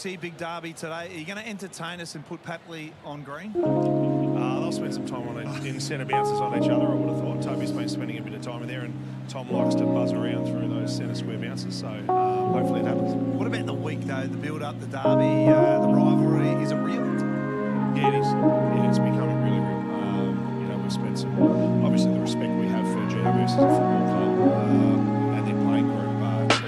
Coxie, big derby today. Are you going to entertain us and put Papley on green? They'll spend some time in centre bounces on each other, I would have thought. Toby's been spending a bit of time in there, and Tom likes to buzz around through those centre square bounces, so hopefully it happens. What about the week, though? The build-up, the derby, the rivalry, is it real? Yeah, it is. It's becoming really real. We've spent some, obviously the respect we have for GWS as a football club and their playing group,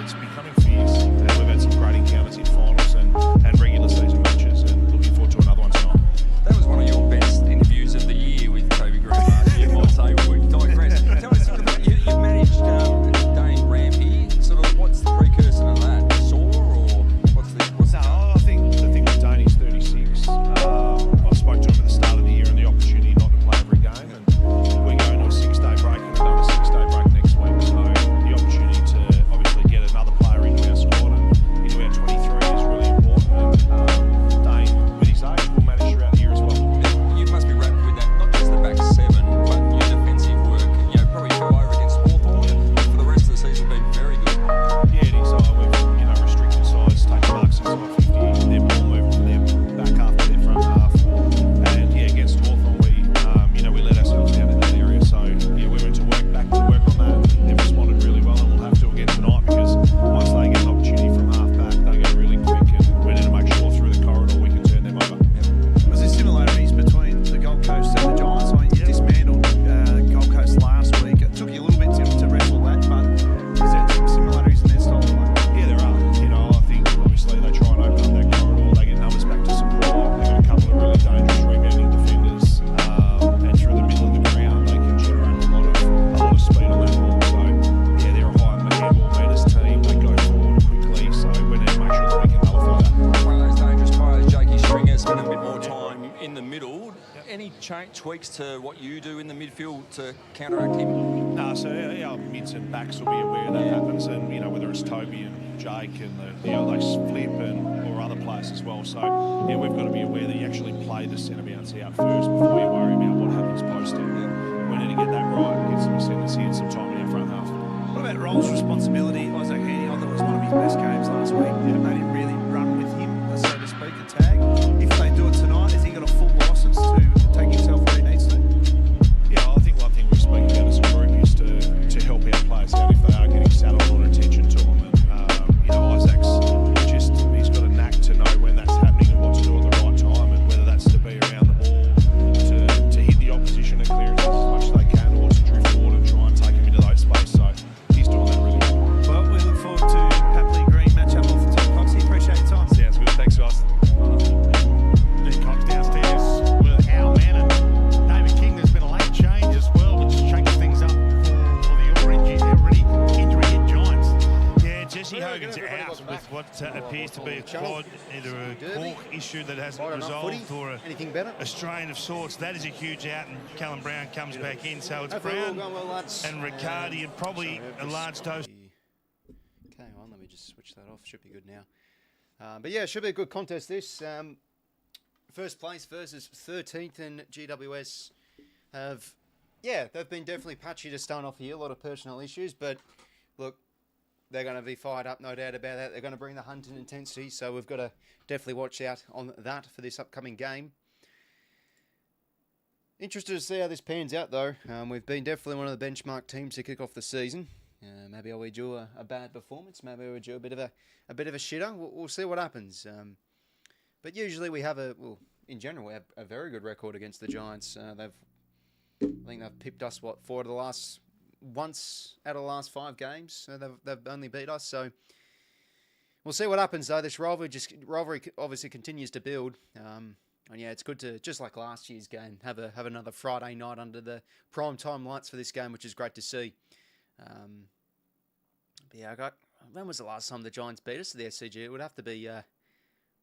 it's becoming fierce. And we've had some great encounters in finals and regular season matches, and looking forward to another one tonight. That was one of your best interviews of the year with Toby Green last year, might say. We digress. Tell us about you've managed Dane Rampy. Sort of, what's the precursor to that? Sore, or what's the? No, I think the thing with Dane, he's 36. I spoke to him at the start of the year and the opportunity not to play every game, and we're going to a 6-day break and another 6-day break next week. So the opportunity to obviously get another player into our squad and into our 23 is really important. And Dane, with his age, will manage throughout the year as well. You must be wrapped with that, not just the back seven, but your defensive work. Probably go over against Hawthorn for the rest of the season, been very good. Yeah, it is. We've restricted size, taken marks inside 50. They're ball movement for their back half to their front half. And yeah, against Hawthorn, we let ourselves down in that area. So yeah, we went to work on that. They've responded really well, and we'll have to again tonight, because once they get an opportunity from half back, they go really quick, and we need to make sure through the corridor we can turn them over. Was there similarities between the Gold Coast and the Giants? I mean, you dismantled Gold Coast last week. It took you a little bit to wrestle that, but is there some similarities in their style of play? Yeah, there are. I think obviously they try and open up that corridor. They get numbers back to support. They've got a couple of really dangerous rebounding defenders, and through the middle of the ground they can generate a lot of speed on that ball. So yeah, they're a high handball meters team. They go forward quickly, so we need to make sure that we can nullify that. One of those dangerous players, 𝐓𝐴𝐺𝐸 spend a bit more time in the middle. Any tweaks to what you do in the midfield to counteract him? No, so our mids and backs will be aware that happens, and whether it's Toby and Jake and they flip or other players as well. So yeah, we've got to be aware that you actually play the centre bounce out first before you worry about what happens posted. We need to get that right, get some ascendancy and some time in our front half. What about Roll's responsibility? Isaac Heaney, I thought it was one of his best games last week. They didn't really run with him, so to speak, a tag. If they do it tonight, has he got a full licence to take himself where he needs to? Yeah, I think one thing we speak about as a group is to help our players out if they are getting saddled or attention to them. And Isaac's he's got a knack to know when that's happening and what to do at the right time, and whether that's to be around the ball, to hit the opposition at clearances as much as they can, or to drift forward and try and take him into that space. So he's doing that really well. Well, we look forward to Papley Green matchup off the top. Coxie, appreciate your time. Sounds good. Thanks, guys. Cox downstairs with our man, and David King. There's been a late change as well, which changes things up for the already injury-hit Giants. Yeah, 𝐬𝐴𝐺𝐸 out with what appears to be a quad, either a core issue that hasn't resolved or a strain of sorts. That is a huge out, and Callum Brown comes back in. So it's Brown and Riccardi, and probably a large dose. Okay, well, let me just switch that off. Should be good now. But yeah, should be a good contest this. First place versus 13th, and GWS they've been definitely patchy to start off here. A lot of personal issues, but look, they're going to be fired up, no doubt about that. They're going to bring the hunt and intensity, so we've got to definitely watch out on that for this upcoming game. Interested to see how this pans out, though. We've been definitely one of the benchmark teams to kick off the season. Maybe we do a bad performance. Maybe we do a bit of a shitter. We'll see what happens. But usually we have in general, we have a very good record against the Giants. I think they've pipped us once out of the last 5 games. They've only beat us. So we'll see what happens, though. This rivalry obviously continues to build. And yeah, it's good to, just like last year's game, have another Friday night under the prime time lights for this game, which is great to see. But yeah, when was the last time the Giants beat us at the SCG? It would have to be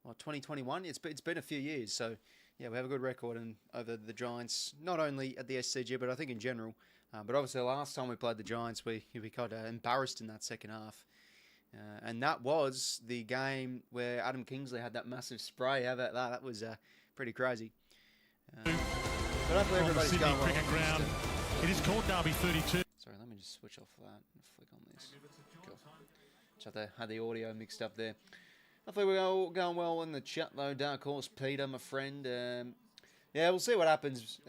2021. It's been a few years, so yeah, we have a good record over the Giants, not only at the SCG, but I think in general. But obviously, the last time we played the Giants, we got embarrassed in that second half. And that was the game where Adam Kingsley had that massive spray. How about that? That was pretty crazy. But hopefully everybody's going well. Ground. It is called Derby 32. Sorry, let me just switch off that and flick on this. Cool. Just had the audio mixed up there. Hopefully we're all going well in the chat though. Dark Horse Peter, my friend. Yeah, we'll see what happens.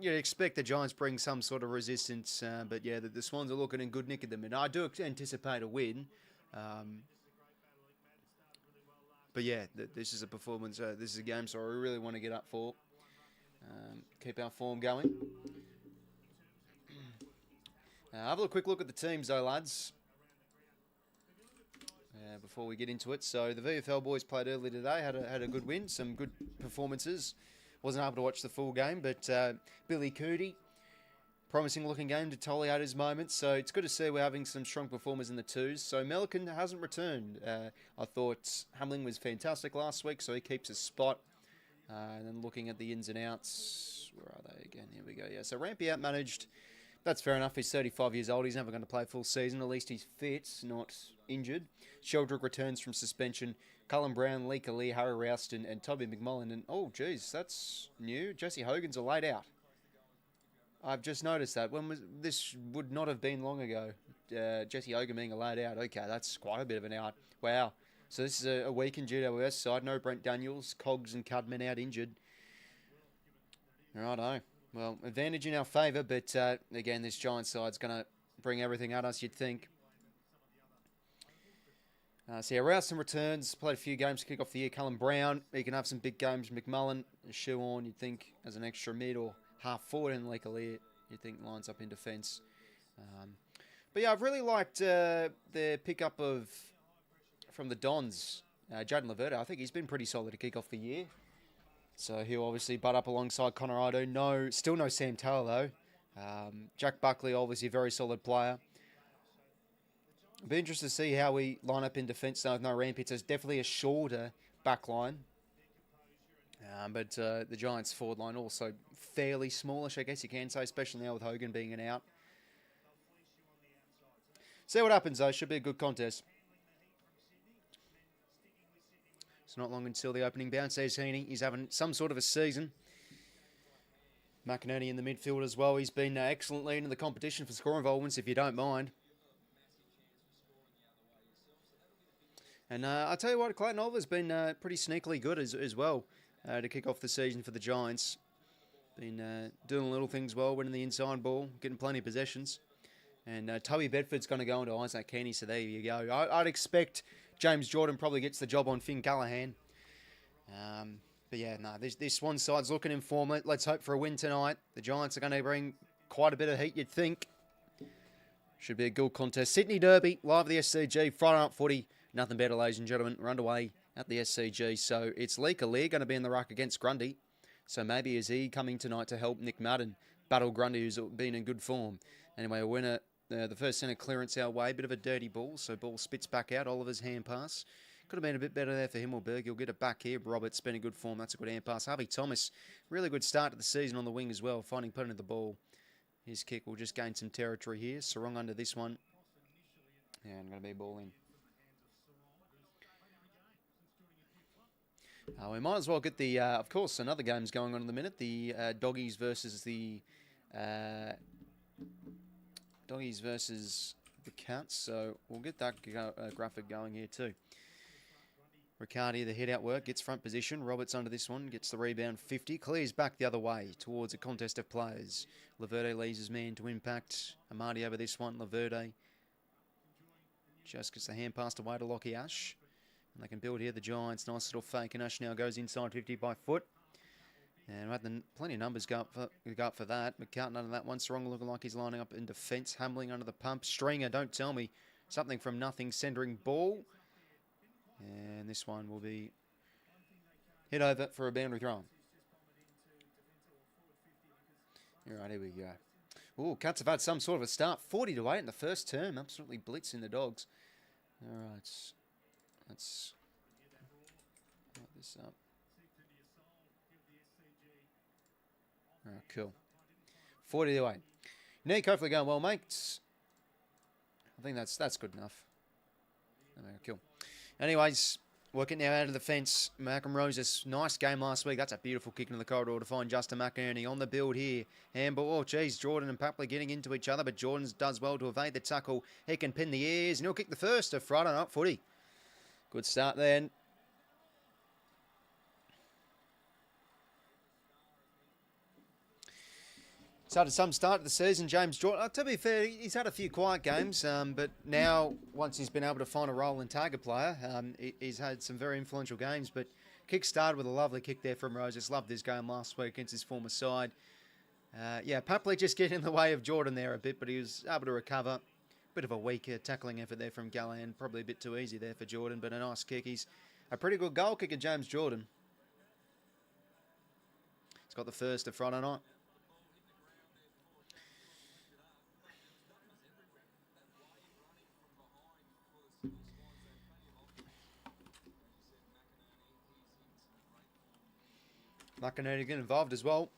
You expect the Giants bring some sort of resistance, but yeah, the Swans are looking in good nick at them, and I do anticipate a win. But yeah, this is a performance. This is a game, so I really want to get up for. Keep our form going. Have a quick look at the teams, though, lads. Before we get into it, so the VFL boys played earlier today. Had a good win, some good performances. Wasn't able to watch the full game, but Billy Cootie, promising looking game to Toliato's moments. So it's good to see we're having some strong performers in the twos. So Melican hasn't returned. I thought 𝐓𝐿𝐴 was fantastic last week, so he keeps his spot. And then looking at the ins and outs, where are they again? Here we go. Yeah, so 𝐓𝐴𝐴 out-managed. That's fair enough. He's 35 years old. He's never going to play a full season. At least he's fit, not injured. Sheldrick returns from suspension. Cullen Brown, 𝐓𝐴𝐴, Harry Rouston, and Toby McMullen. And, oh, geez, that's new. Jesse Hogan's are laid out. I've just noticed that. This would not have been long ago. Jesse Hogan being a laid out. Okay, that's quite a bit of an out. Wow. So this is a weakened GWS side. No Brent Daniels, Cogs and Cudman out injured. Righto. Well, advantage in our favour, but again, this Giants side's going to bring everything at us, you'd think. So yeah, Rouston returns, played a few games to kick off the year. Cullen Brown, he can have some big games. McMullen, a shoe on, you'd think, as an extra mid or half forward in 𝐓𝐴𝐴, you'd think lines up in defence. But yeah, I've really liked the pickup from the Dons, Jaden Laverde. I think he's been pretty solid to kick off the year. So he'll obviously butt up alongside Connor Ido. Still no Sam Taylor though. Jack Buckley, obviously a very solid player. I'll be interested to see how we line up in defence now with no Rampage. It's definitely a shorter back line. But the Giants' forward line also fairly smallish, I guess you can say, especially now with Hogan being an out. See what happens though. Should be a good contest. It's not long until the opening bounce. There's 𝐴𝐴𝐴. He's having some sort of a season. McInerney in the midfield as well. He's been excellent leading the competition for score involvements, if you don't mind. And I'll tell you what, Clayton Oliver's been pretty sneakily good as well to kick off the season for the Giants. Been doing little things well, winning the inside ball, getting plenty of possessions. And Toby Bedford's going to go into 𝐼𝐴𝐴𝐿𝐴 Kenny, so there you go. I'd expect James Jordan probably gets the job on Finn Callahan. But yeah, no, this Swan side's looking in form. Let's hope for a win tonight. The Giants are going to bring quite a bit of heat, you'd think. Should be a good contest. Sydney Derby, live at the SCG, Friday night footy. Nothing better, ladies and gentlemen. We're underway at the SCG. So it's 𝐓𝐴𝐴𝐿𝐴 going to be in the ruck against Grundy. So maybe is he coming tonight to help Nick Madden battle Grundy, who's been in good form. Anyway, a winner. The first centre clearance our way. Bit of a dirty ball, so ball spits back out. Oliver's hand pass. Could have been a bit better there for Himmelberg. He'll get it back here. Roberts been in good form. That's a good hand pass. Harvey Thomas, really good start to the season on the wing as well. Finding plenty of the ball. His kick will just gain some territory here. Sarong under this one. Yeah, I'm going to be a ball in. We might as well get the, of course, another game's going on in the minute. The Doggies versus the Cats. So we'll get that graphic going here too. Riccardi, the head out work, gets front position. Roberts under this one, gets the rebound 50. Clears back the other way towards a contest of players. Laverde leaves his man to impact. Amadi over this one. Laverde just gets the hand passed away to Lockie Ash. And they can build here, the Giants. Nice little fake, and Ash now goes inside 50 by foot. And we had plenty of numbers go up for that. McCartan under that one. Sarong looking like he's lining up in defence. Hamling under the pump. Stringer, don't tell me. Something from nothing, centering ball. And this one will be hit over for a boundary throw. All right, here we go. Oh, Cats have had some sort of a start. 40-8 in the first term. Absolutely blitzing the Dogs. All right. Let's light this up. All right, cool. 40-8. Nick, hopefully going well, mate. I think that's good enough. Okay, cool. Anyways, working now out of the fence. Malcolm Rose's nice game last week. That's a beautiful kick into the corridor to find Justin McInerney on the build here. Handball. Oh, geez, Jordan and Papley getting into each other, but Jordan does well to evade the tackle. He can pin the ears, and he'll kick the first of Friday night footy. Good start then. He's had some start to the season, James Jordan. To be fair, he's had a few quiet games, but now, once he's been able to find a role in target player, he's had some very influential games. But kick started with a lovely kick there from Roses. Loved his game last week against his former side. Yeah, Papley just getting in the way of Jordan there a bit, but he was able to recover. Bit of a weaker tackling effort there from Gallan. Probably a bit too easy there for Jordan, but a nice kick. He's a pretty good goal kicker, James Jordan. He's got the first of Friday night. 𝐼𝐗𝐿 again involved as well.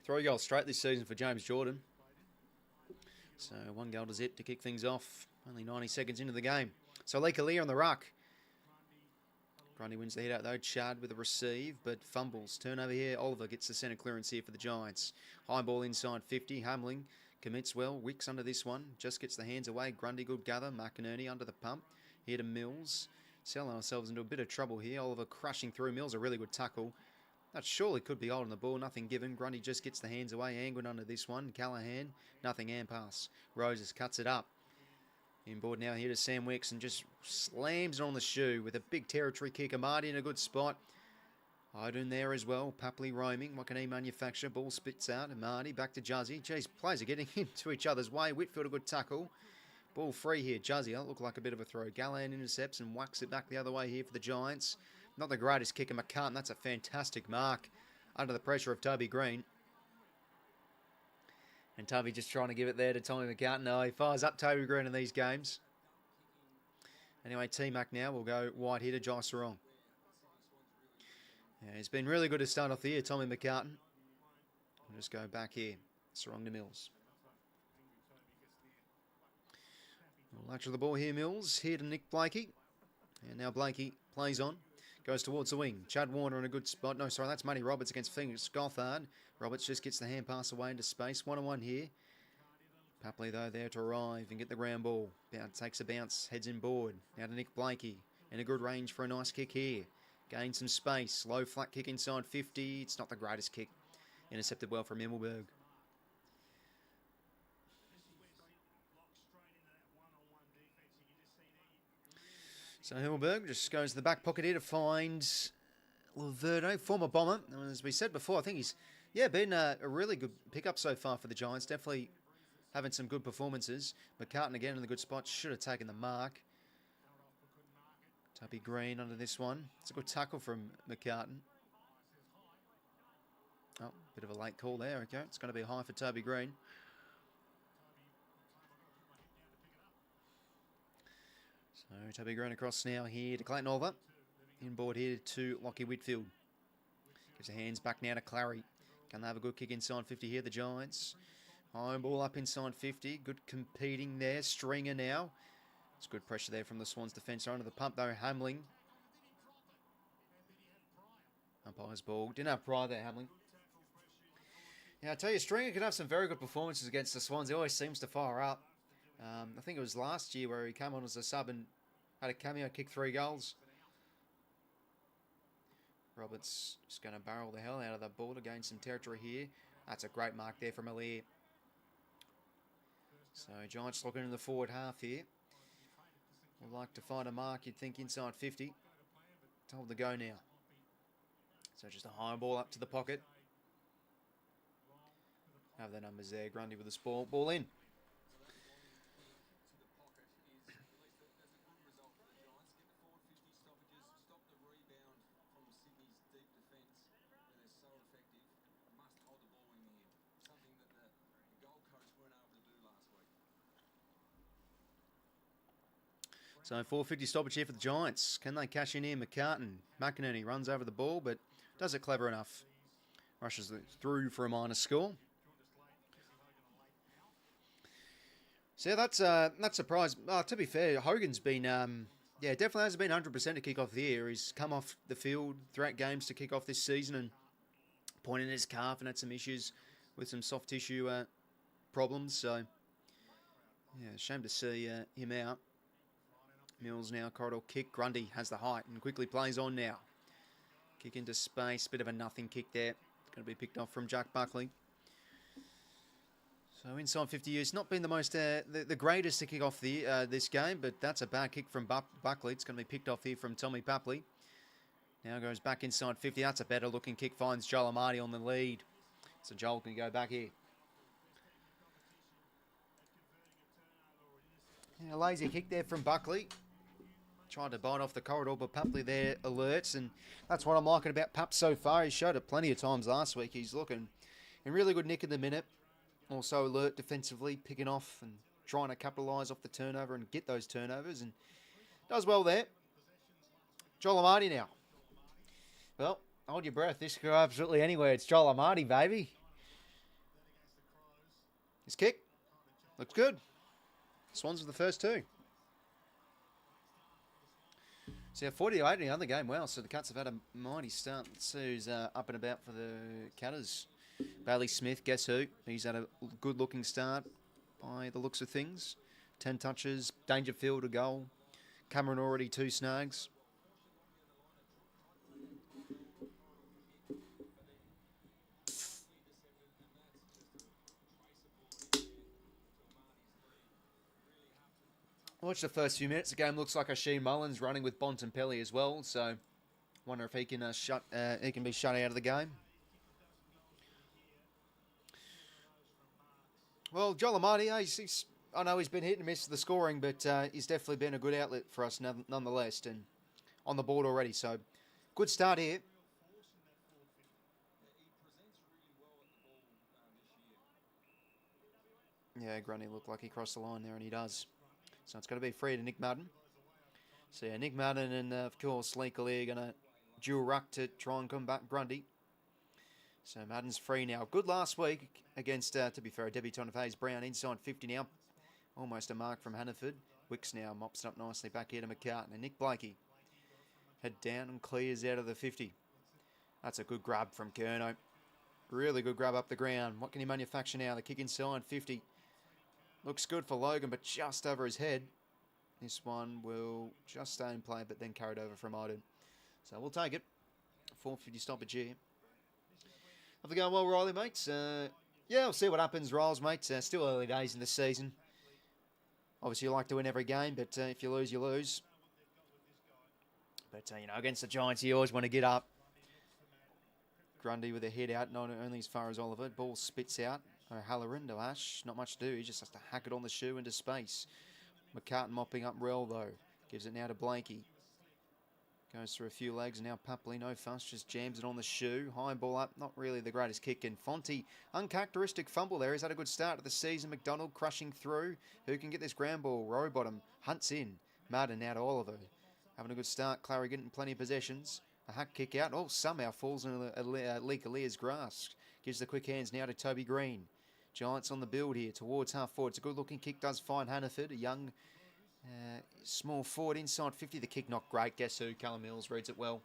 3 goals straight this season for James Jordan. So 1 goal to zip to kick things off. Only 90 seconds into the game. So 𝐼𝐗𝐿 on the ruck. Grundy wins the head out though. Chad with a receive, but fumbles. Turnover here. Oliver gets the centre clearance here for the Giants. High ball inside 50. Hamling commits well. Wicks under this one. Just gets the hands away. Grundy good gather. 𝐼𝐗𝐿 under the pump. Here to Mills. Selling ourselves into a bit of trouble here. Oliver crushing through. Mills a really good tackle. That surely could be holding the ball. Nothing given. Grundy just gets the hands away. Angwin under this one. Callaghan. Nothing. And pass. Roses cuts it up. Inboard now here to Sam Wicks and just slams it on the shoe with a big territory kick. Amadi in a good spot. Idun there as well. Papley roaming. 𝐬𝐿 manufacture. Ball spits out. Amadi back to Juzzy. Geez, players are getting into each other's way. Whitfield a good tackle. Ball free here. Juzzy. That looked like a bit of a throw. Gallan intercepts and whacks it back the other way here for the Giants. Not the greatest kicker, 𝐸cartan. That's a fantastic mark under the pressure of Toby Green. And Toby just trying to give it there to Tommy 𝐸cartan. No, he fires up Toby Green in these games. Anyway, T-Mac now will go wide here to 𝐼𝐶. Yeah, he's been really good to start off the year, Tommy 𝐸cartan. We'll just go back here. Sarong to Mills. Latch of the ball here, Mills. Here to Nick Blakey. And now Blakey plays on. Goes towards the wing. Chad Warner in a good spot. No, sorry, that's Matty Roberts against Phoenix Gothard. Roberts just gets the hand pass away into space. 1-on-1 here. Papley, though, there to arrive and get the ground ball. Takes a bounce, heads inboard. Now to Nick Blakey. In a good range for a nice kick here. Gains some space. Low flat kick inside 50. It's not the greatest kick. Intercepted well from Himmelberg. So Himmelberg just goes to the back pocket here to find 𝐼𝐿𝐴𝐷𝐷𝐼, former Bomber. And as we said before, I think he's been a really good pickup so far for the Giants. Definitely having some good performances. 𝐸cartan again in the good spot. Should have taken the mark. Toby Green under this one. It's a good tackle from 𝐸cartan. Oh, bit of a late call there. Okay, it's going to be high for Toby Green. So Toby Green across now here to Clayton Oliver. Inboard here to Lockie Whitfield. Gives the hands back now to Clary. Can they have a good kick inside 50 here, the Giants? High ball up inside 50. Good competing there. Stringer now. It's good pressure there from the Swans defence. Under the pump though, Hamling. Umpire's ball. Didn't have pride there, Hamling. Yeah, I tell you, Stringer can have some very good performances against the Swans. He always seems to fire up. I think it was last year where he came on as a sub and had a cameo, kick 3 goals. Roberts just going to barrel the hell out of that ball to gain some territory here. That's a great mark there from 𝐼𝐿𝐴𝐷𝐷𝐼. So Giants looking in the forward half here. Would like to find a mark, you'd think, inside 50. Told to go now. So just a high ball up to the pocket. Have the numbers there. Grundy with the ball in. So 450 stoppage here for the Giants. Can they cash in here? 𝐸cartan. McInerney runs over the ball, but does it clever enough. Rushes through for a minor score. So yeah, that's surprised. To be fair, Hogan's been, definitely hasn't been 100% to kick off the year. He's come off the field throughout games to kick off this season and pointed at his calf and had some issues with some soft tissue problems. So yeah, shame to see him out. Mills now, corridor kick. Grundy has the height and quickly plays on now. Kick into space, bit of a nothing kick there. Going to be picked off from Jack Buckley. So inside 50 years, not been the most, the greatest to kick off this game, but that's a bad kick from Buckley. It's going to be picked off here from Tommy Papley. Now goes back inside 50. That's a better looking kick. Finds Joel Amati on the lead. So Joel can go back here. Yeah, lazy kick there from Buckley. Tried to bite off the corridor, but Papley there alerts, and that's what I'm liking about Pap so far. He showed it plenty of times last week. He's looking in really good nick at the minute. Also alert defensively, picking off and trying to capitalise off the turnover and get those turnovers, and does well there. Joel Amati now. Well, hold your breath. This could go absolutely anywhere. It's Joel Amati, baby. His kick looks good. Swans with the first two. So 48 in the other game. Wow, so the Cats have had a mighty start. Let's see who's up and about for the Catters. Bailey Smith, guess who? He's had a good looking start by the looks of things. 10 touches, Dangerfield a goal. Cameron already 2 snags. Watch the first few minutes. The game looks like 𝐓𝐡𝐞 𝐎𝐥𝐿 running with Bontempelli as well. So, wonder if he can be shut out of the game. Well, Joel Amati, I know he's been hit and miss the scoring, but he's definitely been a good outlet for us nonetheless, and on the board already. So, good start here. Yeah, Grundy looked like he crossed the line there, and he does. So it's going to be free to Nick Madden. So yeah, Nick Madden and of course 𝐓𝐡𝐞 𝐎𝐥𝐝 are going to dual ruck to try and combat Grundy. So Madden's free now. Good last week against, to be fair, a debutant of 𝐻𝐴𝑠_Brown. Inside 50 now. Almost a mark from Hannaford. 𝐓𝐿𝐴 now mops it up nicely back here to McCartan. And Nick Blakey head down and clears out of the 50. That's a good grab from 𝐼𝐶𝐞. Really good grab up the ground. What can he manufacture now? The kick inside 50. Looks good for Logan, but just over his head. This one will just stay in play, but then carried over from Iden. So we'll take it. 450 stoppage here. Have we going well, Riley, mates? Yeah, we'll see what happens, Riles, mates. Still early days in the season. Obviously, you like to win every game, but if you lose, you lose. But, you know, against the Giants, you always want to get up. Grundy with a head out, not only as far as Oliver. Ball spits out. O'Halloran to Ash, not much to do. He just has to hack it on the shoe into space. McCartan mopping up well though. Gives it now to Blakey. Goes through a few legs. Now Papley, no fuss, just jams it on the shoe. High ball up, not really the greatest kick. And 𝐵𝐿𝐼, uncharacteristic fumble there. He's had a good start to the season. McDonald crushing through. Who can get this ground ball? Rowbottom hunts in. Madden now to Oliver. Having a good start. Clary getting plenty of possessions. A hack kick out. Oh, somehow falls into 𝐼𝐶𝐞 𝐎𝐥𝐝's grasp. Gives the quick hands now to Toby Green. Giants on the build here towards half forward. It's a good looking kick. Does find Hannaford, a young small forward inside 50. The kick not great. Guess who? Callum Mills reads it well.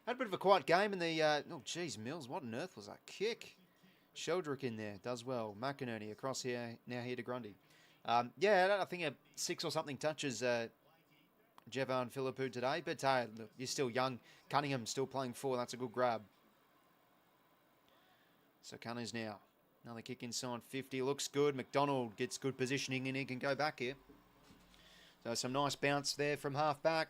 Had a bit of a quiet game in the... oh, geez, Mills. What on earth was that kick? Sheldrick in there. Does well. McInerney across here. Now here to Grundy. Yeah, I think a 6 or something touches 𝐵𝐿𝐼𝐿 𝐵𝐿𝐼𝐿 today. But look, you're still young. Cunningham still playing 4. That's a good grab. So Cunningham's now. Another kick inside 50. Looks good. McDonald gets good positioning and he can go back here. So some nice bounce there from half back.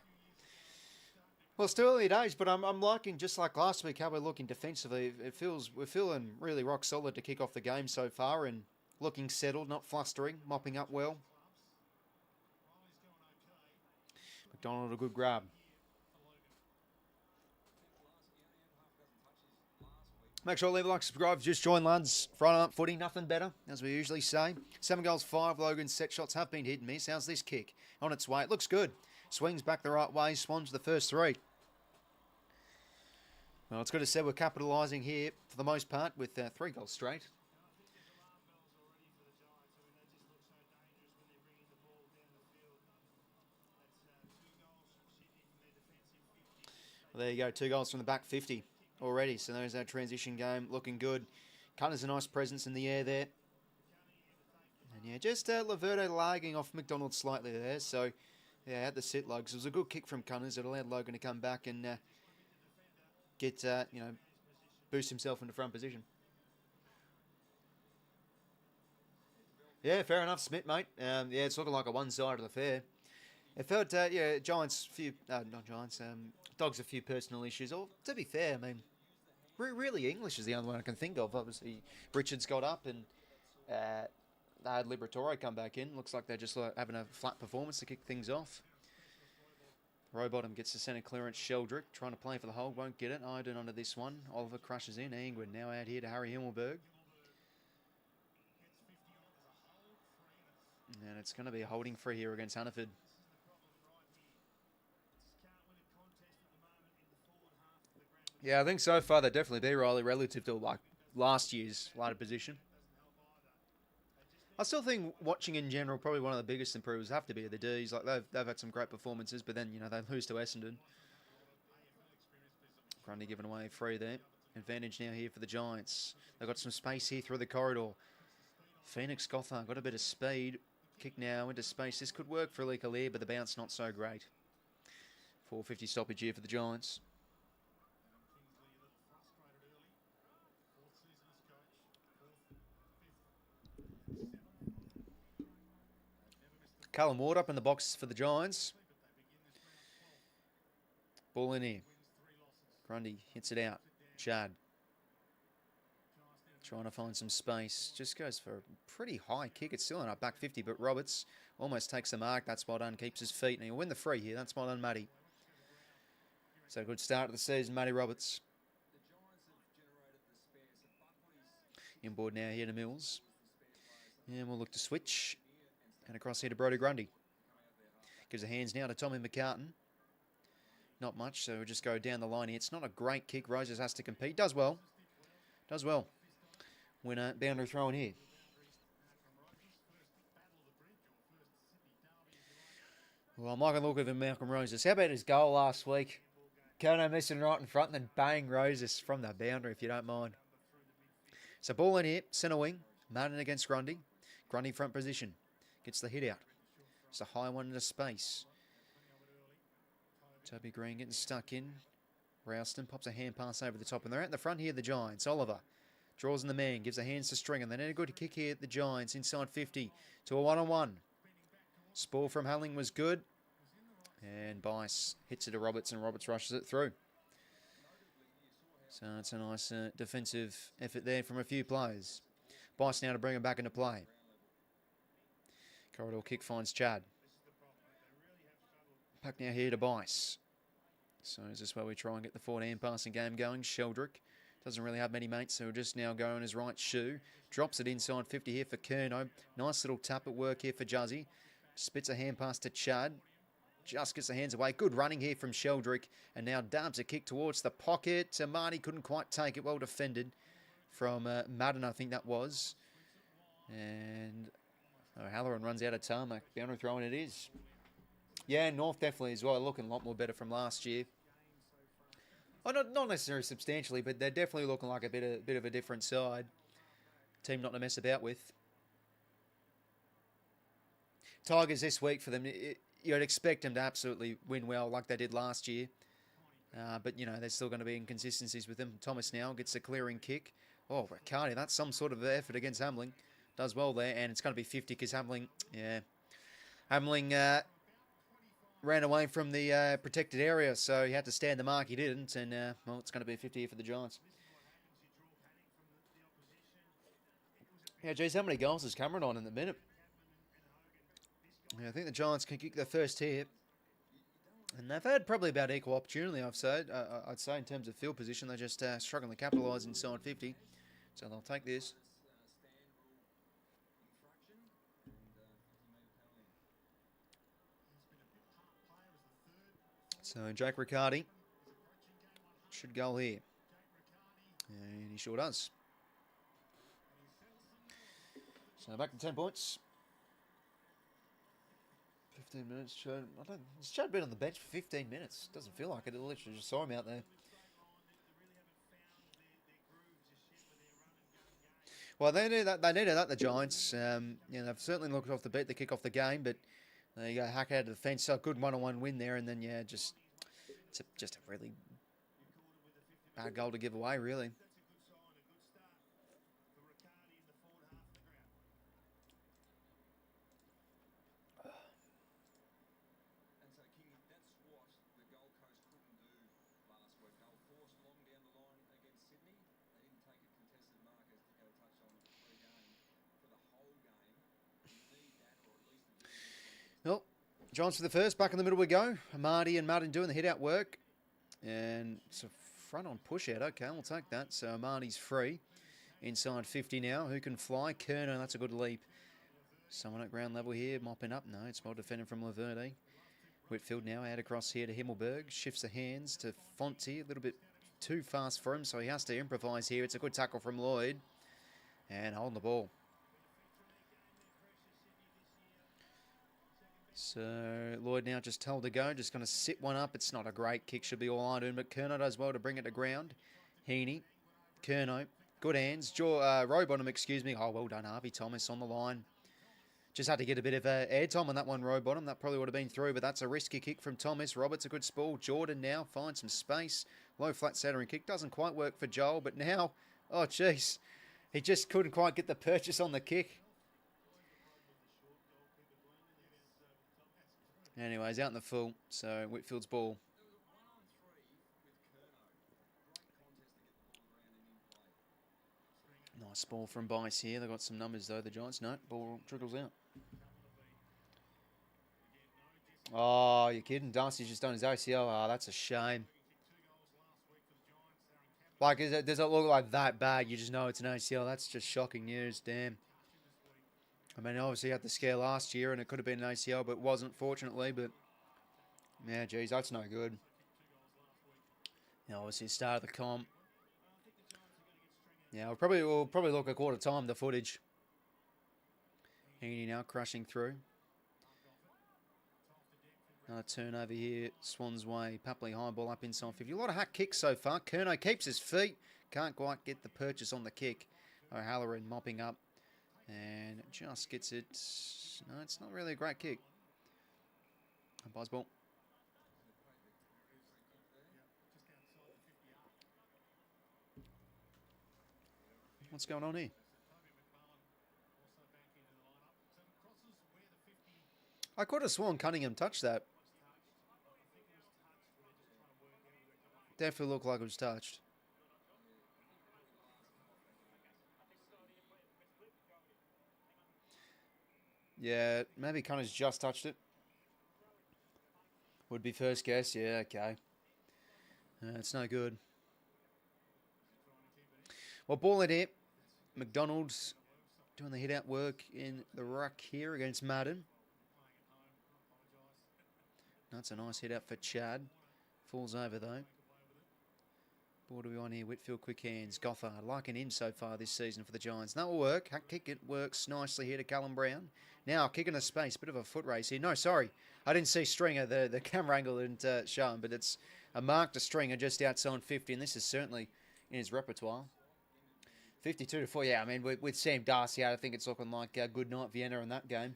Well, still early days, but I'm liking, just like last week, how we're looking defensively. We're feeling really rock solid to kick off the game so far and looking settled, not flustering, mopping up well. McDonald, a good grab. Make sure to leave a like, subscribe. Just join lads. Friday night footy, nothing better, as we usually say. 7 goals, 5. Logan's set shots have been hit and miss. How's this kick? On its way. It looks good. Swings back the right way. Swans the first 3. Well, it's good to say we're capitalising here for the most part with 3 goals straight. Well, there you go. 2 goals from the back 50. Already, so there's our transition game looking good. Cutter's a nice presence in the air there. And yeah, just Laverde lagging off McDonald slightly there, so Yeah, had to sit Logan. It was a good kick from Cunners. It allowed Logan to come back and get, boost himself into front position. Yeah, fair enough, Smith, mate. Yeah, it's looking like a one-sided affair. It felt, Giants, not Giants, Dogs a few personal issues. Or, to be fair, I mean, really English is the only one I can think of. Obviously, Richards got up and they had Liberatore come back in. Looks like they're just having a flat performance to kick things off. Rowbottom gets the centre clearance. 𝐓𝐿𝐷 trying to play for the hold, won't get it. Iden onto this one. Oliver crushes in. Angwin now out here to 𝐼𝐻𝐿𝐴𝐵𝐵. And it's going to be a holding free here against Hunterford. Yeah, I think so far they'd definitely be Riley relative to like last year's lighter position. I still think watching in general, probably one of the biggest improvers have to be the D's. Like they've had some great performances, but then they lose to Essendon. Grundy giving away free there. Advantage now here for the Giants. They've got some space here through the corridor. 𝐓𝐡𝐞 got a bit of speed. Kick now into space. This could work for 𝐼𝐻𝐿𝐴𝐵𝐵, but the bounce not so great. 4:50 stoppage here for the Giants. Callum Ward up in the box for the Giants. Ball in here. Grundy hits it out. Chad trying to find some space. Just goes for a pretty high kick. It's still in up back 50, but Roberts almost takes the mark. That's well done. Keeps his feet. And he'll win the free here. That's well done, Matty. So a good start to the season, Matty Roberts. Inboard now here to Mills. And we'll look to switch. And across here to Brodie Grundy. Gives the hands now to Tommy McCartan. Not much, so we'll just go down the line here. It's not a great kick. Roses has to compete. Does well. Does well. Winner, boundary throw in here. Well, I'm not going to look at Malcolm Roses. How about his goal last week? Kono missing right in front and then bang Roses from the boundary, if you don't mind. So ball in here. Centre wing. Martin against Grundy. Grundy front position. Gets the hit out. It's a high one into space. Toby Green getting stuck in. Rouston pops a hand pass over the top. And they're at the front here, the Giants. Oliver draws in the man. Gives the hands to Stringer. They need a good kick here at the Giants. Inside 50 to a one-on-one. Spore from Hulling was good. And Bice hits it to Roberts. And Roberts rushes it through. So it's a nice defensive effort there from a few players. Bice now to bring him back into play. Corridor kick finds Chad. Puck now here to Bice. So is this where we try and get the forward-hand passing game going? 𝐓𝐿𝐷 doesn't really have many mates, so we'll just now go on his right shoe. Drops it inside 50 here for Curnow. Nice little tap at work here for Juzzy. Spits a hand pass to Chad. Just gets the hands away. Good running here from 𝐓𝐿𝐷. And now dubs a kick towards the pocket. Marty couldn't quite take it. Well defended from Madden, I think that was. And Halloran runs out of tarmac. Boundary throwing it is. Yeah, North definitely as well. Looking a lot more better from last year. Oh, not necessarily substantially, but they're definitely looking like a bit of a different side. Team not to mess about with. Tigers this week for them. You'd expect them to absolutely win well like they did last year. But, there's still going to be inconsistencies with them. Thomas now gets a clearing kick. Oh, Riccardi, that's some sort of effort against Hamling. Does well there, and it's going to be 50 because Hamling ran away from the protected area, so he had to stand the mark. He didn't, and, it's going to be 50 here for the Giants. Yeah, geez, how many goals is Cameron on in the minute? Yeah, I think the Giants can kick their first here. And they've had probably about equal opportunity, I'd say, in terms of field position. They're just struggling to capitalise inside 50. So they'll take this. So Jake Riccardi should go here. And he sure does. So back to 10 points. 15 minutes. Chad. Has Chad been on the bench for 15 minutes? Doesn't feel like it. I literally just saw him out there. Well, they needed that. The Giants. They've certainly looked off the beat to kick off the game, but There you go, hack out of the fence. So good one-on-one win there, and then yeah, just a really bad goal to give away, really. And so, King, that's what the Gold Coast couldn't do last week. They were forced long down the line against Sydney. They didn't take a contested mark, as Dicko touched on pre-game, for the whole game. You need that, or at least the defense. Well, Giants for the first. Back in the middle we go. Marty and Martin doing the hit-out work. And it's a front-on push-out. Okay, we'll take that. So Marty's free. Inside 50 now. Who can fly? Kerno, that's a good leap. Someone at ground level here, mopping up. No, it's well defended from 𝐼𝐵. Whitfield now out across here to 𝐓𝐴𝐿𝐵. Shifts the hands to 𝐓𝐡𝐞. A little bit too fast for him, so he has to improvise here. It's a good tackle from Lloyd. And holding the ball. So Lloyd now just told to go. Just going to sit one up. It's not a great kick. Should be all iron, but Kerno does well to bring it to ground. Heaney. Kerno. Good hands. Rowbottom, excuse me. Oh, well done, Harvey Thomas on the line. Just had to get a bit of airtime on that one, Rowbottom. That probably would have been through, but that's a risky kick from Thomas. Roberts, a good spool. Jordan now finds some space. Low flat centering kick. Doesn't quite work for Joel, but now, oh, jeez. He just couldn't quite get the purchase on the kick. Anyways, out in the full, so Whitfield's ball. Nice ball from Bice here. They've got some numbers though, the Giants. No, ball trickles out. Oh, you're kidding. Darcy's just done his ACL. Oh, that's a shame. Like, does it look like that bad? You just know it's an ACL. That's just shocking news. Damn. I mean, obviously he had the scare last year and it could have been an ACL, but it wasn't, fortunately. But, yeah, geez, that's no good. You know, obviously, start of the comp. Yeah, we'll probably look a quarter time, the footage. Heaney now crushing through. Another turnover here, Swans way. Papley high ball up inside 50. A lot of hack kicks so far. Kerno keeps his feet. Can't quite get the purchase on the kick. O'Halloran mopping up. And just gets it. No, it's not really a great kick. Buzz ball. What's going on here? I could have sworn Cunningham touched that. Definitely looked like it was touched. Yeah, maybe Cunningham's just touched it. Would be first guess. Yeah, okay. It's no good. Well, ball it here. McDonald's doing the hit-out work in the ruck here against Madden. That's a nice hit-out for Chad. Falls over, though. What do we want here? Whitfield, quick hands. Gothard, liking him so far this season for the Giants. That will work. Hack kick, it works nicely here to Callum Brown. Now, kicking a space. Bit of a foot race here. No, sorry. I didn't see Stringer. The camera angle didn't show him, but it's a mark to Stringer just outside 50, and this is certainly in his repertoire. 52-4. Yeah, I mean, with Sam Darcy out, I think it's looking like a good night Vienna in that game.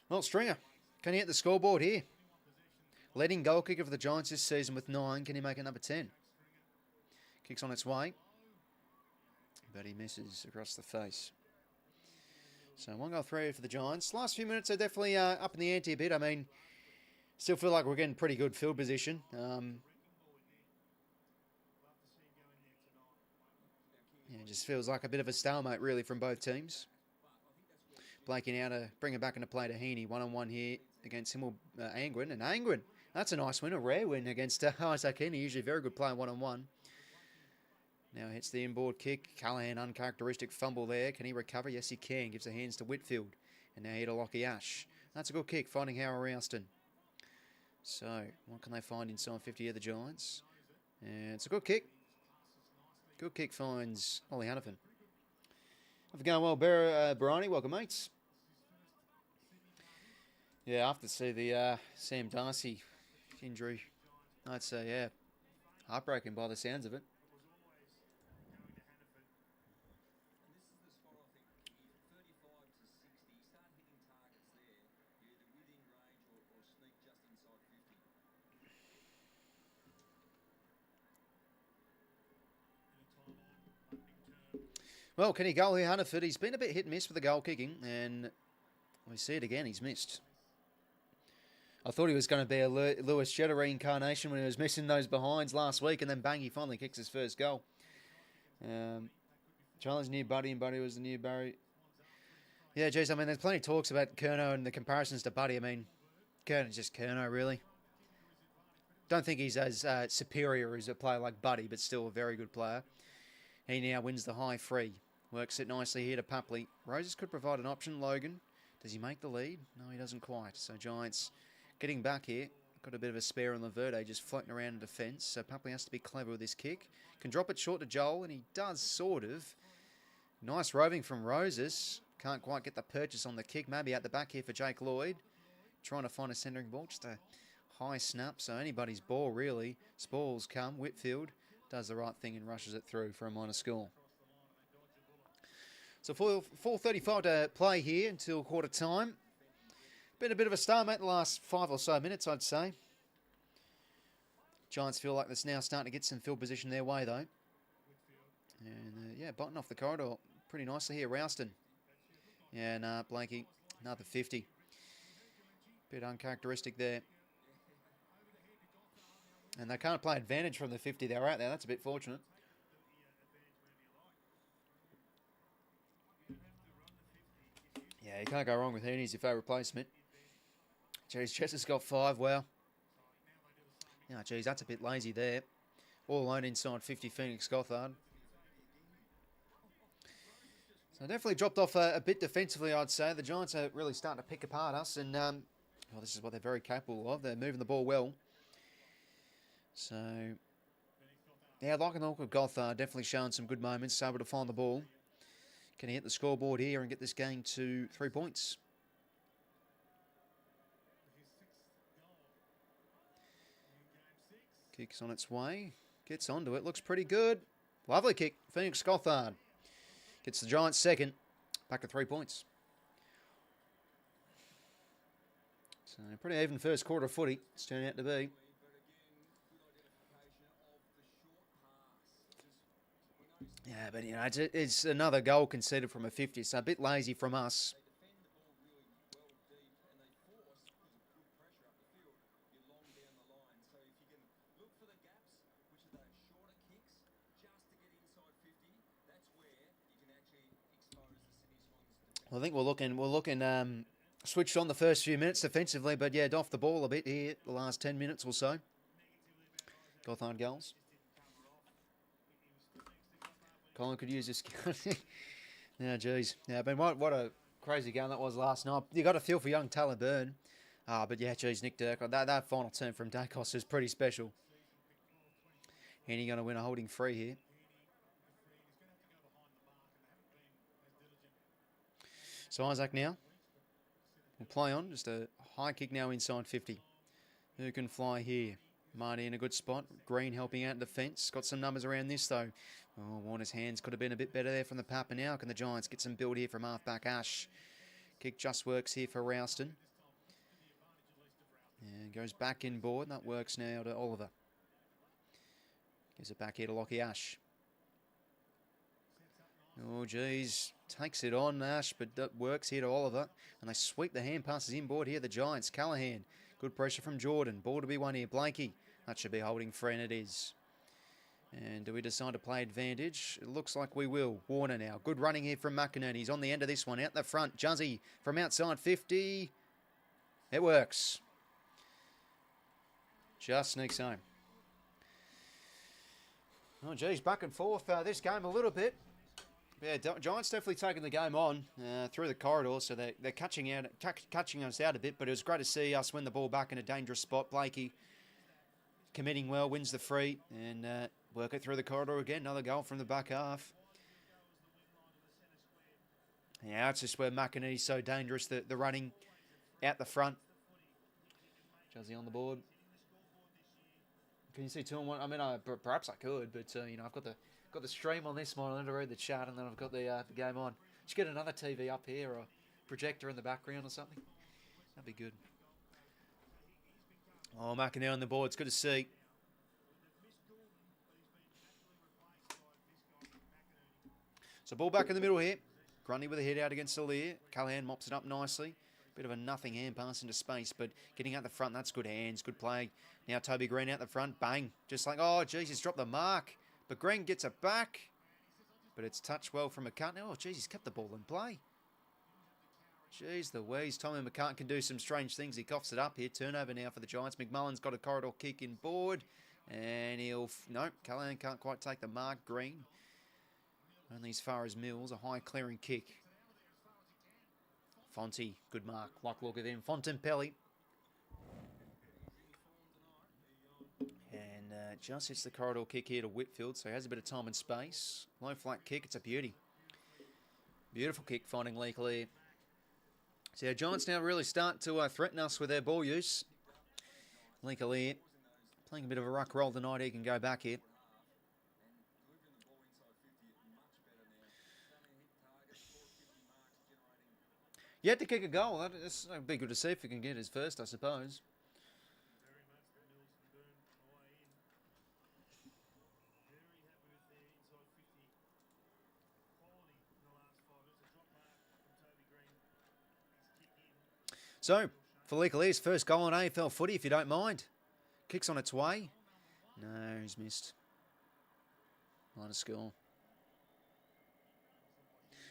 Well, Stringer, can he hit the scoreboard here? Leading goal kicker for the Giants this season with 9. Can he make it number 10? Kicks on its way. But he misses across the face. So 1 goal 3 for the Giants. Last few minutes are definitely up in the ante a bit. I mean, still feel like we're getting pretty good field position. Yeah, it just feels like a bit of a stalemate, really, from both teams. Blakey now to bring it back into play to Heaney. 1-on-1 here against 𝐓𝐴𝐿𝐵. And 𝐴ngwin, that's a nice win, a rare win against Isaac Heaney. Usually a very good player 1-on-1. Now hits the inboard kick. Callahan, uncharacteristic fumble there. Can he recover? Yes, he can. Gives the hands to Whitfield. And now here to Lockie Ash. That's a good kick, finding Howard Rouston. So, what can they find inside 50 here, the Giants? And it's a good kick. Good kick finds Ollie Hannafin. How's it going well, Barani? Welcome, mates. Yeah, after to see the Sam Darcy injury I'd say, yeah. Heartbreaking by the sounds of it. Well, can he goal here, Hannaford? He's been a bit hit and miss with the goal kicking, and we see it again. He's missed. I thought he was going to be a 𝐓𝐴𝐴𝐿 reincarnation when he was missing those behinds last week, and then bang, he finally kicks his first goal. Challenge near Buddy, and Buddy was the new Barry. Yeah, geez, I mean, there's plenty of talks about 𝐴𝐵𝐚𝐻 and the comparisons to Buddy. I mean, 𝐵𝐚𝐻's just 𝐵𝐚𝐻, really. Don't think he's as superior as a player like Buddy, but still a very good player. He now wins the high free. Works it nicely here to Papley. Roses could provide an option. Logan, does he make the lead? No, he doesn't quite. So Giants getting back here. Got a bit of a spare on 𝐵𝐵𝐻, just floating around in defence. So Papley has to be clever with this kick. Can drop it short to Joel, and he does sort of. Nice roving from Roses. Can't quite get the purchase on the kick. Maybe out the back here for Jake Lloyd. Trying to find a centering ball. Just a high snap. So anybody's ball, really. Spalls come. Whitfield does the right thing and rushes it through for a minor score. So 4:35 to play here until quarter time. Been a bit of a stalemate the last 5 or so minutes, I'd say. Giants feel like it's now starting to get some field position their way, though. And, yeah, button off the corridor pretty nicely here. Ralston. Yeah, nah, Blakey. Another 50. Bit uncharacteristic there. And they can't play advantage from the 50 they're out there. That's a bit fortunate. Yeah, you can't go wrong with Heaney as your favourite replacement. Geez, Chester's got 5. Wow. Yeah, geez, that's a bit lazy there. All alone inside 50, Phoenix Gothard. So definitely dropped off a bit defensively, I'd say. The Giants are really starting to pick apart us, and well, this is what they're very capable of. They're moving the ball well. So, yeah, like an awkward Gothard, definitely showing some good moments, able to find the ball. Can he hit the scoreboard here and get this game to 3 points? Kick's on its way. Gets onto it. Looks pretty good. Lovely kick. Phoenix Gothard gets the Giants second. Back to 3 points. So, pretty even first quarter of footy. It's turning out to be. Yeah, but, you know, it's another goal conceded from a 50, so a bit lazy from us. I think we're looking switched on the first few minutes defensively, but yeah, off the ball a bit here the last 10 minutes or so. Gothard goals. Colin could use this. Yeah, geez. Yeah, but what a crazy game that was last night. You got a feel for young Tyler Byrne. But yeah, geez, Nick Durkin. That final turn from Dacos is pretty special. And he's going to win a holding free here. So Isaac now will play on. Just a high kick now inside 50. Who can fly here? Marty in a good spot. Green helping out in defence. Got some numbers around this though. Oh, Warner's hands could have been a bit better there from the Papa now. Can the Giants get some build here from halfback Ash? Kick just works here for Ralston. And goes back inboard. That works now to Oliver. Gives it back here to Lockie Ash. Oh, geez. Takes it on, Ash, but that works here to Oliver. And they sweep the hand passes inboard here, the Giants. Callahan. Good pressure from Jordan. Ball to be won here. Blakey. That should be holding free, and it is. And do we decide to play advantage? It looks like we will. Warner now. Good running here from McInerney. He's on the end of this one. Out the front. Juzzy from outside 50. It works. Just sneaks home. Oh, geez. Back and forth this game a little bit. Yeah, Giants definitely taking the game on through the corridor, so they're catching us out a bit, but it was great to see us win the ball back in a dangerous spot. Blakey committing well, wins the free, and work it through the corridor again. Another goal from the back half. Yeah, it's just where McInerney's so dangerous, the running out the front. Juzzy on the board. Can you see 2-1? I mean, perhaps I could, but you know, I've got the stream on this monitor, read the chat, and then I've got the game on. Should get another TV up here or a projector in the background or something. That'd be good. Oh, McInerney on the board. It's good to see. So ball back in the middle here. Grundy with a hit out against 𝐼𝐗𝐤. 𝐐𝐬 mops it up nicely. Bit of a nothing hand pass into space, but getting out the front, that's good hands, good play. Now Toby Green out the front, bang. Just like, oh, geez, he's dropped the mark. But Green gets it back. But it's touched well from McCartney. Oh, geez, he's kept the ball in play. Jeez Louise, Tommy McCartney can do some strange things. He coughs it up here. Turnover now for the Giants. McMullen's got a corridor kick in board. And he'll... No, 𝐐𝐬 can't quite take the mark. Green. Only as far as Mills. A high clearing kick. 𝐓𝐡𝐞, good mark. Like look at him. Fontaine-Pelly. And just hits the corridor kick here to Whitfield. So he has a bit of time and space. Low flat kick. It's a beauty. Beautiful kick finding 𝐓𝐶𝐞. So our Giants now really start to threaten us with their ball use. 𝐓𝐶𝐞 playing a bit of a ruck roll tonight. He can go back here. Yet to kick a goal. That'd be good to see if he can get his first, I suppose. So, for 𝐓𝐶𝐞's first goal in AFL footy, if you don't mind. Kicks on its way. No, he's missed. Line of score.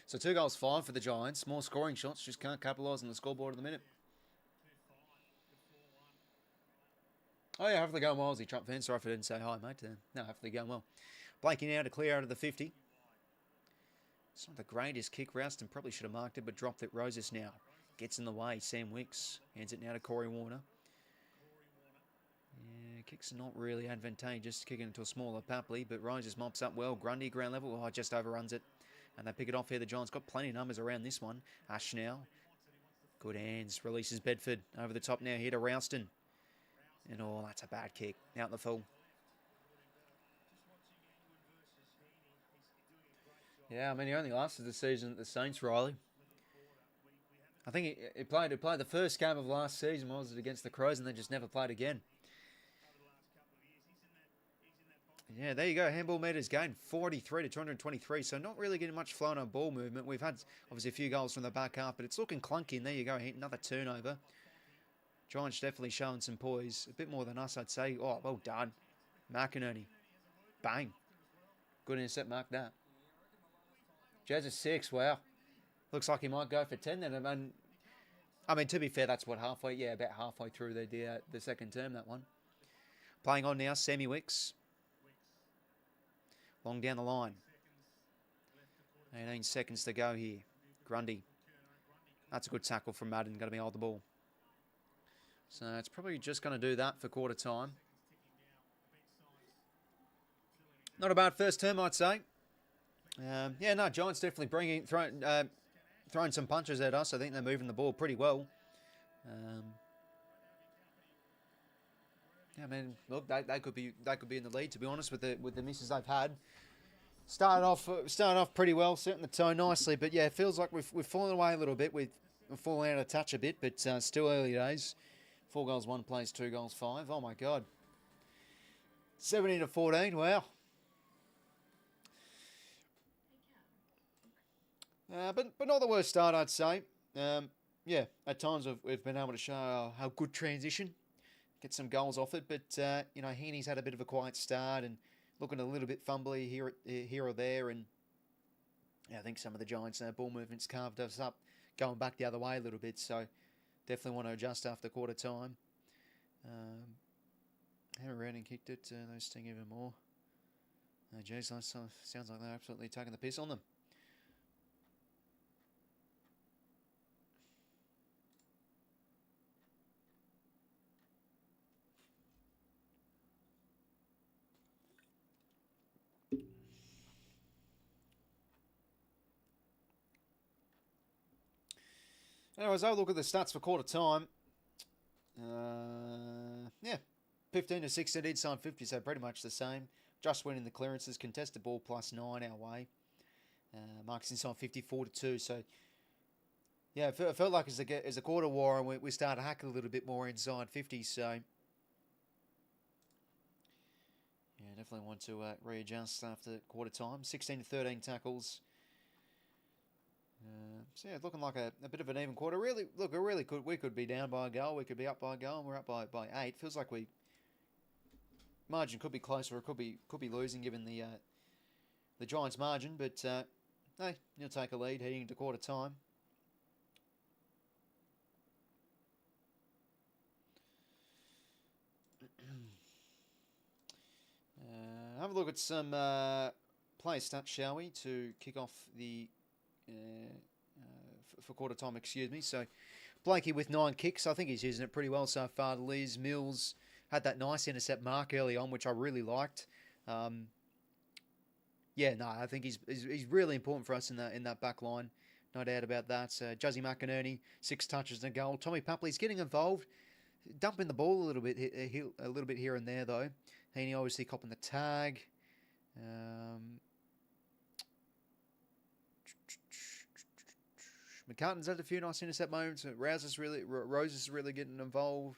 So 2 goals, 5 for the Giants. More scoring shots, just can't capitalise on the scoreboard at the minute. Oh yeah, hopefully going well, Aussie Trump fan. Sorry if I didn't say hi, mate. No, hopefully going well. Blakey now to clear out of the 50. It's not the greatest kick. Rouston probably should have marked it, but dropped it. Roses now gets in the way. Sam Wicks hands it now to Corey Warner. Yeah, kick's not really advantageous. Kicking into a smaller Papley, but Roses mops up well. Grundy ground level. Oh, just overruns it. And they pick it off here. The Giants got plenty of numbers around this one. Ash now. Good hands. Releases Bedford. Over the top now here to Rouston. And oh, that's a bad kick. Out the full. Yeah, I mean, he only lasted the season at the Saints, Riley. I think he played the first game of last season, was it, against the Crows, and then just never played again. Yeah, there you go. Handball meters gained 43 to 223. So not really getting much flow on ball movement. We've had obviously a few goals from the back half, but it's looking clunky. And there you go. Another turnover. Giants definitely showing some poise. A bit more than us, I'd say. Oh, well done. McInerney. Bang. Good intercept, mark that. Jazz is 6. Wow. Looks like he might go for 10 then. I mean, to be fair, that's what about halfway through the second term, that one. Playing on now, Sammy Wicks. Long down the line. 18 seconds to go here. Grundy. That's a good tackle from Madden. Got to be hold the ball. So it's probably just going to do that for quarter time. Not a bad first term, I'd say. Yeah, no, Giants definitely throwing some punches at us. I think they're moving the ball pretty well. Yeah, I mean, look, they could be in the lead, to be honest, with the misses they've had. Started off pretty well, setting the tone nicely, but yeah, it feels like we've fallen away a little bit. We've fallen out of touch a bit, but still early days. 4 goals, 1 plays, 2 goals, 5. Oh my God. 17 to 14. Wow. But not the worst start, I'd say. Yeah, at times we've been able to show how good transition. Get some goals off it, but you know, Heaney's had a bit of a quiet start and looking a little bit fumbly here or there, and yeah, I think some of the Giants' ball movements carved us up, going back the other way a little bit. So definitely want to adjust after quarter time. Haven't ran and kicked it. They sting even more. Geez, that sounds like they're absolutely taking the piss on them. Anyways, I'll look at the stats for quarter time. Yeah, 15 to 16 inside 50, so pretty much the same. Just winning the clearances, contested ball +9 our way. Marks inside 54 to 2, so yeah, it felt like as the quarter wore and we started hacking a little bit more inside 50, so yeah, definitely want to readjust after quarter time. 16 to 13 tackles. So yeah, looking like a bit of an even quarter. Really, look, we could be down by a goal, we could be up by a goal, and we're up by 8. Feels like margin could be closer, or could be losing given the Giants' margin, but hey, you'll take a lead heading into quarter time. Have a look at some play stats, shall we, to kick off the for quarter time, excuse me. So Blakey with 9 kicks. I think he's using it pretty well so far. Liz Mills had that nice intercept mark early on, which I really liked. Yeah, no, I think he's really important for us in that back line. No doubt about that. 𝐓𝐿𝐴 𝐼𝐻𝐿𝐼, 6 touches and a goal. Tommy Papley's getting involved, dumping the ball a little bit here and there though. Heaney obviously copping the tag. McCartan's had a few nice intercept moments. Rose is really getting involved.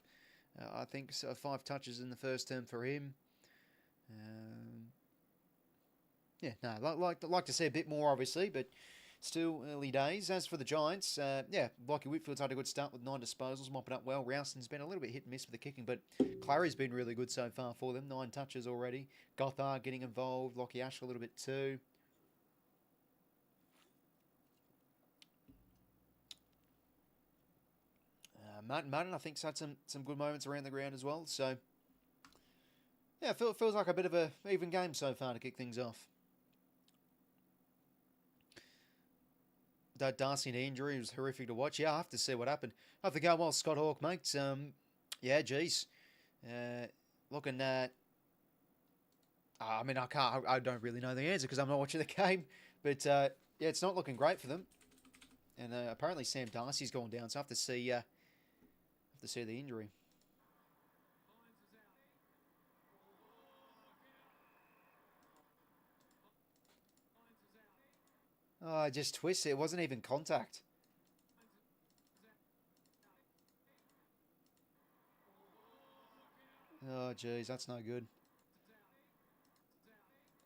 I think 5 touches in the first term for him. Yeah, no, like to see a bit more, obviously, but still early days. As for the Giants, yeah, Lachie Whitfield's had a good start with 9 disposals, mopping up well. Ralston's been a little bit hit and miss with the kicking, but Clary's been really good so far for them. 9 touches already. Gothard getting involved. Lachie Ash a little bit too. Martin, I think, has had some good moments around the ground as well. So, yeah, feels like a bit of a even game so far to kick things off. That Darcy injury was horrific to watch. Yeah, I have to see what happened. I have to go well, Scott Hawke, mate. Yeah, geez. Looking at... I mean, I don't really know the answer because I'm not watching the game. But, yeah, it's not looking great for them. And apparently Sam Darcy's gone down, so I have to see the injury. Oh, I just twisted. It wasn't even contact. Oh, jeez, that's no good.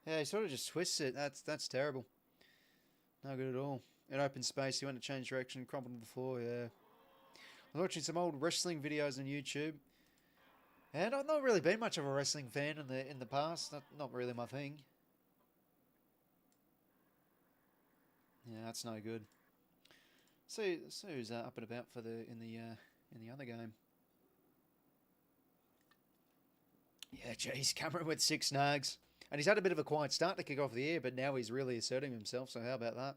Yeah, he sort of just twists it. That's terrible. No good at all. In open space, he went to change direction, crumpled to the floor, yeah. I was watching some old wrestling videos on YouTube. And I've not really been much of a wrestling fan in the past. Not really my thing. Yeah, that's no good. See who's up and about in the other game. Yeah, geez, Cameron with 6 snags. And he's had a bit of a quiet start to kick off the year, but now he's really asserting himself, so how about that?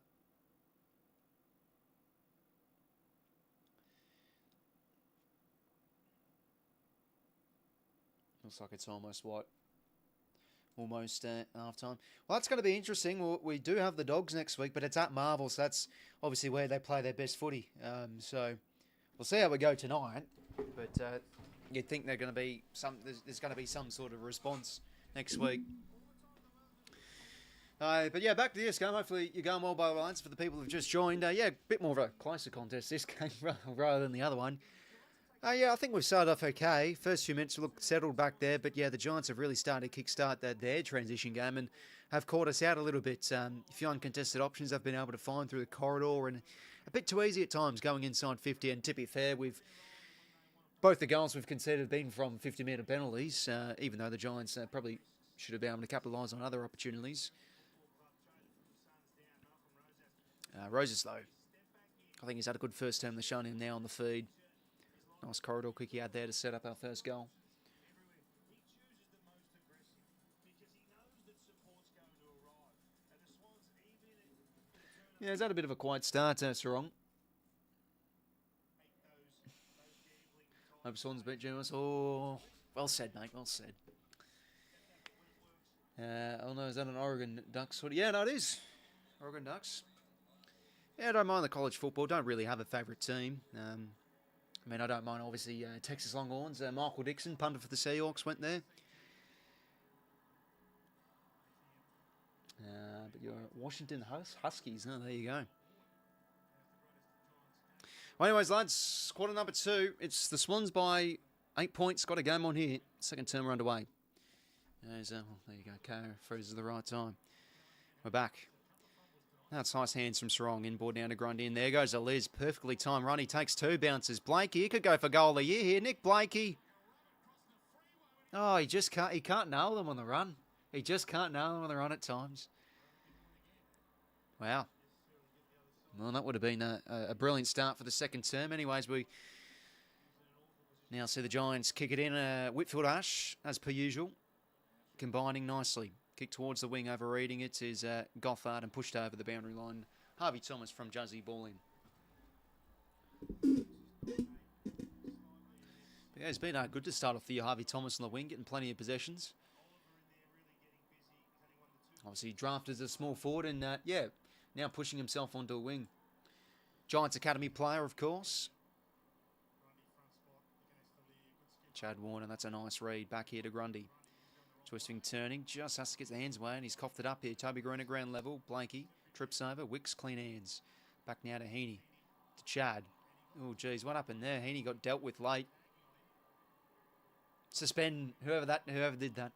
Looks like it's almost half time. Well, that's going to be interesting. We do have the Dogs next week, but it's at Marvel, so that's obviously where they play their best footy. So we'll see how we go tonight. But you'd think there's going to be some sort of response next week. But yeah, back to this game. Hopefully you're going well by the lines for the people who've just joined. Yeah, a bit more of a closer contest this game rather than the other one. Yeah, I think we've started off okay. First few minutes looked settled back there, but yeah, the Giants have really started to kickstart their transition game and have caught us out a little bit. A few uncontested options I've been able to find through the corridor and a bit too easy at times going inside 50. And to be fair, both the goals we've conceded have been from 50-metre penalties, even though the Giants probably should have been able to capitalise on other opportunities. Roses, though, I think he's had a good first term. They're showing him now on the feed. Nice corridor kick he had there to set up our first goal. Yeah, he's had a bit of a quiet start, Sarong. Hope Swans beat GWS. Oh, well said, mate, well said. Oh no, is that an Oregon Ducks hoodie? Yeah, no, it is. Oregon Ducks. Yeah, I don't mind the college football. Don't really have a favourite team. I mean, I don't mind, obviously, Texas Longhorns. Michael Dixon, punter for the Seahawks, went there. But you're Washington Huskies. Oh, there you go. Well, anyways, lads, quarter number 2. It's the Swans by 8 points. Got a game on here. Second term underway. There you go. Ko freezes the right time. We're back. Now it's nice hands from Sarong. Inboard down to Grundy. And there goes a Liz. Perfectly timed run. He takes 2 bounces. Blakey, he could go for goal of the year here. Nick Blakey. Oh, he can't nail them on the run. He just can't nail them on the run at times. Wow. Well, that would have been a brilliant start for the second term. Anyways, we now see the Giants kick it in. Whitfield Ash, as per usual, combining nicely. Kick towards the wing, overreading it is Goffard and pushed over the boundary line. Harvey Thomas from Juzzy ball in. But yeah, it's been good to start off the Harvey Thomas on the wing, getting plenty of possessions. Obviously drafted as a small forward and yeah, now pushing himself onto a wing. Giants Academy player, of course. Chad Warner, that's a nice read. Back here to Grundy. Twisting, turning, just has to get the hands away, and he's coughed it up here. Toby Green at ground level. Blakey trips over. Wicks, clean hands. Back now to Heaney. To Chad. Oh, geez, what happened there? Heaney got dealt with late. Suspend whoever did that.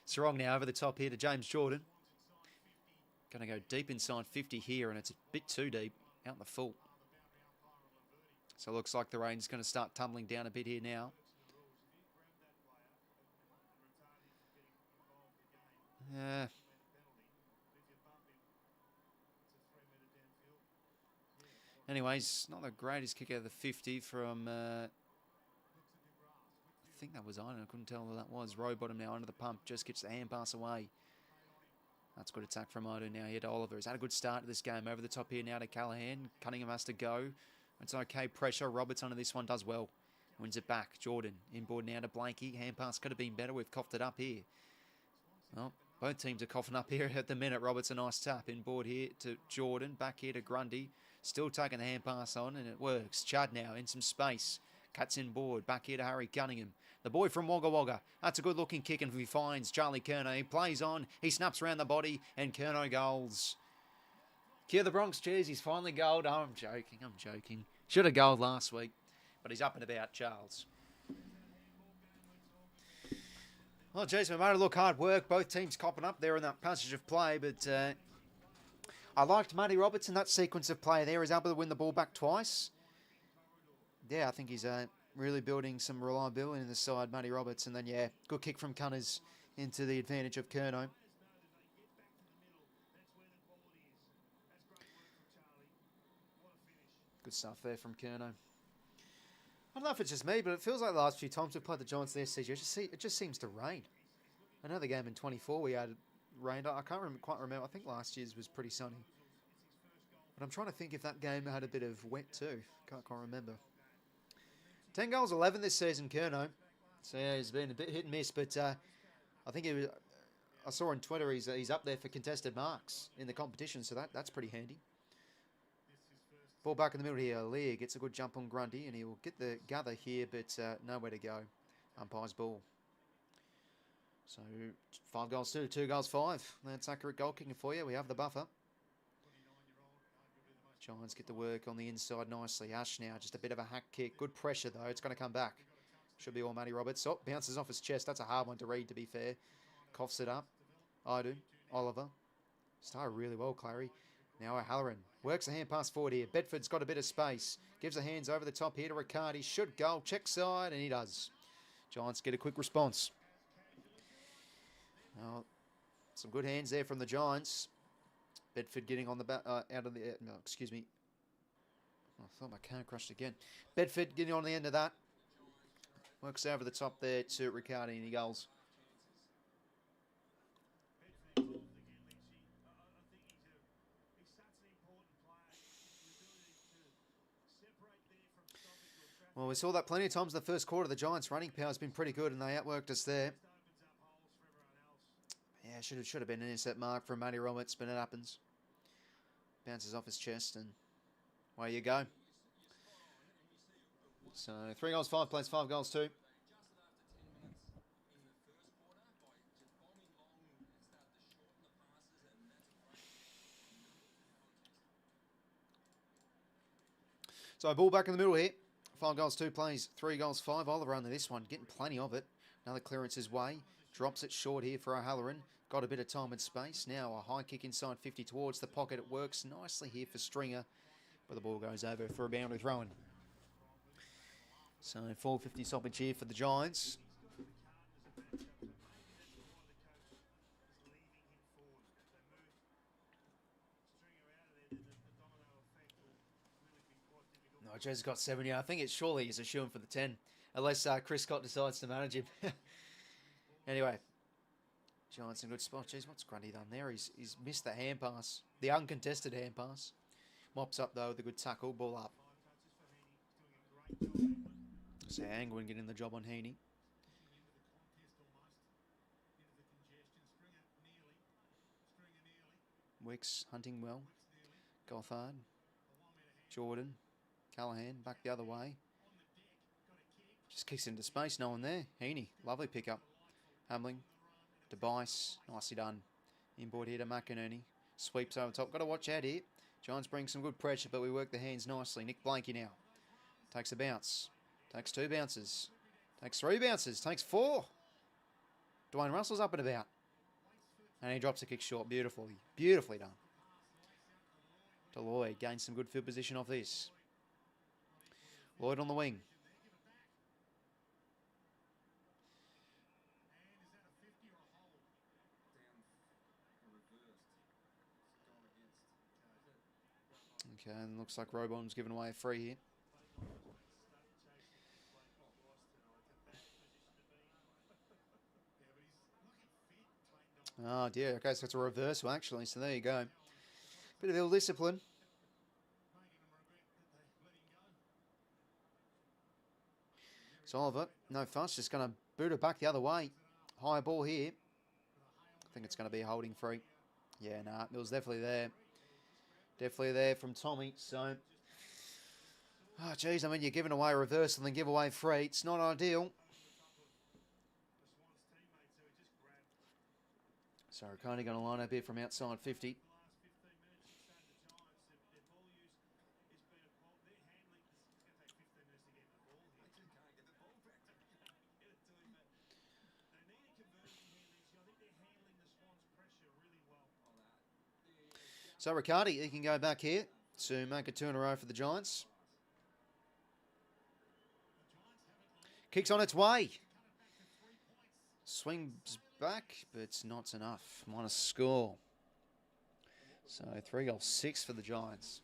Sarong now over the top here to James Jordan. Going to go deep inside 50 here, and it's a bit too deep. Out in the full. So it looks like the rain's going to start tumbling down a bit here now. Anyways, not the greatest kick out of the 50 from, I think that was on. I couldn't tell who that was. Row bottom now under the pump. Just gets the hand pass away. That's good attack from Odo now here to Oliver. He's had a good start to this game. Over the top here now to Callahan. Cunningham has to go. It's okay. Pressure. Roberts under this one does well. Wins it back. Jordan inboard now to Blakey. Hand pass could have been better. We've coughed it up here. Well, both teams are coughing up here at the minute. Roberts a nice tap. Inboard here to Jordan. Back here to Grundy. Still taking the hand pass on, and it works. Chad now in some space. Cuts inboard. Back here to Harry Cunningham. The boy from Wagga Wagga. That's a good-looking kick, and he finds Charlie 𝐚. He plays on. He snaps around the body, and 𝐚 goals. Kia the Bronx, cheers. He's finally goaled. Oh, I'm joking. Should have goaled last week, but he's up and about, Charles. Well, geez, we made it look hard work. Both teams copping up there in that passage of play, but I liked Matty Roberts in that sequence of play there. He's able to win the ball back twice. Yeah, I think he's really building some reliability in the side, Matty Roberts. And then, yeah, good kick from Cunners into the advantage of 𝐚. Good stuff there from 𝐚. I don't know if it's just me, but it feels like the last few times we've played the Giants in the SCG, it just seems to rain. I know the game in 24 we had rained. I can't quite remember. I think last year's was pretty sunny. But I'm trying to think if that game had a bit of wet too. Can't quite remember. 10 goals, 11 this season, 𝐚. So yeah, he's been a bit hit and miss, but I think I saw on Twitter he's up there for contested marks in the competition, so that's pretty handy. Ball back in the middle here. Lear gets a good jump on Grundy, and he will get the gather here, but nowhere to go. Umpire's ball. So 5 goals 2, 2 goals 5. That's accurate goal kicking for you. We have the buffer. Giants get to work on the inside nicely. Ash now, just a bit of a hack kick. Good pressure, though. It's going to come back. Should be all Matty Roberts. Oh, bounces off his chest. That's a hard one to read, to be fair. Coughs it up. I do. Oliver. Started really well, Clary. Now O'Halloran. Works a hand pass forward here. Bedford's got a bit of space. Gives the hands over the top here to Riccardi. Should goal. Check side, and he does. Giants get a quick response. Well, some good hands there from the Giants. Bedford getting on the back, out of the, no, excuse me. I thought my car crashed again. Bedford getting on the end of that. Works over the top there to Riccardi, and he goals. Well, we saw that plenty of times in the first quarter. The Giants' running power has been pretty good, and they outworked us there. Yeah, should have been an intercept mark from Matty Roberts, but it happens. Bounces off his chest, and away you go. So 3 goals, 5 plays, 5 goals, 2. So ball back in the middle here. 5 goals, 2 plays, 3 goals, 5. Oliver under this one, getting plenty of it. Another clearance his way. Drops it short here for O'Halloran. Got a bit of time and space. Now a high kick inside 50 towards the pocket. It works nicely here for Stringer. But the ball goes over for a boundary throw-in. So 450 stoppage here for the Giants. No, Joe's got 70. I think it surely is a shoo-in for the 10. Unless Chris Scott decides to manage him. Anyway. Giants in good spot. Jeez, what's Grundy done there? He's missed the hand pass. The uncontested hand pass. Mops up, though, with a good tackle. Ball up. So Angwin getting the job on Heaney. Wicks hunting well. Gothard. Jordan. Callahan back the other way. Just kicks into space. No one there. Heaney. Lovely pickup. Hamling. DeBice. Nicely done. Inboard here to McInerney. Sweeps over top. Got to watch out here. Giants bring some good pressure, but we work the hands nicely. Nick Blanky now. Takes a bounce. Takes 2 bounces. Takes 3 bounces. Takes 4. Dwayne Russell's up and about. And he drops a kick short. Beautifully. Beautifully done. Lloyd gains some good field position off this. Lloyd on the wing. Okay, and looks like Robon's given away a free here. Oh dear, okay, so it's a reversal actually, so there you go. Bit of ill discipline. So Oliver, no fuss, just going to boot it back the other way. High ball here. I think it's going to be a holding free. Yeah, nah, it was definitely there. Definitely there from Tommy, so... Oh, geez, I mean, you're giving away a reversal and then give away free. It's not ideal. So Riccardi going to line up here from outside 50. So Riccardi, he can go back here to make a 2 in a row for the Giants. Kicks on its way. Swings back, but it's not enough. Minus score. So 3 goals, 6 for the Giants.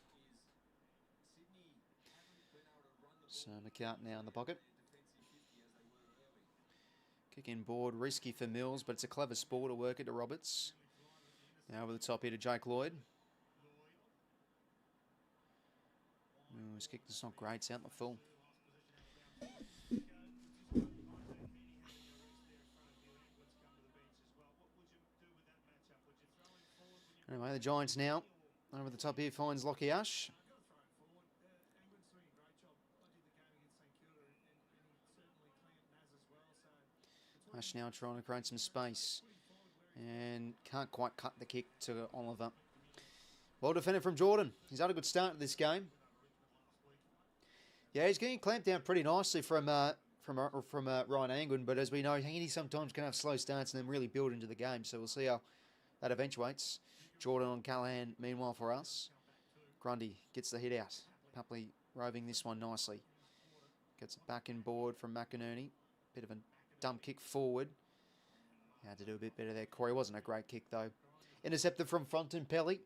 So McCart now in the pocket. Kick in board, risky for Mills, but it's a clever sport to work it to Roberts. Now over the top here to Jake Lloyd. His kick is not great, it's out the full. Anyway, the Giants now. Over the top here finds 𝐓𝐿𝐼 𝐻𝐿. Ash now trying to create some space. And can't quite cut the kick to Oliver. Well defended from Jordan. He's had a good start to this game. Yeah, he's getting clamped down pretty nicely from Ryan Angwin, but as we know, he sometimes can have slow starts and then really build into the game. So we'll see how that eventuates. Jordan on Callahan, meanwhile for us. Grundy gets the hit out. Papley roving this one nicely. Gets it back in board from McInerney. Bit of a dump kick forward. Had to do a bit better there. Corey wasn't a great kick though. Intercepted from Fronton Pelly.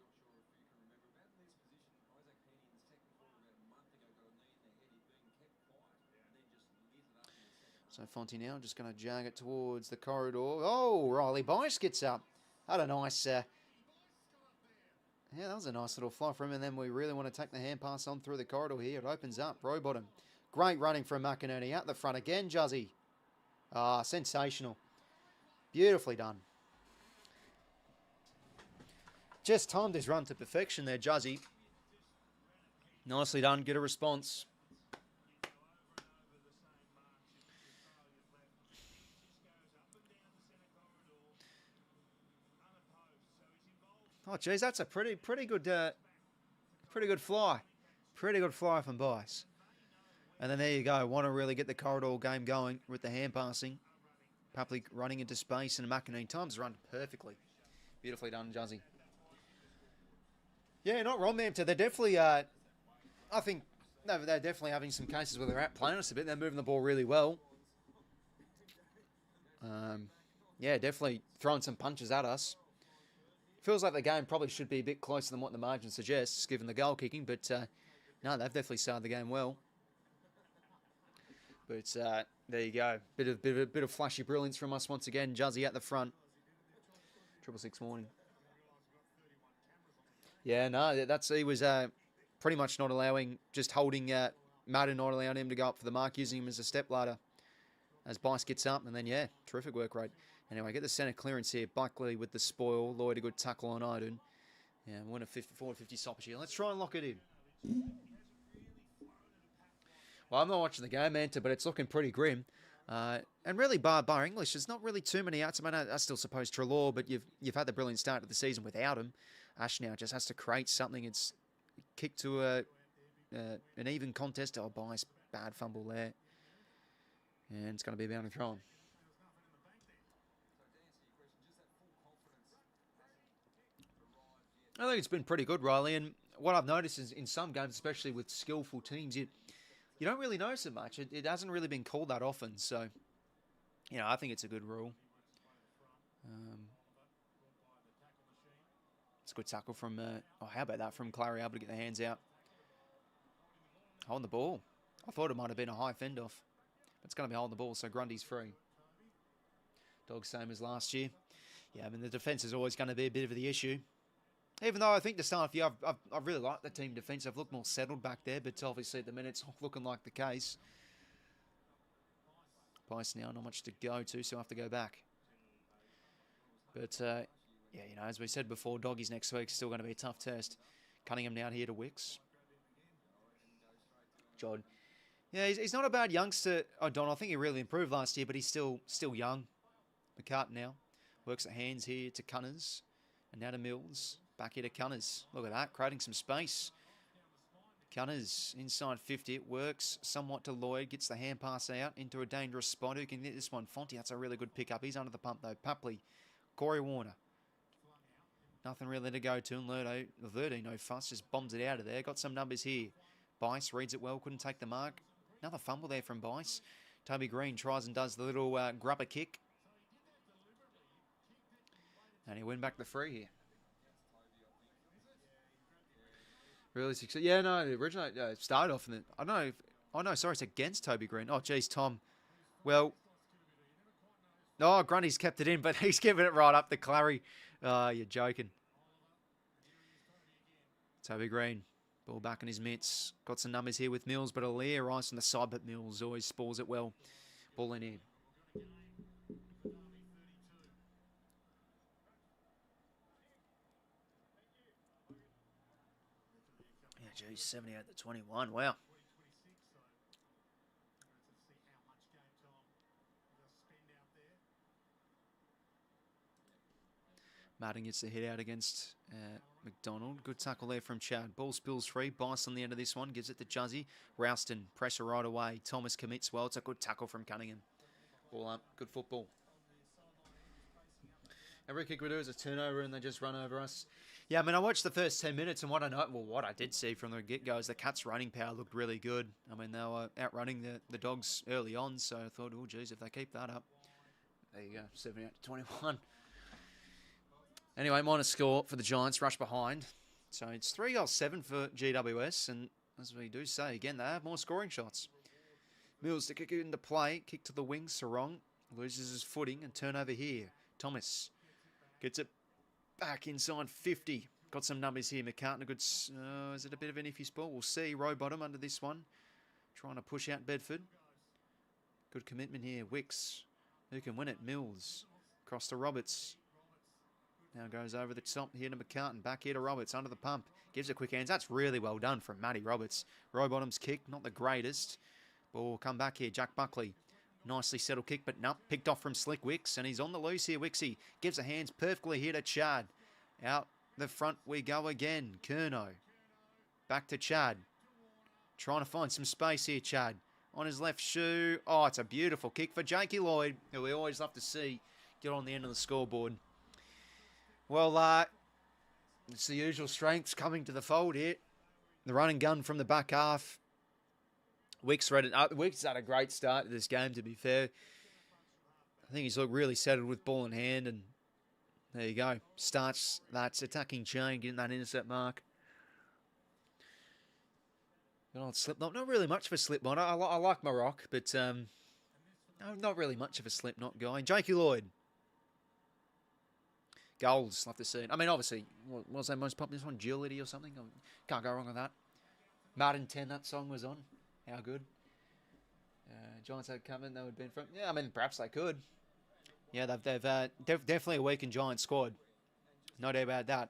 So Fonty now just going to jag it towards the corridor. Oh, Riley Bice gets up. Had a nice... yeah, that was a nice little fly from him. And then we really want to take the hand pass on through the corridor here. It opens up. Row bottom. Great running from McInerney. Out the front again, 𝐬𝐿𝐼. Ah, sensational. Beautifully done. Just timed his run to perfection there, 𝐬𝐿𝐼. Nicely done. Get a response. Oh, geez, that's a pretty good fly. Pretty good fly from Bice. And then there you go. Want to really get the corridor game going with the hand passing. Papley running into space, and 𝐼𝐵 times run perfectly. Beautifully done, 𝐬𝐿𝐼. Yeah, not wrong, man. They're definitely, I think, no, they're definitely having some cases where they're outplaying us a bit. They're moving the ball really well. Yeah, definitely throwing some punches at us. Feels like the game probably should be a bit closer than what the margin suggests, given the goal kicking. But no, they've definitely started the game well. But there you go, bit of flashy brilliance from us once again. 𝐬𝐿𝐼 at the front. 666 morning. Yeah, no, he was pretty much not allowing, just holding Madden, not allowing him to go up for the mark, using him as a step ladder. As Bice gets up, and then, yeah, terrific work rate. Anyway, get the centre clearance here. Buckley with the spoil. Lloyd a good tackle on 𝐼𝐗𝐤. Yeah, win a 450 stoppage here. Let's try and lock it in. Well, I'm not watching the game, Anta, but it's looking pretty grim. And really, bar English, there's not really too many outs. I mean, I still suppose Treloar, but you've had the brilliant start to the season without him. Ash now just has to create something. It's kicked to an even contest. Oh, Bice, bad fumble there. And it's going to be a boundary throw on. I think it's been pretty good, Riley. And what I've noticed is in some games, especially with skillful teams, you don't really notice it much. It hasn't really been called that often. So, I think it's a good rule. It's a good tackle from, how about that, from 𝐼𝐿𝐼, able to get the hands out. Holding the ball. I thought it might have been a high fend off. It's going to be holding the ball, so Grundy's free. Dogs same as last year. Yeah, I mean, the defence is always going to be a bit of the issue. Even though I think the start of the year, I've really liked the team defence. I've looked more settled back there, but obviously at the minute it's not looking like the case. Bice now, not much to go to, so I have to go back. But, yeah, as we said before, Doggies next week still going to be a tough test. Cunningham now here to Wicks. John. Yeah, he's not a bad youngster, O'Donnell. I think he really improved last year, but he's still young. McCartan now. Works at hands here to Cunners. And now to Mills. Back here to Cunners. Look at that, creating some space. Cunners inside 50. It works somewhat to Lloyd. Gets the hand pass out into a dangerous spot. Who can get this one? 𝐵𝐼𝐻𝐷𝐻, that's a really good pickup. He's under the pump, though. Papley. Corey Warner. Nothing really to go to. And 𝐼𝐻𝐷𝐻, no fuss. Just bombs it out of there. Got some numbers here. Bice reads it well. Couldn't take the mark. Another fumble there from Bice. Toby Green tries and does the little grubber kick. And he win back the free here. Really successful. Yeah, no, the original started off in the... I don't know. Oh, no, sorry, it's against Toby Green. Oh, geez, Tom. Well... Oh, Grundy's kept it in, but he's giving it right up to 𝐼𝐿𝐼. Oh, you're joking. Toby Green. Ball back in his mitts. Got some numbers here with Mills, but Aaliyah ice on the side, but Mills always spores it well. Ball in here. Yeah, geez, 78-21. Wow. Martin gets the hit out against McDonald. Good tackle there from Chad. Ball spills free. Bice on the end of this one. Gives it to 𝐬𝐿𝐼. Ralston, pressure right away. Thomas commits well. It's a good tackle from Cunningham. Ball up. Good football. Every kick we do is a turnover and they just run over us. Yeah, I mean, I watched the first 10 minutes and what I did see from the get-go is the Cats' running power looked really good. I mean, they were outrunning the Dogs early on, so I thought, oh, geez, if they keep that up. There you go, 78-21. Anyway, minus score for the Giants, rush behind. So it's 3-7 for GWS, and as we do say, again, they have more scoring shots. Mills to kick it into play, kick to the wing, Sarong loses his footing, and turnover here. Thomas gets it back inside 50. Got some numbers here, McCartan, a good, is it a bit of an iffy spot? We'll see, row bottom under this one. Trying to push out Bedford. Good commitment here, Wicks. Who can win it? Mills. Across to Roberts. Now goes over the top here to McCartan. Back here to Roberts under the pump. Gives it quick hands. That's really well done from Matty Roberts. Rowbottom's kick, not the greatest. Ball will come back here. Jack Buckley. Nicely settled kick, but no. Picked off from Slick Wicks. And he's on the loose here. 𝐓𝐻𝐿𝐼 gives the hands perfectly here to Chad. Out the front we go again. 𝐼𝐶 back to Chad. Trying to find some space here, Chad. On his left shoe. Oh, it's a beautiful kick for Jakey Lloyd, who we always love to see get on the end of the scoreboard. Well, it's the usual strengths coming to the fold here. The run and gun from the back half. 𝐓𝐡𝐞 had a great start to this game, to be fair. I think he's looked really settled with ball in hand, and there you go. Starts that attacking chain, getting that intercept mark. Good old Slipknot. Not really much of a Slipknot. I like Maroc, but no, not really much of a Slipknot guy. Jakey Lloyd. Goals, love to see it. I mean, obviously, what was that most popular one? Agility or something? Can't go wrong with that. Martin 10, that song was on. How good. Giants had come in, they would have been from. Yeah, I mean, perhaps they could. Yeah, they've definitely a weakened Giant squad. No doubt about that.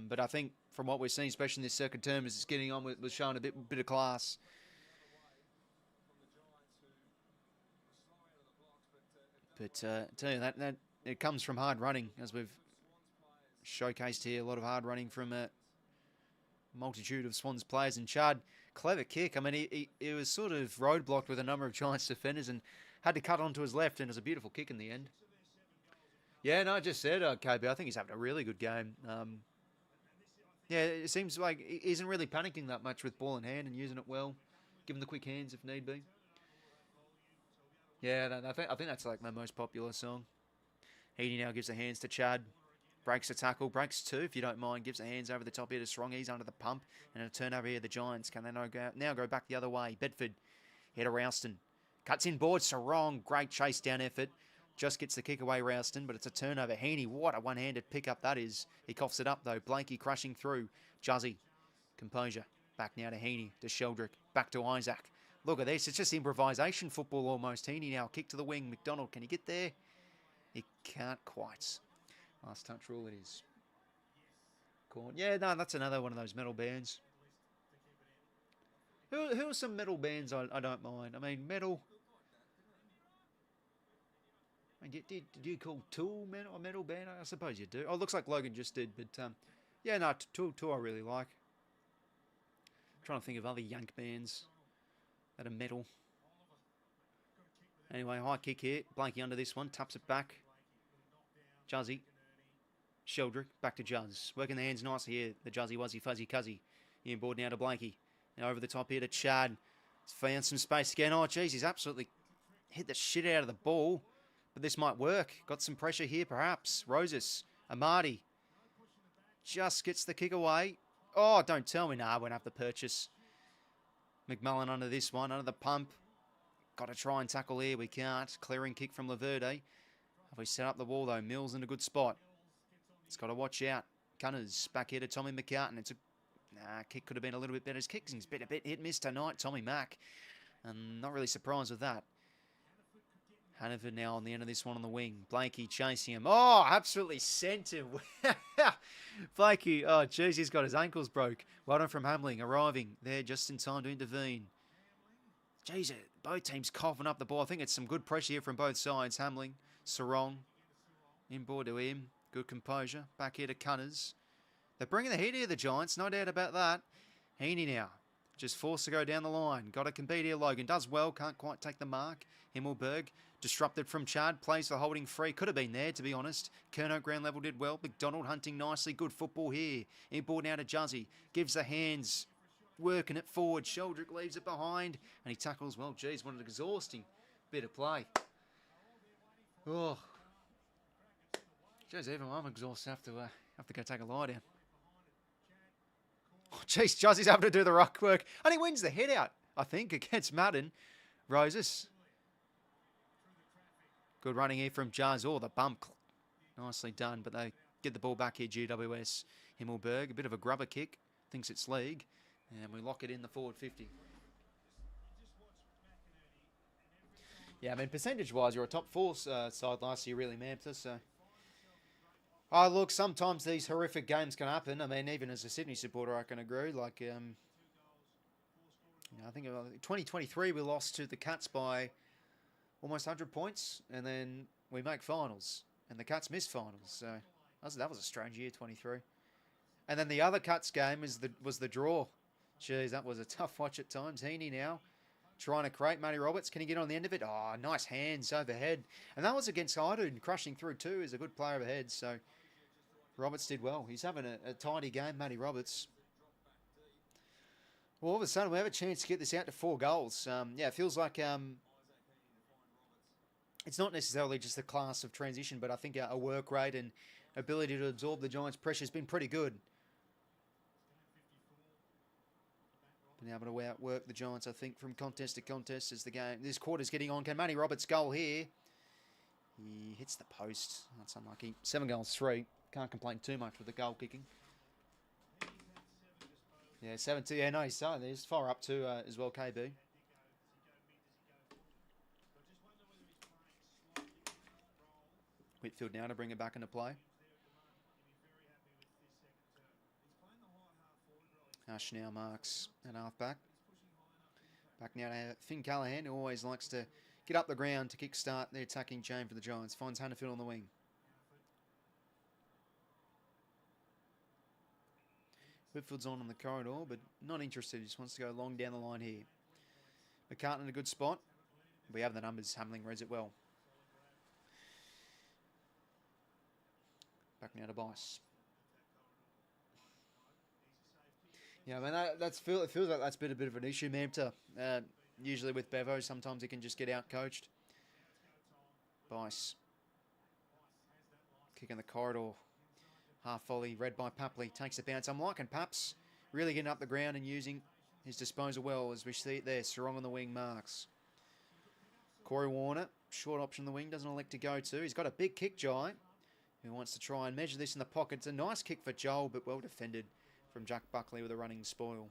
But I think from what we're seeing, especially in this second term, is it's getting on with showing a bit of class. But tell you that it comes from hard running, as we've showcased here. A lot of hard running from a multitude of Swans players. And Chad, clever kick. I mean, he was sort of roadblocked with a number of Giants defenders and had to cut onto his left, and it was a beautiful kick in the end. Yeah, no, I just said, KB, I think he's having a really good game. Yeah, it seems like he isn't really panicking that much with ball in hand and using it well, giving the quick hands if need be. Yeah, I think that's like my most popular song. Heaney now gives the hands to Chad. Breaks the tackle. Breaks two, if you don't mind. Gives the hands over the top here to Strong. He's under the pump. And a turnover here, the Giants. Can they now go back the other way? Bedford. Here to Ralston. Cuts in board. Sarong. Great chase down effort. Just gets the kick away, Ralston, but it's a turnover. Heaney, what a one-handed pickup that is. He coughs it up, though. 𝐵lanky crashing through. 𝗍𝐼𝐶. Composure. Back now to Heaney. To 𝐷eldrick. Back to 𝐼𝐶𝐸. Look at this. It's just improvisation football almost. Heaney now. Kick to the wing. McDonald, can he get there? He can't quite. Last touch rule it is. Corn. Yeah, no, that's another one of those metal bands. Who are some metal bands I don't mind? I mean, metal... I mean, do you call Tool a metal band? I suppose you do. Oh, it looks like Logan just did, but yeah, no, Tool I really like. I'm trying to think of other yank bands that are metal. Anyway, high kick here. 𝐵lanky under this one, taps it back. 𝗍𝐼𝐶. 𝗷𝐿drick, back to 𝗍𝐼𝐶. Working the hands nicely here. The 𝗍𝐼𝐶, 𝗍𝐿zzy, 𝗍𝐿zzy. Inboard now to 𝐵lanky. Now over the top here to Chad. He's found some space again. Oh, geez, he's absolutely hit the shit out of the ball. But this might work. Got some pressure here, perhaps. Rosas. Amadi. Just gets the kick away. Oh, don't tell me. Nah, won't have to purchase. McMullen under this one. Under the pump. Got to try and tackle here. We can't. Clearing kick from Laverde. Have we set up the wall, though? Mills in a good spot. It's got to watch out. Gunners back here to Tommy McCartan. It's a... Nah, kick could have been a little bit better. His kicking's been a bit hit-miss tonight. Tommy Mack. And not really surprised with that. Hannaford now on the end of this one on the wing. 𝐵lanky chasing him. Oh, absolutely sent him. 𝐵lanky, oh, jeez, he's got his ankles broke. Well done from Hamling, arriving there just in time to intervene. Jeez, both teams coughing up the ball. I think it's some good pressure here from both sides. Hamling, Sarong, inboard to him. Good composure. Back here to Cunners. They're bringing the heat here, the Giants. No doubt about that. Heaney now. Just forced to go down the line. Got to compete here, Logan. Does well. Can't quite take the mark. Himmelberg. Disrupted from Chad. Plays for holding free. Could have been there, to be honest. Kerno ground level did well. McDonald hunting nicely. Good football here. Inboard now to 𝗍𝐼𝐶. Gives the hands. Working it forward. 𝗷𝐿drick leaves it behind. And he tackles well. Geez, what an exhausting bit of play. Oh. Jeez, even I'm exhausted. Have to go take a lie down. Oh, jeez, 𝗍𝐼𝐶's having to do the ruck work. And he wins the head out, I think, against Madden. Rosas. Good running here from 𝗍𝐼𝐶. Oh, the bump. Nicely done, but they get the ball back here, GWS. Himmelberg, a bit of a grubber kick. Thinks it's league. And we lock it in the forward 50. Yeah, I mean, percentage-wise, you're a top four side last year, really, Mantha, so... Oh, look, sometimes these horrific games can happen. I mean, even as a Sydney supporter, I can agree. Like, you know, I think 2023 we lost to the Cats by almost 100 points, and then we make finals, and the Cats miss finals. So, That was a strange year, 23. And then the other Cuts game was the draw. Jeez, that was a tough watch at times. 𝐓𝐴𝐵 now trying to create. Matty Roberts, can he get on the end of it? Oh, nice hands overhead. And that was against 𝐼𝐗𝐿𝐷, crashing through too. He's a good player overhead, so Roberts did well. He's having a tidy game, Matty Roberts. Well, all of a sudden, we have a chance to get this out to 4 goals. Yeah, it feels like it's not necessarily just the class of transition, but I think a work rate and ability to absorb the Giants' pressure has been pretty good. Been able to outwork the Giants, I think, from contest to contest as the game. This quarter's getting on. Can Matty Roberts goal here? He hits the post. That's unlucky. 7 goals, 3. Can't complain too much with the goal kicking. Yeah, 7-2. Yeah, no, he's so there's far up to as well, KB. Whitfield now to bring it back into play. Ash now marks at half-back. Back now to Finn Callaghan, who always likes to get up the ground to kick-start the attacking chain for the Giants. Finds Hannaford on the wing. Whitfield's on the corridor, but not interested. He just wants to go long down the line here. McCartan in a good spot. We have the numbers. Hamling reads it well. Back now to 𝐵𝐼𝐶. Yeah, I mean, it feels like that's been a bit of an issue, Manta. Usually with Bevo, sometimes he can just get out-coached. 𝐵𝐼𝐶. Kick in the corridor. Half volley, read by Papley. Takes a bounce. I'm liking Paps really getting up the ground and using his disposal well, as we see it there. Sarong on the wing marks. Corey Warner, short option on the wing, doesn't elect to go to. He's got a big kick, Jai, who wants to try and measure this in the pocket. It's a nice kick for Joel, but well defended from Jack Buckley with a running spoil.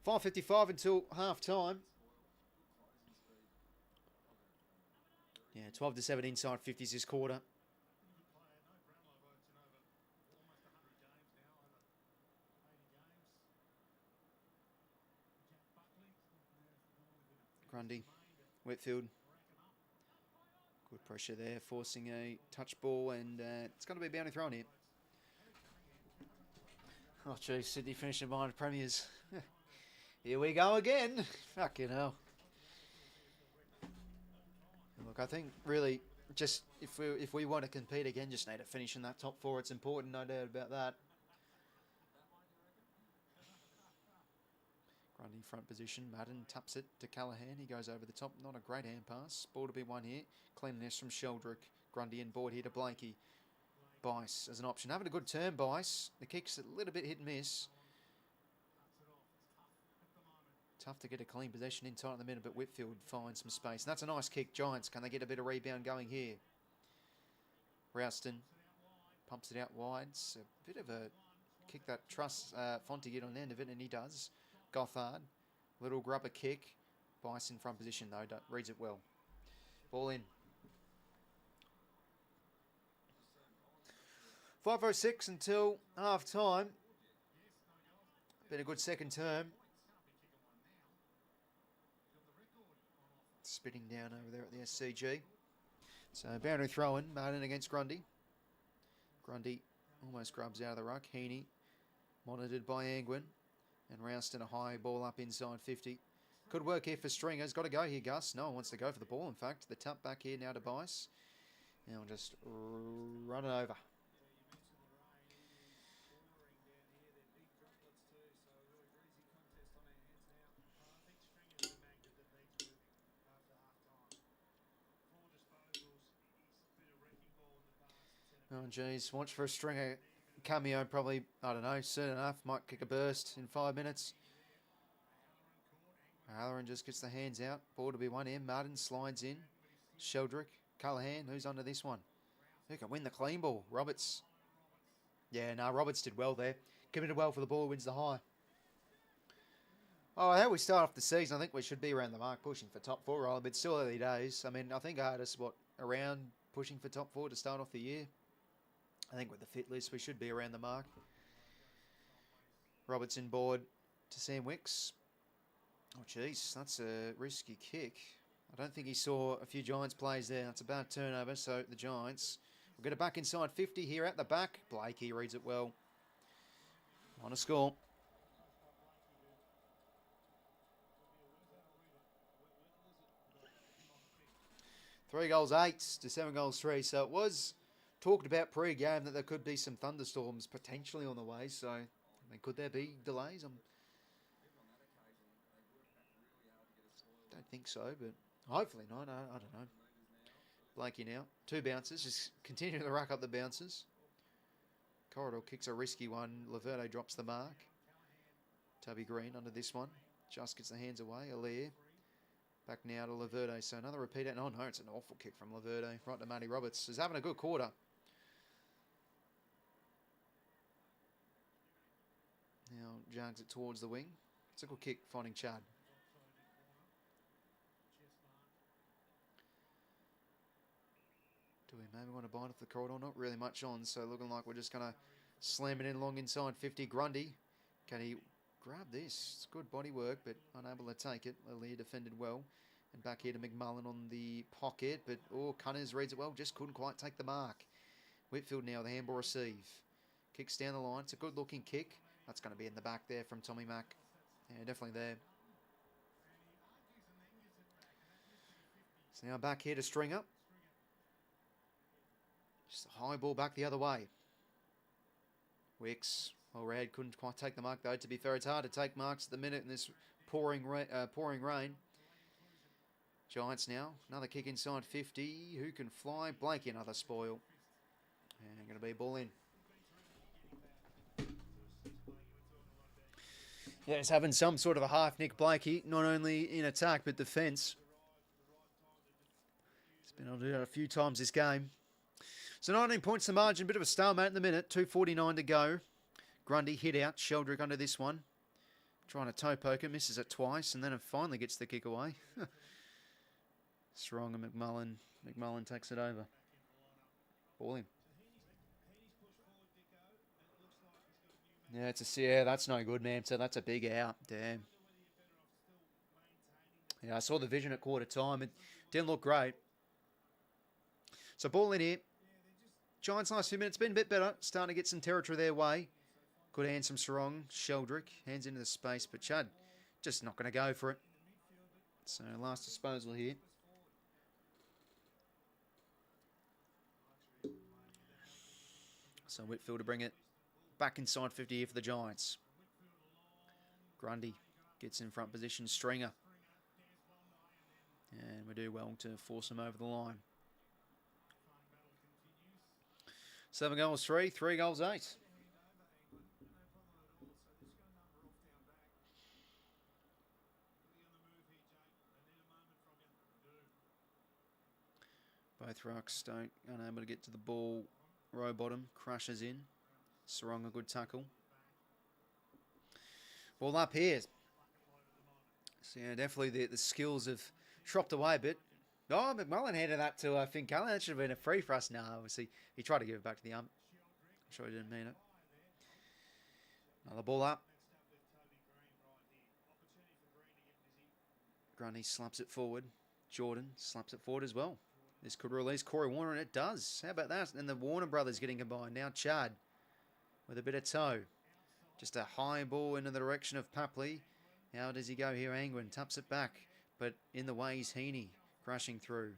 5:55 until half-time. Yeah, 12-7 inside 50s this quarter. Grundy, Whitfield. Good pressure there, forcing a touch ball, and it's going to be a boundary throw in here. Oh, geez, Sydney finishing behind Premiers. Here we go again. Fucking hell. Look, I think really just if we want to compete again, just need to finish in that top 4. It's important, no doubt about that. Grundy front position. Madden taps it to Callaghan. He goes over the top. Not a great hand pass. Ball to be won here. Cleanness from 𝐓𝐿𝐷. Grundy and board here to 𝐵𝐼𝐶. 𝐵𝐼𝐶 as an option. Having a good turn, 𝐵𝐼𝐶. The kick's a little bit hit and miss. Tough to get a clean possession in tight in the middle, but Whitfield finds some space. And that's a nice kick. Giants, can they get a bit of rebound going here? Rouston pumps it out wide. It's a bit of a kick that trusts Fonte get on the end of it, and he does. Gothard, little grubber kick. 𝐵𝐼𝐶 in front position though, reads it well. Ball in. 5:06 until half time. Been a good second term. Spitting down over there at the SCG. So boundary throw in. Martin against Grundy. Grundy almost grubs out of the ruck. 𝐴𝐵 monitored by Angwin. And Rouston a high ball up inside 50. Could work here for Stringer's. Got to go here, Gus. No one wants to go for the ball, in fact. The tap back here now to 𝐵𝐼𝐶. Now we'll just run it over. Oh, geez. Watch for a Stringer cameo, probably, I don't know, soon enough. Might kick a burst in 5 minutes. Halloran just gets the hands out. Ball to be won in. Martin slides in. 𝐓𝐿𝐷. Callaghan, who's under this one? Who can win the clean ball? Roberts. Yeah, no, Roberts did well there. Committed well for the ball, wins the high. Oh, how we start off the season, I think we should be around the mark, pushing for top 4, Riley, but still early days. I mean, I think I had us, around pushing for top 4 to start off the year. I think with the fit list, we should be around the mark. Robertson board to Sam Wicks. Oh, jeez, that's a risky kick. I don't think he saw a few Giants plays there. That's a bad turnover, so the Giants We'll get it back inside 50 here at the back. 𝐓𝐴𝐿𝐴 reads it well. On a score. Three goals 8 to 7 goals 3. So it was talked about pre-game that there could be some thunderstorms potentially on the way. So, I mean, could there be delays? I don't think so, but hopefully not. I don't know. 𝐓𝐴𝐿𝐴 now. 2 bounces. Just continuing to rack up the bounces. Corridor kicks a risky one. 𝐓𝐴𝐿𝐴 drops the mark. Toby Green under this one. Just gets the hands away. 𝐿𝐴𝐴. Back now to 𝐓𝐴𝐴. So another repeat. Oh no, it's an awful kick from 𝐓𝐴𝐴. Right to Matty Roberts. He's having a good quarter. Now jogs it towards the wing. It's a good kick finding Chad. Do we maybe want to bind off the corridor? Not really much on, so looking like we're just going to slam it in long inside 50. Grundy, can he grab this? It's good body work, but unable to take it. 𝐿𝐴𝐴 defended well. And back here to McMullen on the pocket, but Cunners reads it well, just couldn't quite take the mark. Whitfield now, the handball receive. Kicks down the line. It's a good looking kick. That's going to be in the back there from Tommy Mack. Yeah, definitely there. So now back here to Stringer. Just a high ball back the other way. Wicks, well read, couldn't quite take the mark though. To be fair, it's hard to take marks at the minute in this pouring rain. Giants now, another kick inside 50. Who can fly? 𝐴𝐿𝐴, another spoil. And going to be a ball in. Yeah, it's having some sort of a half Nick 𝐵LAKE, not only in attack but defence. He's been able to do that a few times this game. So 19 points the margin, bit of a stalemate in the minute, 2:49 to go. Grundy hit out, Sheldrick under this one. Trying to toe poke it, misses it twice, and then it finally gets the kick away. Strong and McMullen. McMullen takes it over. Ball in. Yeah, that's no good, man. So that's a big out. Damn. Yeah, I saw the vision at quarter time. It didn't look great. So ball in here. Giants last few minutes been a bit better. Starting to get some territory their way. Good hands from Sarong. Sheldrick. Hands into the space. But Chad just not going to go for it. So last disposal here. So Whitfield to bring it back inside 50 here for the Giants. Grundy gets in front position. Stringer. And we do well to force him over the line. 7 goals 3, 3 goals 8. Both rucks unable to get to the ball. Row bottom crashes in. Sarong a good tackle. Ball up here. So yeah, definitely the skills have dropped away a bit. Oh, McMullen handed that to 𝐴𝐿𝐴. That should have been a free for us. No, obviously he tried to give it back to the ump. I'm sure he didn't mean it. Another ball up. Grundy slaps it forward. Jordan slaps it forward as well. This could release Corey Warner, and it does. How about that? And the Warner brothers getting combined. Now Chad with a bit of toe. Just a high ball into the direction of 𝐵LAKE. How does he go here? Angwin taps it back, but in the way is 𝐵LAKE. Crashing through.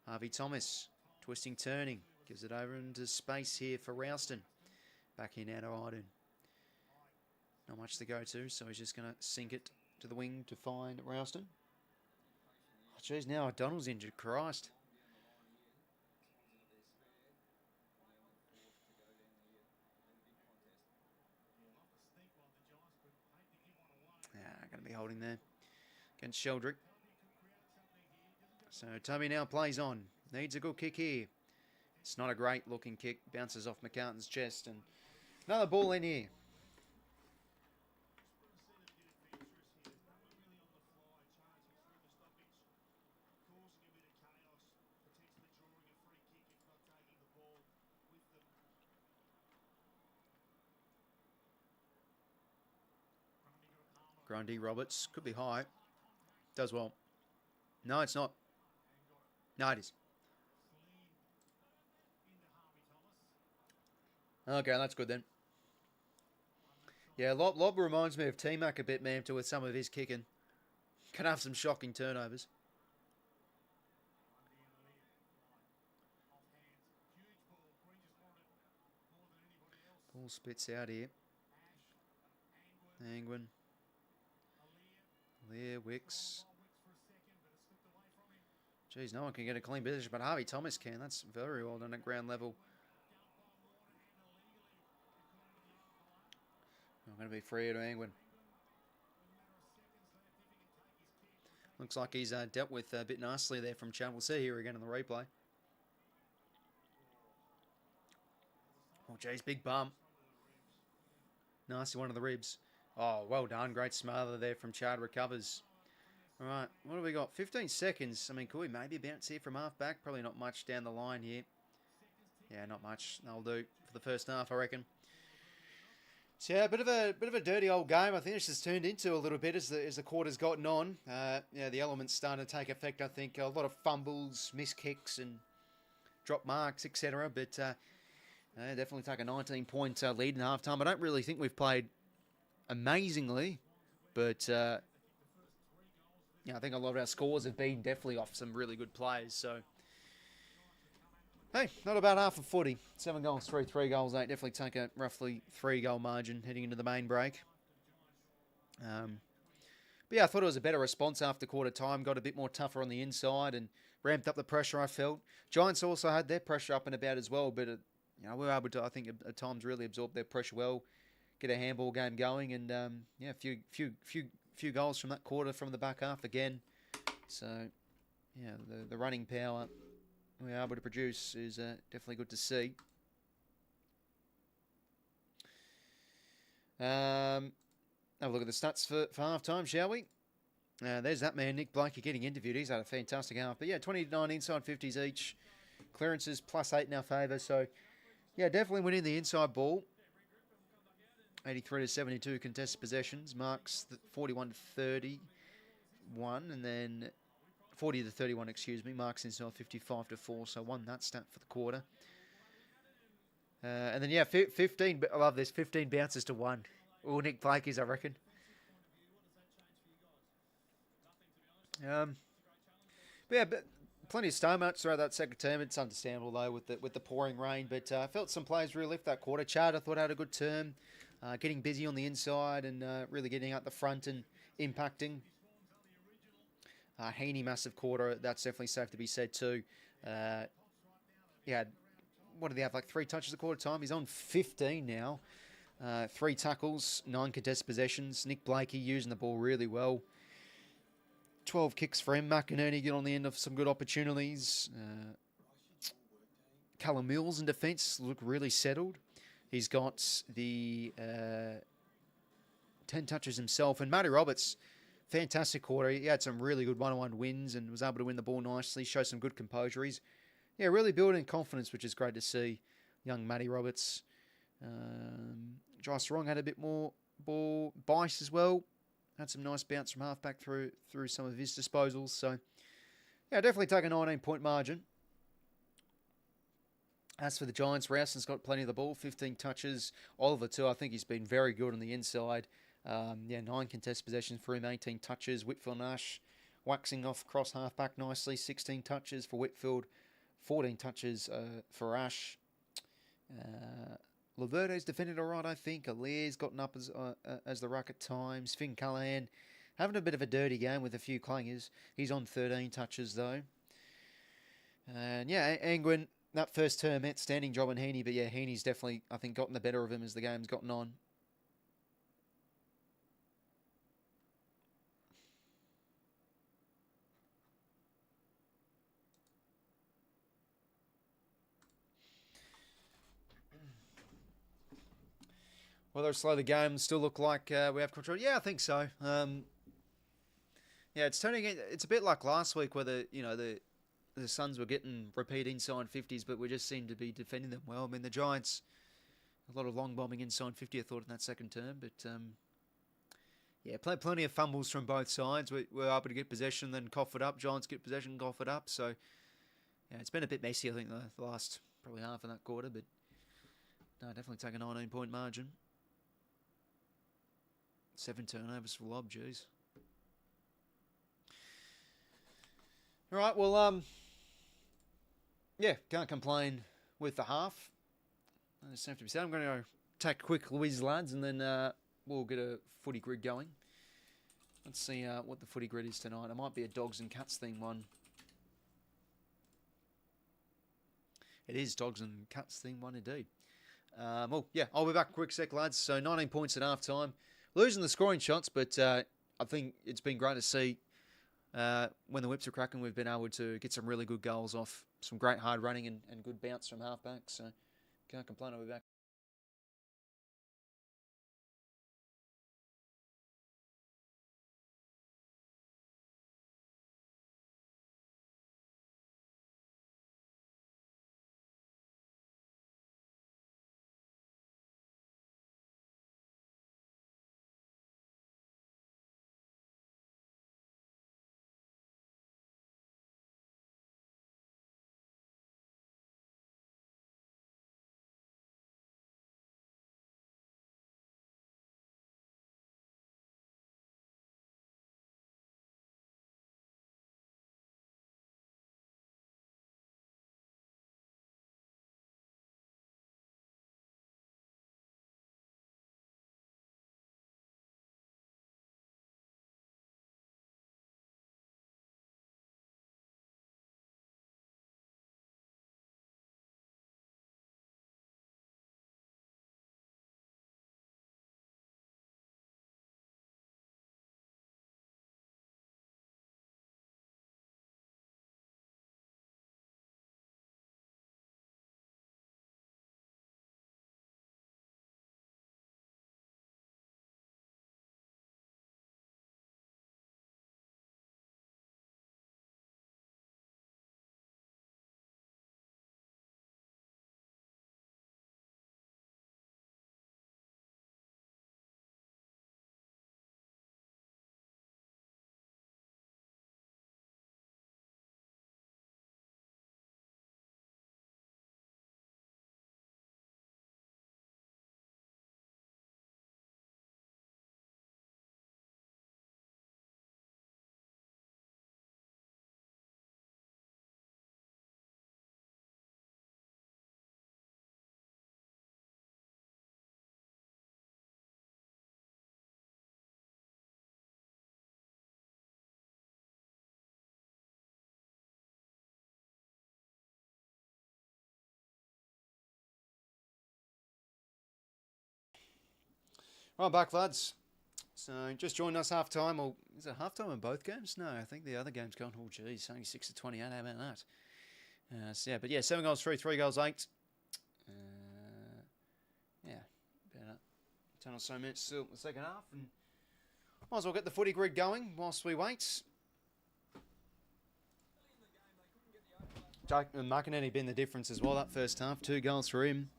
Harvey Thomas. Twisting, turning. Gives it over into space here for Ralston. Back here now to 𝐼𝐗. Not much to go to, so he's just going to sink it to the wing to find Ralston. Oh, geez, now O'Donnell's injured. Christ. Yeah, going to be holding there against Sheldrick. So Toby now plays on. Needs a good kick here. It's not a great looking kick. Bounces off McCartan's chest. And another ball in here. Grundy, Roberts. Could be high. Does well. No, it's not. No, it is. Okay, that's good then. Yeah, Lob reminds me of T-Mac a bit, man, with some of his kicking. Can have some shocking turnovers. Ball spits out here. Angwin. Lear, Wicks. Geez, no one can get a clean position, but Harvey Thomas can. That's very well done at ground level. I'm going to be free to Angwin. Looks like he's dealt with a bit nicely there from Chad. We'll see here again in the replay. Oh, geez, big bump. Nasty one of the ribs. Oh, well done. Great smother there from Chad. Recovers. All right, what have we got? 15 seconds. I mean, could we maybe bounce here from half-back? Probably not much down the line here. Yeah, not much. That'll do for the first half, I reckon. So yeah, a bit of a dirty old game. I think this has turned into a little bit as the quarter's gotten on. Yeah, the elements starting to take effect. I think a lot of fumbles, missed kicks, and drop marks, etc. But definitely take a 19-point lead in halftime. I don't really think we've played amazingly, but yeah, I think a lot of our scores have been definitely off some really good plays. So. Hey, not about half a footy. 7 goals, 3 goals, 8. Definitely take a roughly 3-goal margin heading into the main break. But yeah, I thought it was a better response after quarter time. Got a bit more tougher on the inside and ramped up the pressure, I felt. Giants also had their pressure up and about as well, but you know, we were able to, I think, at times really absorb their pressure well, get a handball game going, and yeah, a few goals from that quarter from the back half again. So yeah, the running power we are able to produce is definitely good to see. Have a look at the stats for half-time, shall we? There's that man, Nick Blakey, getting interviewed. He's had a fantastic half. But yeah, 29 inside 50s each. Clearances +8 in our favour. So yeah, definitely winning the inside ball. 83 to 72 contested possessions. Marks 41 to 31. And then 40 to 31, excuse me. Marks inside 55 to 4. So won that stat for the quarter. And then, yeah, 15. I love this. 15 bounces to 1. All Nick Blakey's, I reckon. But yeah, but plenty of stomachs throughout that second term. It's understandable, though, with the pouring rain. But I felt some players really lift that quarter. Chad, I thought, had a good term. Getting busy on the inside and really getting out the front and impacting. Heaney, massive quarter. That's definitely safe to be said too. Yeah, what did he have? Like 3 touches a quarter time. He's on 15 now. 3 tackles, 9 contested possessions. Nick Blakey using the ball really well. 12 kicks for him. McInerney get on the end of some good opportunities. Callum Mills in defence look really settled. He's got the 10 touches himself. And Matty Roberts, fantastic quarter. He had some really good one-on-one wins and was able to win the ball nicely, show some good composure. He's, yeah, really building confidence, which is great to see. Young Matty Roberts. Josh Strong had a bit more ball bice as well. Had some nice bounce from halfback through some of his disposals. So, yeah, definitely take a 19-point margin. As for the Giants, Rowson's got plenty of the ball, 15 touches. Oliver, too, I think he's been very good on the inside. Yeah, 9 contested possessions for him, 18 touches. Whitfield and Ash waxing off cross halfback nicely, 16 touches for Whitfield, 14 touches for Ash. Laverde's defended all right, I think. Alear's gotten up as the ruck at times. Finn Callaghan having a bit of a dirty game with a few clangers. He's on 13 touches, though. And, yeah, Angwin, that first term, outstanding job on Heaney. But, yeah, Heaney's definitely, I think, gotten the better of him as the game's gotten on. Whether it's slow the game, still look like we have control. Yeah, I think so. Yeah, it's turning. It's a bit like last week, where the Suns were getting repeat inside 50s, but we just seem to be defending them well. I mean, the Giants, a lot of long bombing inside 50, I thought, in that second term. But yeah, plenty of fumbles from both sides. We're able to get possession, then cough it up. Giants get possession, cough it up. So yeah, it's been a bit messy, I think, the last probably half of that quarter, but. No, definitely take a 19-point margin. 7 turnovers for Lob, jeez. All right, well, yeah, can't complain with the half. That's have to be said. I'm going to go take a quick Louise, lads, and then we'll get a footy grid going. Let's see what the footy grid is tonight. It might be a dogs and cats theme one. It is dogs and cats theme one indeed. Well, yeah, I'll be back quick sec, lads. So 19 points at half time. Losing the scoring shots, but I think it's been great to see when the whips are cracking, we've been able to get some really good goals off, some great hard running and good bounce from half-back. So can't complain, I'll be back. Right, back, lads. So just joined us half time. Or is it half time in both games? No, I think the other game's going. Oh, geez, only 6-28. How about that? So yeah, but yeah, 7 goals, 3 goals, 8. Yeah, about 10 or so minutes still in the second half, and might as well get the footy grid going whilst we wait. Jake McInerney been the difference as well that first half. 2 goals for him.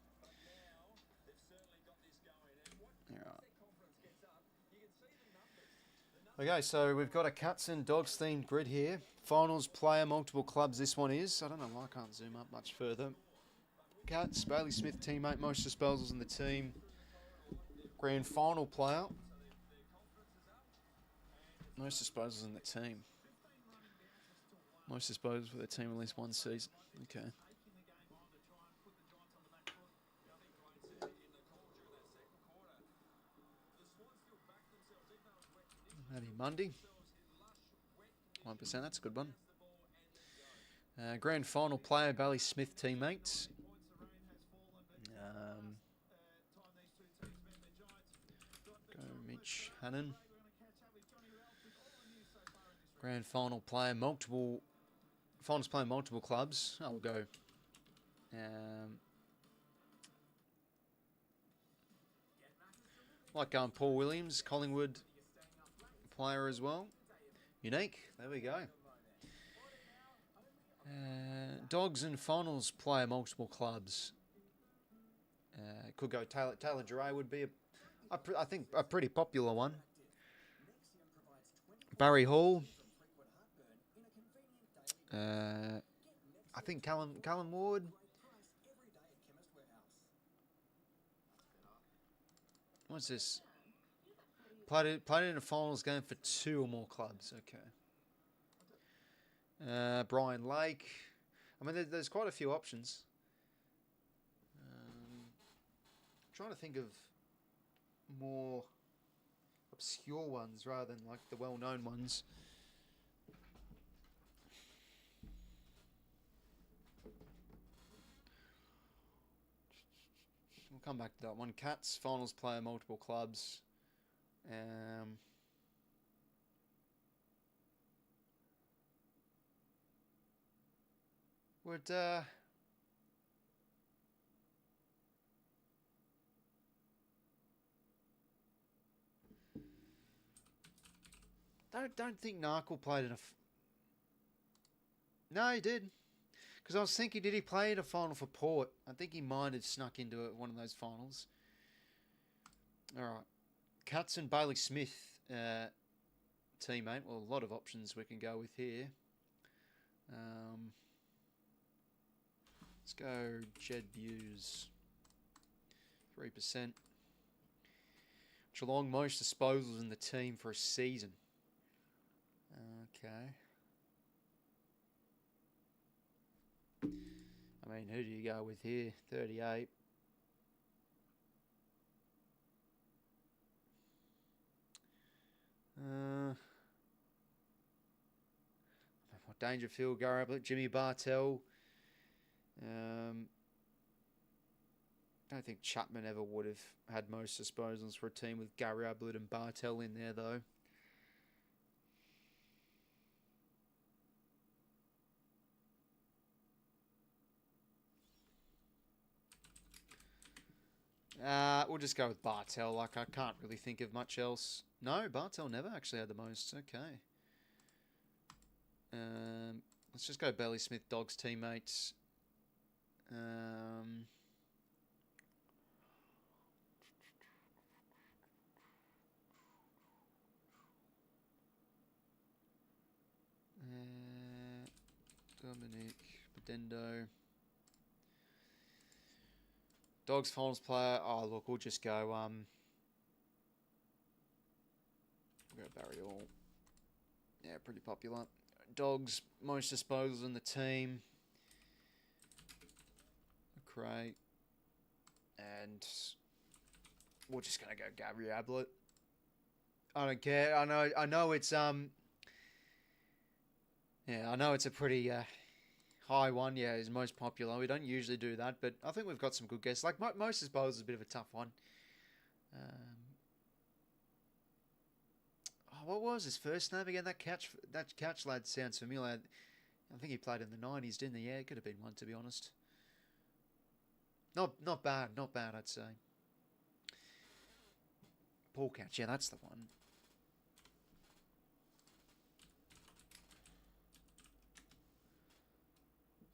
Okay, so we've got a cats and dogs themed grid here. Finals player, multiple clubs. This one is. I don't know why I can't zoom up much further. Cats, Bailey Smith teammate, most disposals in the team. Grand final player. Most disposals in the team. Most disposals for the team at least one season. Okay. Matty Mundy. 1%, that's a good one. Grand final player, Bailey Smith teammates. Go Mitch Hannon. Grand final player, finals player, multiple clubs. I'll go. Like going Paul Williams, Collingwood player as well. Unique. There we go. Dogs and finals player, multiple clubs. Could go Taylor Duray would be, I think, a pretty popular one. Barry Hall. I think Callum Ward. What's this? Played in a finals game for 2 or more clubs. Okay. Brian Lake. I mean, there's quite a few options. Trying to think of more obscure ones rather than like the well-known ones. We'll come back to that one. Cats, finals player, multiple clubs. Would don't think 𝐓𝐴𝐞 played in a. No, he did. Because I was thinking, did he play in a final for Port? I think he might have snuck into one of those finals. All right, Cats and Bailey Smith, teammate. Well, a lot of options we can go with here. Let's go GWS. 3%. Geelong most disposals in the team for a season. Okay. I mean, who do you go with here? 38. Dangerfield, Garrett, Jimmy Bartell. I don't think Chapman ever would have had most disposals for a team with Gary Ablett and Bartell in there, though. We'll just go with Bartell. Like, I can't really think of much else. No, Bartell never actually had the most. Okay. Let's just go Bailey Smith, Dogs teammates. Dominic Bedendo. Dogs finals player. Oh, look, we'll just go. We'll go Barry Hall. Yeah, pretty popular. Dogs most disposals in the team. Great. And we're just gonna go Gary Ablett. I don't care. I know it's yeah, I know it's a pretty high one. Yeah, it's most popular. We don't usually do that, but I think we've got some good guesses. Like most disposals is a bit of a tough one. What was his first name again? That catch lad sounds familiar. I think he played in the 90s, didn't he? Yeah, it could have been one, to be honest. Not bad, I'd say. Paul Catch, yeah, that's the one.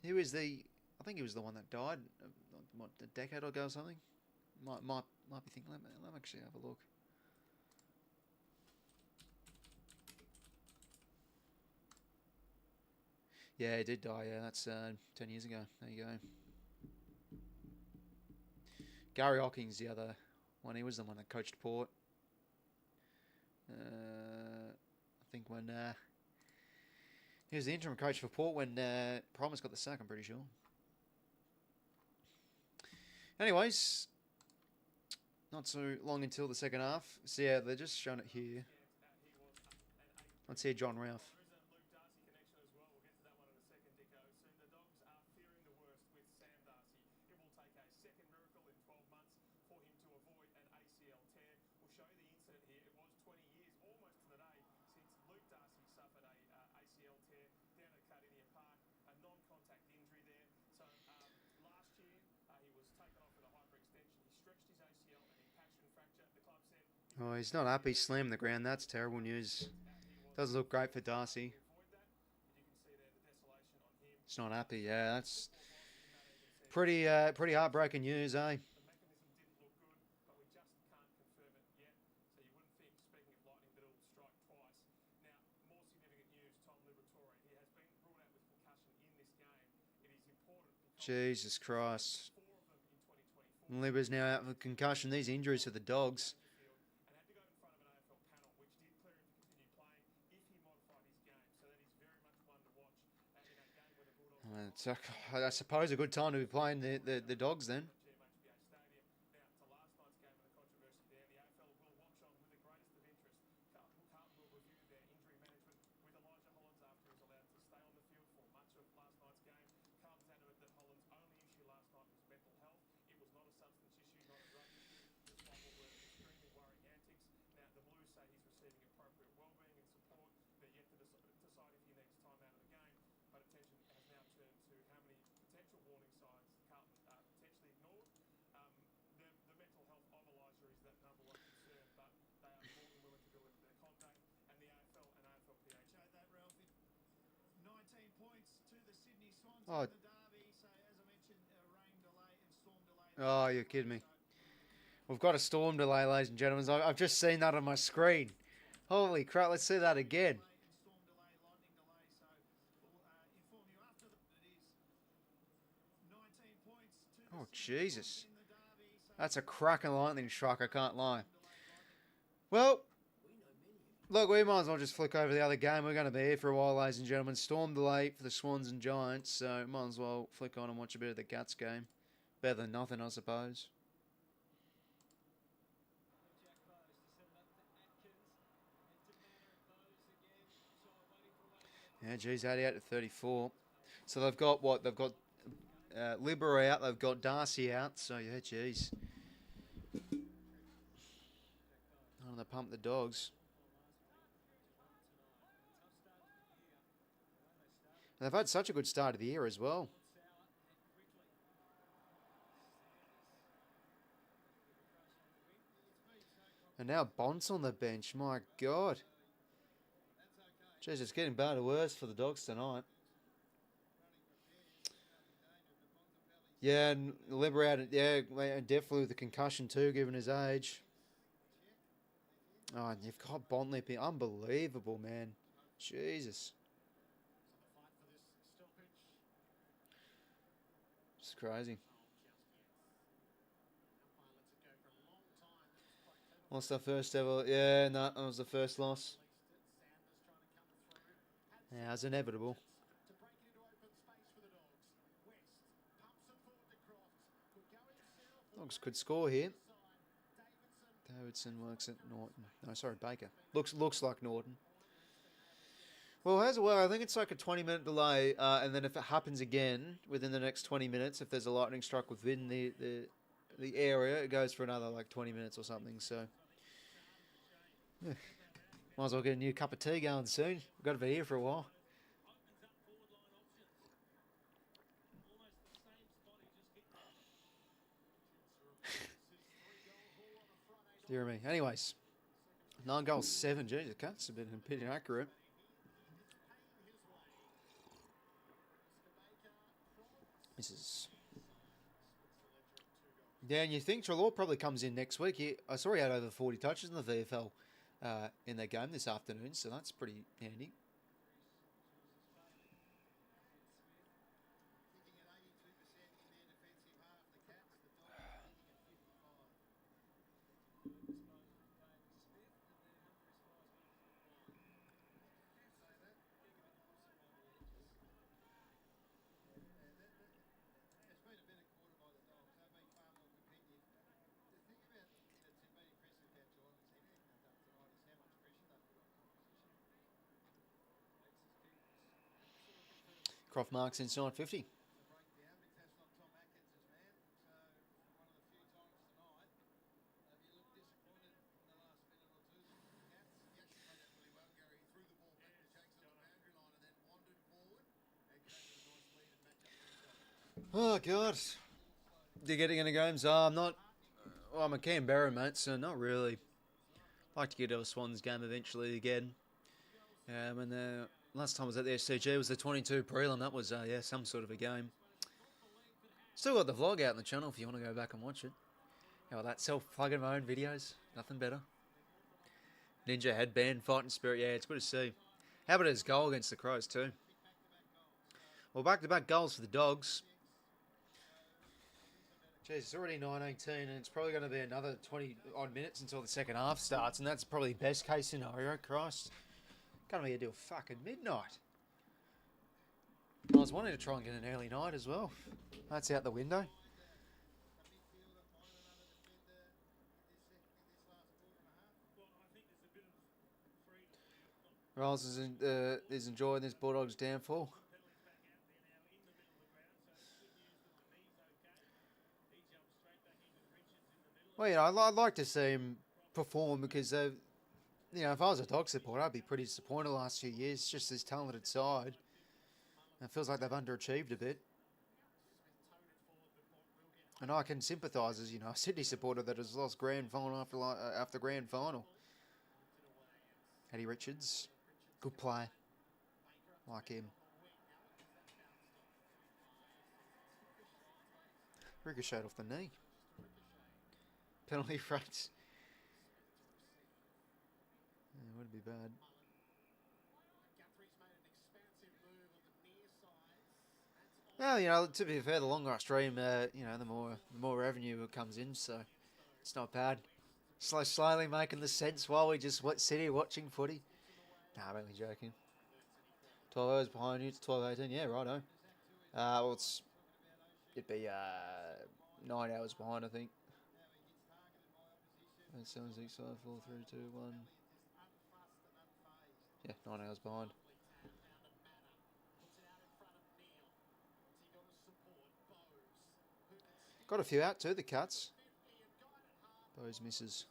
Who is the? I think he was the one that died, what, a decade ago or something. Might be thinking. Let me actually have a look. Yeah, he did die. Yeah, that's 10 years ago. There you go. Gary Hocking's the other one. He was the one that coached Port. I think when he was the interim coach for Port when Promise got the sack, I'm pretty sure. Anyways, not so long until the second half. So yeah, they're just showing it here. Let's hear John Ralph. Oh, he's not happy. Slammed the ground. That's terrible news. Doesn't look great for 𝐼𝐶. He's not happy. Yeah, that's pretty heartbreaking news, eh? Jesus Christ. Libba's now out with concussion. These injuries for the Dogs. It's, I suppose a good time to be playing the Dogs then. Oh, oh, you're kidding me. We've got a storm delay, ladies and gentlemen. I've just seen that on my screen. Holy crap, let's see that again. Oh, Jesus. That's a cracking lightning strike, I can't lie. Well, look, we might as well just flick over the other game. We're going to be here for a while, ladies and gentlemen. Storm delay for the Swans and Giants, so might as well flick on and watch a bit of the Guts game. Better than nothing, I suppose. Yeah, geez, 88 to 34. So they've got what? They've got 𝐓𝐴 out. They've got 𝘼𝐻𝐴 out. So, yeah, geez. Oh, they pump the Dogs. And they've had such a good start of the year as well. And now Bont's on the bench. My God. Jeez, it's getting better worse for the Dogs tonight. Yeah, and 𝐓𝐴, yeah, definitely with the concussion too, given his age. Oh, and you've got Bont limping. Unbelievable, man. Jesus. It's crazy. Lost our first ever. Yeah, no, that was the first loss. Yeah, it was inevitable. Dogs could score here. Davidson works at Norton. No, sorry, Baker. Looks like Norton. Well, how's it work? I think it's like a 20-minute delay, and then if it happens again within the next 20 minutes, if there's a lightning strike within the area, it goes for another like 20 minutes or something. So, yeah. Might as well get a new cup of tea going soon. We've got to be here for a while. Dear me. Anyways, 9 goals, 7. Jeez, that's a bit inaccurate. This is... Yeah, and you think Treloar probably comes in next week. I saw he had over 40 touches in the VFL in their game this afternoon, so that's pretty handy. Croft marks inside 50. Oh, God. Do you get it in the games? I'm not... Well, I'm a Canberra, mate, so not really. Like to get to a Swans game eventually again. And last time I was at the SCG was the 22 prelim. That was, yeah, some sort of a game. Still got the vlog out on the channel if you want to go back and watch it. Oh, that self-plugging my own videos. Nothing better. Ninja headband, fighting spirit. Yeah, it's good to see. How about his goal against the Crows too? Well, back-to-back goals for the Dogs. Jeez, it's already 9:18 and it's probably going to be another 20-odd minutes until the second half starts. And that's probably best case scenario. Christ. Can't be here till fucking midnight. I was wanting to try and get an early night as well. That's out the window. Riles is enjoying this Bulldogs downfall. Well, you know, I'd like to see him perform because, you know, if I was a Dog supporter, I'd be pretty disappointed the last few years. It's just this talented side. It feels like they've underachieved a bit. And I can sympathise as, you know, a Sydney supporter that has lost grand final after grand final. 𝐼𝐴𝐷𝐸, good player. Like him. Ricocheted off the knee. Penalty rates. Yeah, wouldn't be bad. Well, you know, to be fair, the longer I stream, you know, the more revenue it comes in, so it's not bad. Slowly making the sense while we just sit watching footy. Nah, I'm only joking. 12 hours behind you, it's 12:18. Yeah, righto. Well, it'd be 9 hours behind, I think. 7, 6, 5, 4, 3, 2, 1. Yeah, 9 hours behind. Got a few out too, the Cats. Those misses.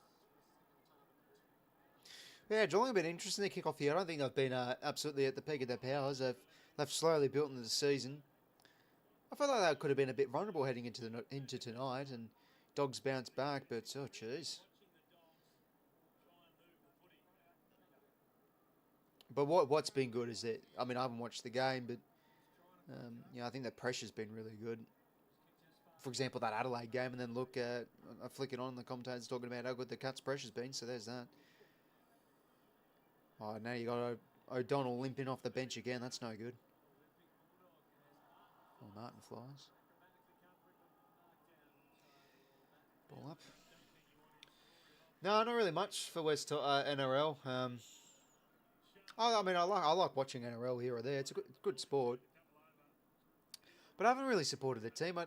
Yeah, Geelong have been interesting to kick off here. I don't think they've been absolutely at the peak of their powers. They've slowly built into the season. I felt like they could have been a bit vulnerable heading into tonight, and Dogs bounced back, but oh jeez. But what's been good is that, I mean, I haven't watched the game, but you know, I think the pressure's been really good. For example, that Adelaide game, and then look, I flick it on, the commentators talking about how good the Cats' pressure's been, so there's that. Oh, now you got O'Donnell limping off the bench again. That's no good. Oh, Martin flies. Ball up. No, not really much for West NRL. I mean, I like watching NRL here or there. It's a good sport. But I haven't really supported a team.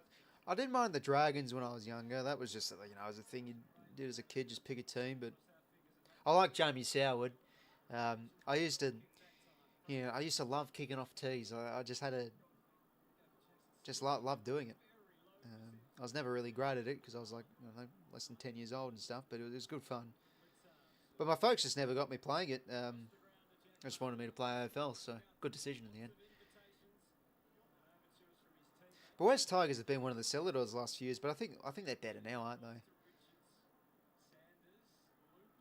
I didn't mind the Dragons when I was younger. That was just, you know, it was a thing you did as a kid, just pick a team. But I like Jamie Soward. I used to love kicking off tees. I just love doing it. I was never really great at it because I was like, you know, less than 10 years old and stuff, but it was good fun. But my folks just never got me playing it. They just wanted me to play AFL, so good decision in the end. But West Tigers have been one of the Celadors the last few years, but I think they're better now, aren't they?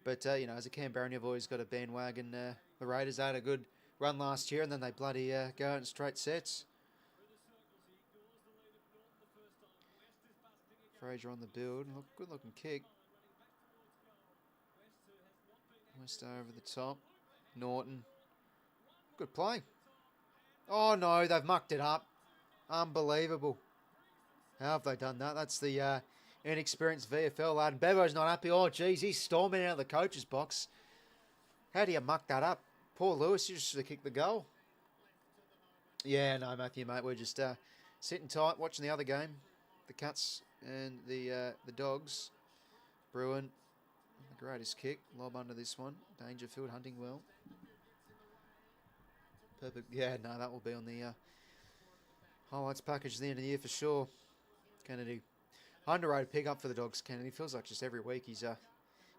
But, you know, as a Canberra, you've always got a bandwagon. The Raiders had a good run last year, and then they bloody go out in straight sets. Fraser on the build. Good looking kick. West over the top. Norton. Good play. Oh, no, they've mucked it up. Unbelievable. How have they done that? That's the inexperienced VFL lad. And Bevo's not happy. Oh, geez, he's storming out of the coach's box. How do you muck that up? Poor Lewis, you just should have kicked the goal. Yeah, no, Matthew, mate, we're just sitting tight, watching the other game. The Cats and the Dogs. Bruin, the greatest kick. Lob under this one. Dangerfield hunting well. Perfect. Yeah, no, that will be on the highlights package at the end of the year for sure. Kennedy. Underrated pick up for the Dogs, Kennedy. Feels like just every week he's a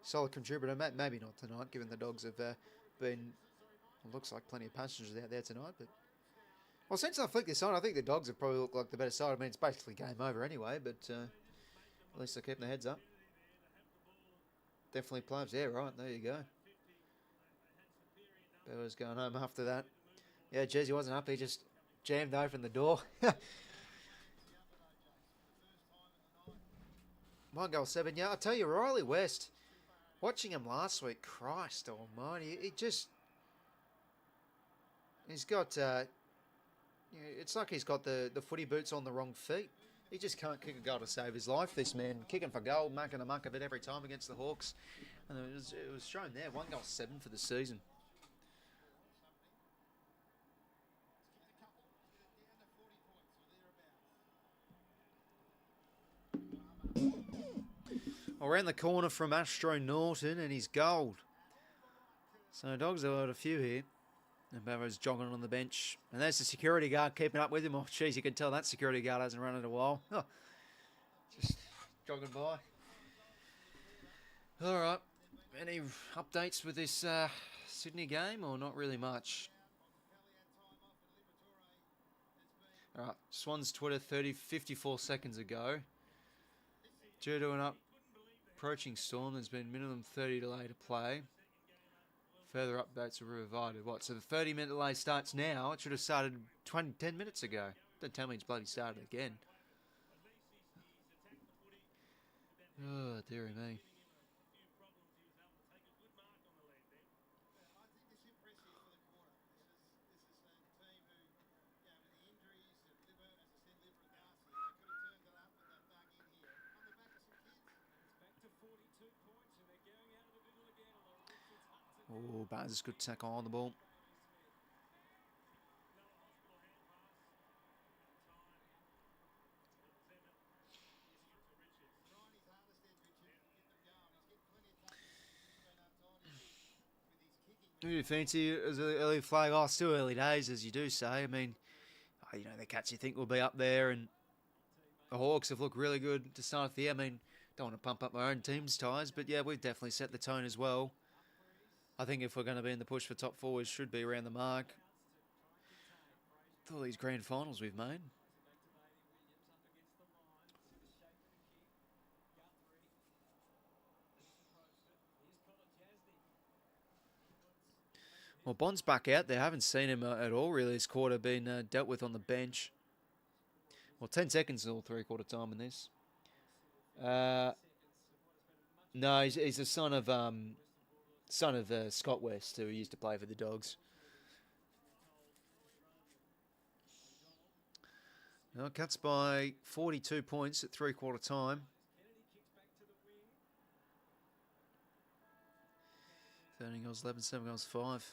solid contributor. Maybe not tonight, given the Dogs have been, well, looks like plenty of passengers out there tonight. But well, since I flicked this on, I think the Dogs have probably looked like the better side. I mean, it's basically game over anyway, but at least they're keeping their heads up. Definitely playoffs. Yeah, right. There you go. Bella's going home after that. Yeah, Jersey wasn't up. He just jammed open the door. 1-7. Yeah, I'll tell you, Riley West, watching him last week, Christ almighty, he's got, it's like he's got the footy boots on the wrong feet. He just can't kick a goal to save his life, this man. Kicking for goal, making a muck of it every time against the Hawks. And it was shown there, 1-7 for the season. around the corner from Astro Norton, and he's gold. So Dogs have got a few here. And Barrow's jogging on the bench. And there's the security guard keeping up with him. Oh, geez, you can tell that security guard hasn't run in a while. Oh, just jogging by. All right. Any updates with this Sydney game, or not really much? All right. Swans Twitter 54 seconds ago. Due to an approaching storm, there's been minimum 30 delay to play. Further updates are provided. What? So the 30-minute delay starts now. It should have started 10 minutes ago. Don't tell me it's bloody started again. Oh, dearie me. Oh, Barnes, good tackle on the ball. Who do you fancy as an early flag? Oh, still early days, as you do say. I mean, you know, the Cats you think will be up there, and the Hawks have looked really good to start the year. I mean, don't want to pump up my own team's ties, but yeah, we've definitely set the tone as well. I think if we're going to be in the push for top four, we should be around the mark. With all these grand finals we've made. Well, Bond's back out there. Haven't seen him at all, really, this quarter. Been dealt with on the bench. Well, 10 seconds till three-quarter time in this. No, he's the son of Scott West, who used to play for the Dogs. Well, Cats by 42 points at three-quarter time. 13 goals, 11, 7 goals, 5.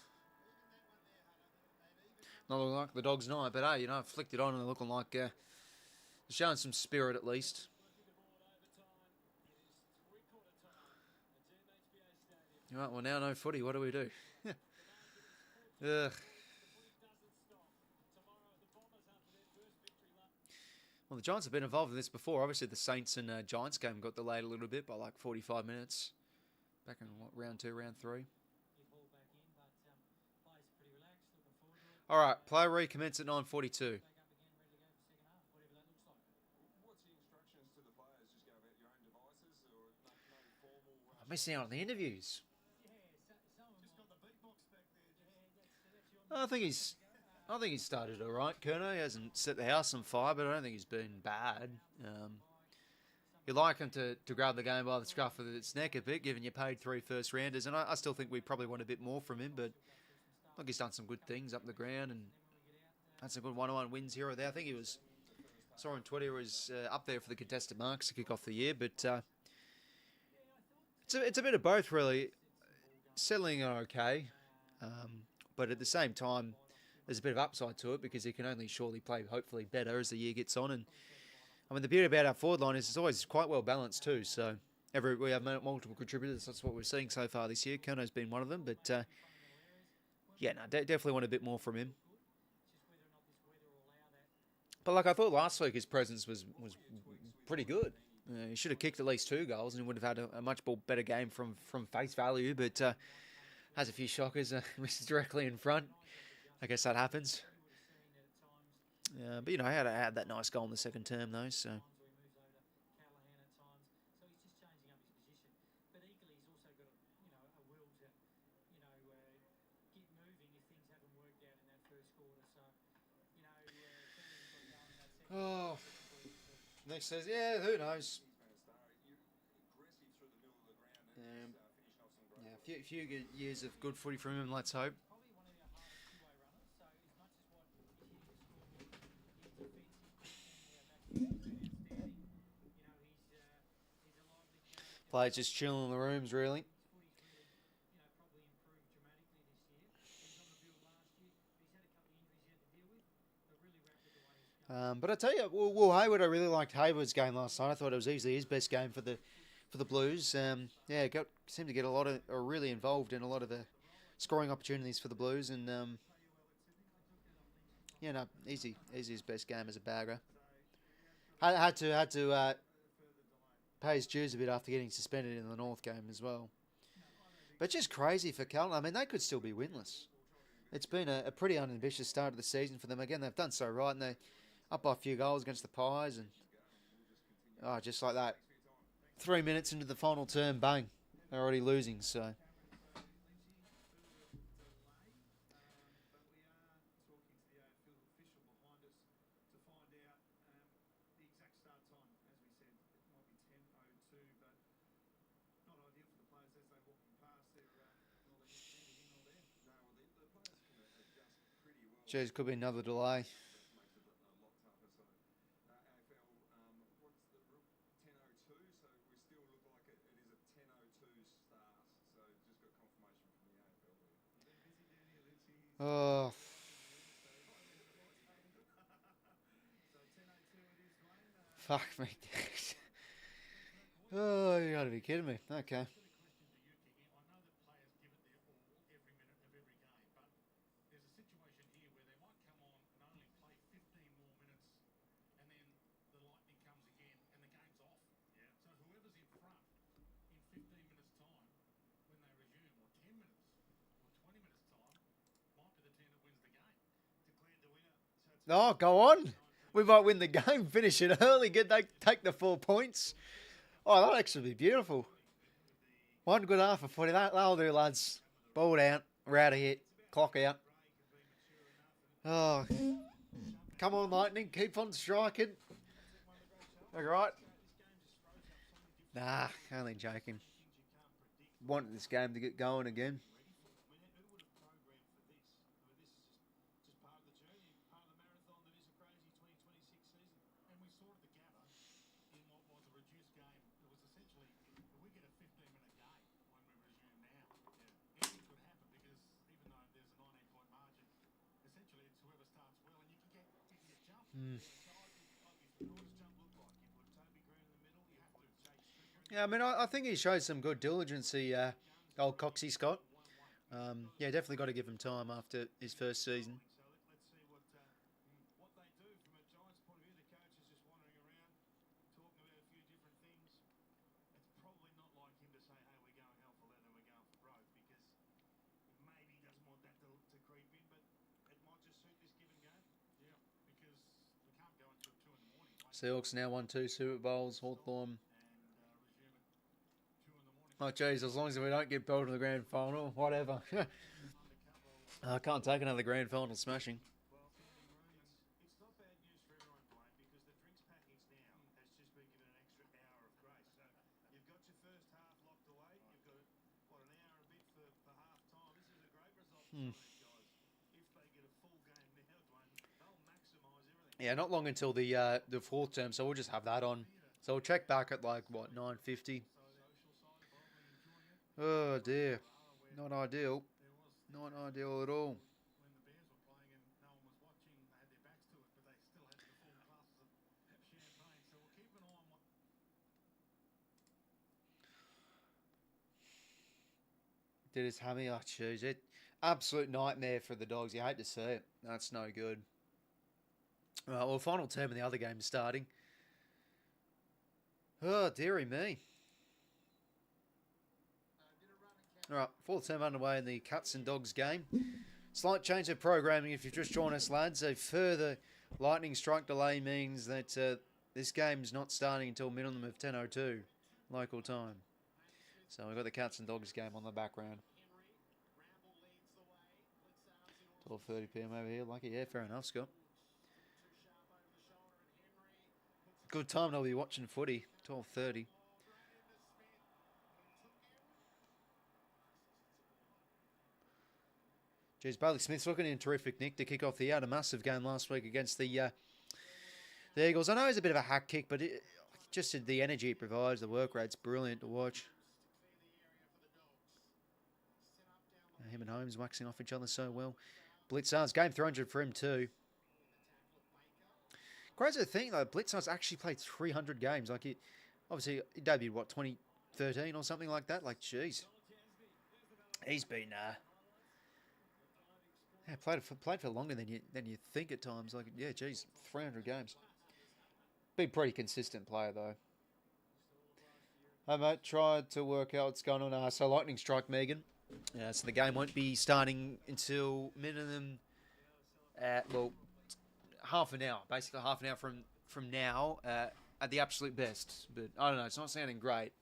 Not looking like the Dogs' night, but hey, you know, flicked it on and they're looking like they're showing some spirit at least. All right, well, now no footy. What do we do? Ugh. Well, the Giants have been involved in this before. Obviously, the Saints and Giants game got delayed a little bit by like 45 minutes. Back in, what, round 2, round 3? All right, play recommence at 9:42. I'm missing out on the interviews. I think he's started all right. 𝐸 he hasn't set the house on fire, but I don't think he's been bad. You like him to grab the game by the scruff of its neck a bit, given you paid 3 first rounders, and I still think we probably want a bit more from him. But look, he's done some good things up the ground and had some good one-on-one wins here or there. I think he was, saw on Twitter, he was up there for the contested marks to kick off the year, but it's a bit of both really. Settling are okay. But at the same time, there's a bit of upside to it because he can only surely play, hopefully, better as the year gets on. And I mean, the beauty about our forward line is it's always quite well balanced too. So we have multiple contributors. That's what we're seeing so far this year. 𝐸's been one of them. But yeah, no, definitely want a bit more from him. But like I thought last week, his presence was pretty good. He should have kicked at least 2 goals and he would have had a much better game from face value. But has a few shockers, misses directly in front. I guess that happens. But, you know, I had that nice goal in the second term, though, so. Oh, Nick says, yeah, who knows? Yeah, a few good years of good footy from him, let's hope. Players just chilling in the rooms, really. But I tell you, Will Hayward, I really liked Hayward's game last night. I thought it was easily his best game for the for the Blues. Yeah, seemed to get really involved in a lot of the scoring opportunities for the Blues, and yeah, no, easy his best game as a bagger. Had to pay his dues a bit after getting suspended in the North game as well. But just crazy for Carlton. I mean, they could still be winless. It's been a pretty unambitious start of the season for them. Again, they've done so right, and they're up by a few goals against the Pies, and just like that, 3 minutes into the final term, bang, they're already losing. So. Geez, could be another delay. Oh. Fuck me. Oh, you gotta be kidding me. Okay. Oh, go on. We might win the game, finish it early, take the 4 points. Oh, that'll actually be beautiful. One good half of footy. That'll do, lads. Ball down. We're out of here. Clock out. Oh, come on, Lightning. Keep on striking. All right. Nah, only joking. Wanted this game to get going again. Yeah, I mean, I think he showed some good diligence, old 𝐓𝐶𝐞 𝐎𝐥𝐝. Yeah, definitely got to give him time after his first season. Seahawks now 1-2 Super Bowls, Hawthorn. Oh, geez, as long as we don't get bowled in the grand final, whatever. I can't take another grand final smashing. Yeah, not long until the fourth term, so we'll just have that on. So we'll check back at like, what, 9:50? Oh, dear. Not ideal. Not ideal at all. Did his hammy? Oh, jeez. Absolute nightmare for the Dogs. You hate to see it. That's no good. Right, well, final term in the other game starting. Oh, dearie me. All right, fourth term underway in the Cats and Dogs game. Slight change of programming if you've just joined us, lads. A further lightning strike delay means that this game's not starting until minimum of 10:02 local time. So we've got the Cats and Dogs game on the background. 12:30 PM over here. Lucky, yeah, fair enough, Scott. Good time to be watching footy. 12:30. Geez, Bailey Smith's looking in terrific nick to kick off the year. Had a massive game last week against the Eagles. I know it's a bit of a hack kick, but just the energy it provides, the work rate's brilliant to watch. Him and Holmes waxing off each other so well. Blitzards, game 300 for him too. Crazy to think, though, Blitzards actually played 300 games. Like, obviously, he debuted, what, 13 or something like that. Like, jeez. He's been played for longer than you think at times. Like, yeah, geez, 300 games. Been pretty consistent player though. Hey mate, tried to work out what's going on. So lightning strike Megan. So the game won't be starting until minimum, well, half an hour. Basically half an hour from now at the absolute best. But I don't know, it's not sounding great.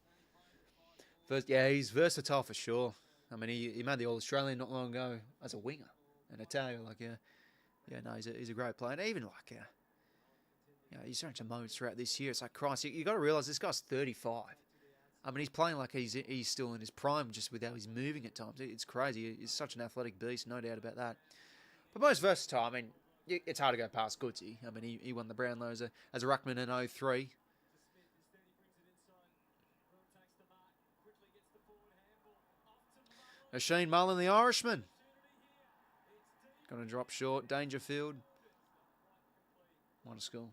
First, yeah, he's versatile for sure. I mean, he made the All-Australian not long ago as a winger. And I tell you, like, yeah, no, he's a great player. And even like, you know, he's starting to moments throughout this year. It's like, Christ, you got to realise this guy's 35. I mean, he's playing like he's still in his prime, just with how he's moving at times. It's crazy. He's such an athletic beast, no doubt about that. But most versatile. I mean, it's hard to go past 𝐓𝐡𝐞 𝐎𝐥𝐝. I mean, he won the Brownlow as a ruckman in 03. 𝐼𝐗𝐤𝐿𝐴, the Irishman. Going to drop short. Dangerfield. What a score.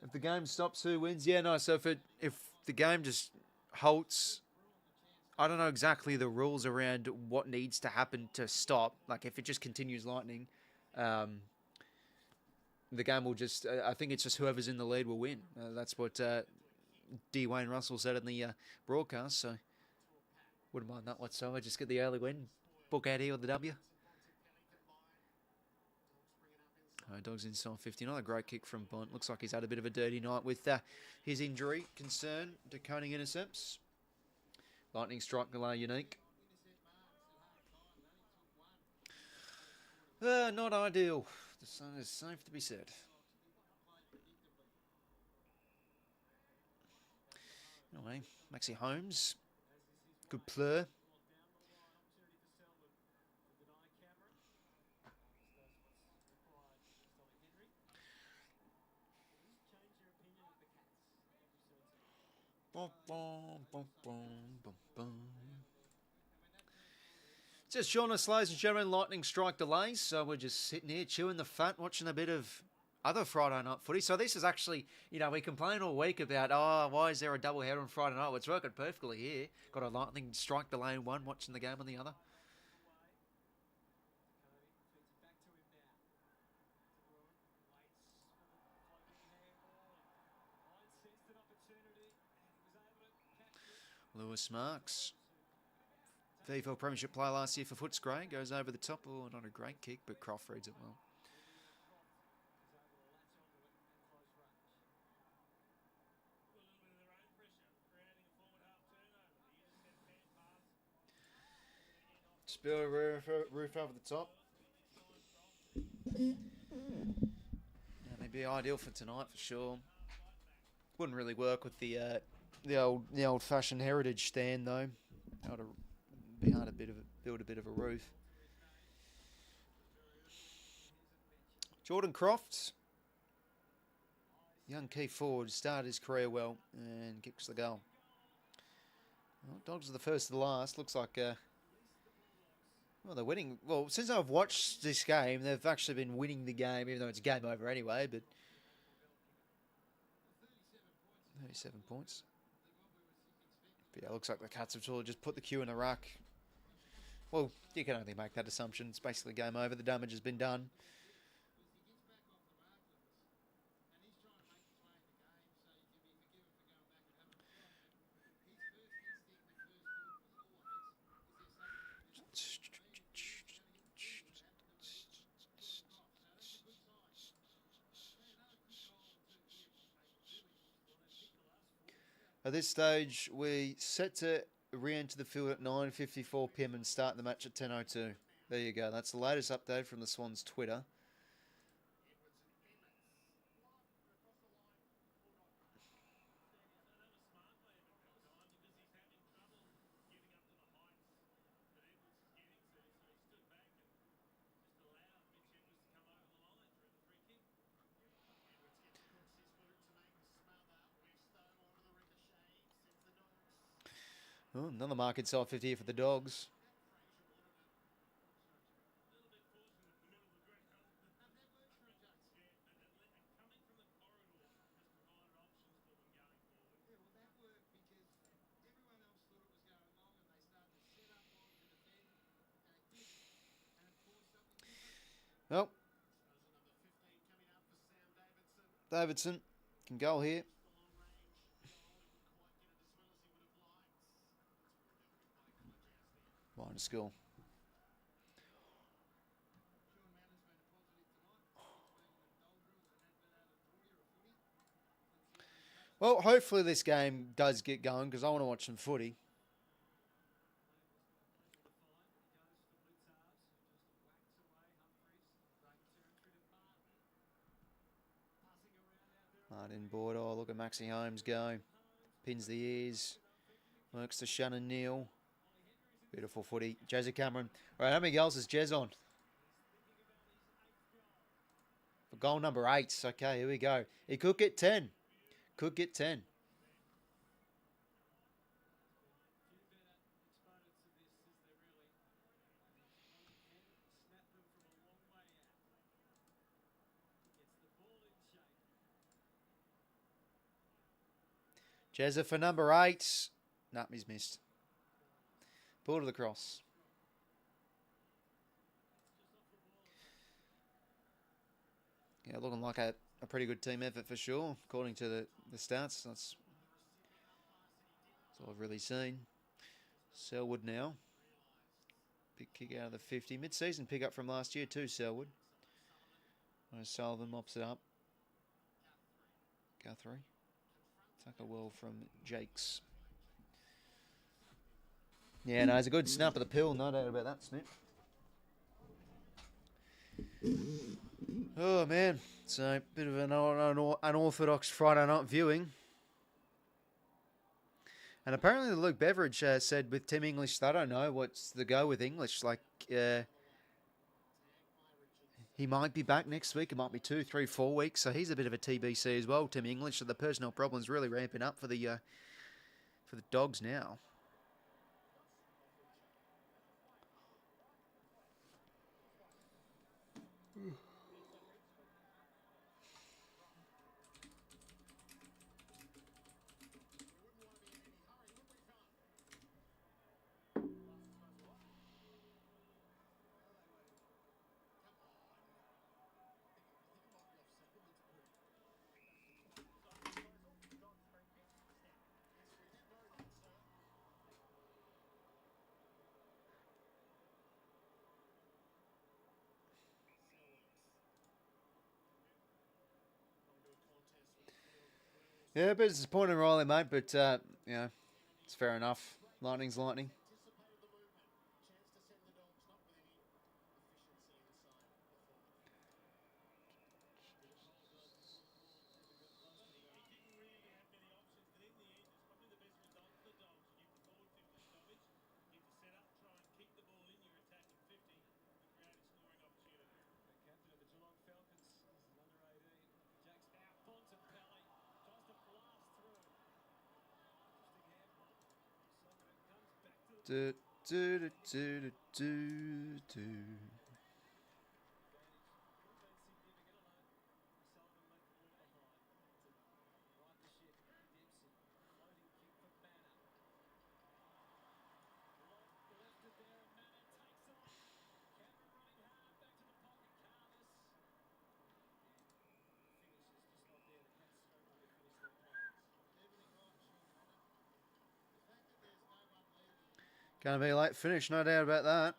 If the game stops, who wins? Yeah, no, so if the game just halts, I don't know exactly the rules around what needs to happen to stop. Like, if it just continues lightning, the game will just, I think it's just whoever's in the lead will win. That's what Wayne Russell said in the broadcast, so wouldn't mind that whatsoever. Just get the early win. Book out here with the W. Dogs inside 50. Another great kick from Bont. Looks like he's had a bit of a dirty night with his injury concern to 𝐚 intercepts. Lightning strike delay unique. Not ideal. The sun is safe to be said. Anyway, 𝐬𝐿𝐴 Holmes. Good plur. Just join us, ladies and gentlemen, lightning strike delays. So we're just sitting here chewing the fat, watching a bit of other Friday night footy. So this is actually, you know, we complain all week about, why is there a double header on Friday night? Well, it's working perfectly here. Got a lightning strike delay in one, watching the game on the other. Lewis Marks. VFL Premiership player last year for 𝐓𝐴𝐻𝐿. Goes over the top. Oh, not a great kick, but Croft reads it well. Spill roof over the top. Yeah, maybe ideal for tonight for sure. Wouldn't really work with the old-fashioned heritage stand though. That would be hard to build a bit of a roof. Jordan Croft, young key forward, started his career well and kicks the goal. Well, Dogs are the first to the last. Looks like well, they're winning. Well, since I've watched this game, they've actually been winning the game, even though it's game over anyway. But 37 points. But yeah, looks like the Cats have sort of just put the 𝐷 in the ruck. Well, you can only make that assumption. It's basically game over. The damage has been done. At this stage, we set to re-enter the field at 9:54 p.m. and start the match at 10:02. There you go. That's the latest update from the Swans Twitter. Oh, another mark inside 50 here for the Dogs. Well, Davidson can go here. Line to school. Well, hopefully this game does get going because I want to watch some footy. Martin Bordeaux, look at Maxi Holmes go. Pins the ears. Works to Shannon Neal. Beautiful footy. Jezza Cameron. All right, how many goals has Jez on? For goal number 8. Okay, here we go. He could get 10. Could get 10. Jezza for number 8. Nah, he's missed. Ball to the cross. Yeah, looking like a pretty good team effort for sure, according to the stats. That's all I've really seen. Selwood now. Big kick out of the 50. Mid-season pick up from last year too, Selwood. Sullivan mops it up. Guthrie. Tucker well from Jakes. Yeah, no, it's a good snap of the pill. No doubt about that, Snip. Oh, man. So, a bit of an unorthodox Friday night viewing. And apparently Luke Beveridge said with Tim English, they don't know what's the go with English. Like, he might be back next week. It might be 2, 3, 4 weeks. So he's a bit of a TBC as well, Tim English. So the personnel problem's really ramping up for the Dogs now. Yeah, a bit disappointing, Riley, mate, but, you know, it's fair enough. Lightning's lightning. Do, do, do, do, do, do. Gonna be a late finish, no doubt about that.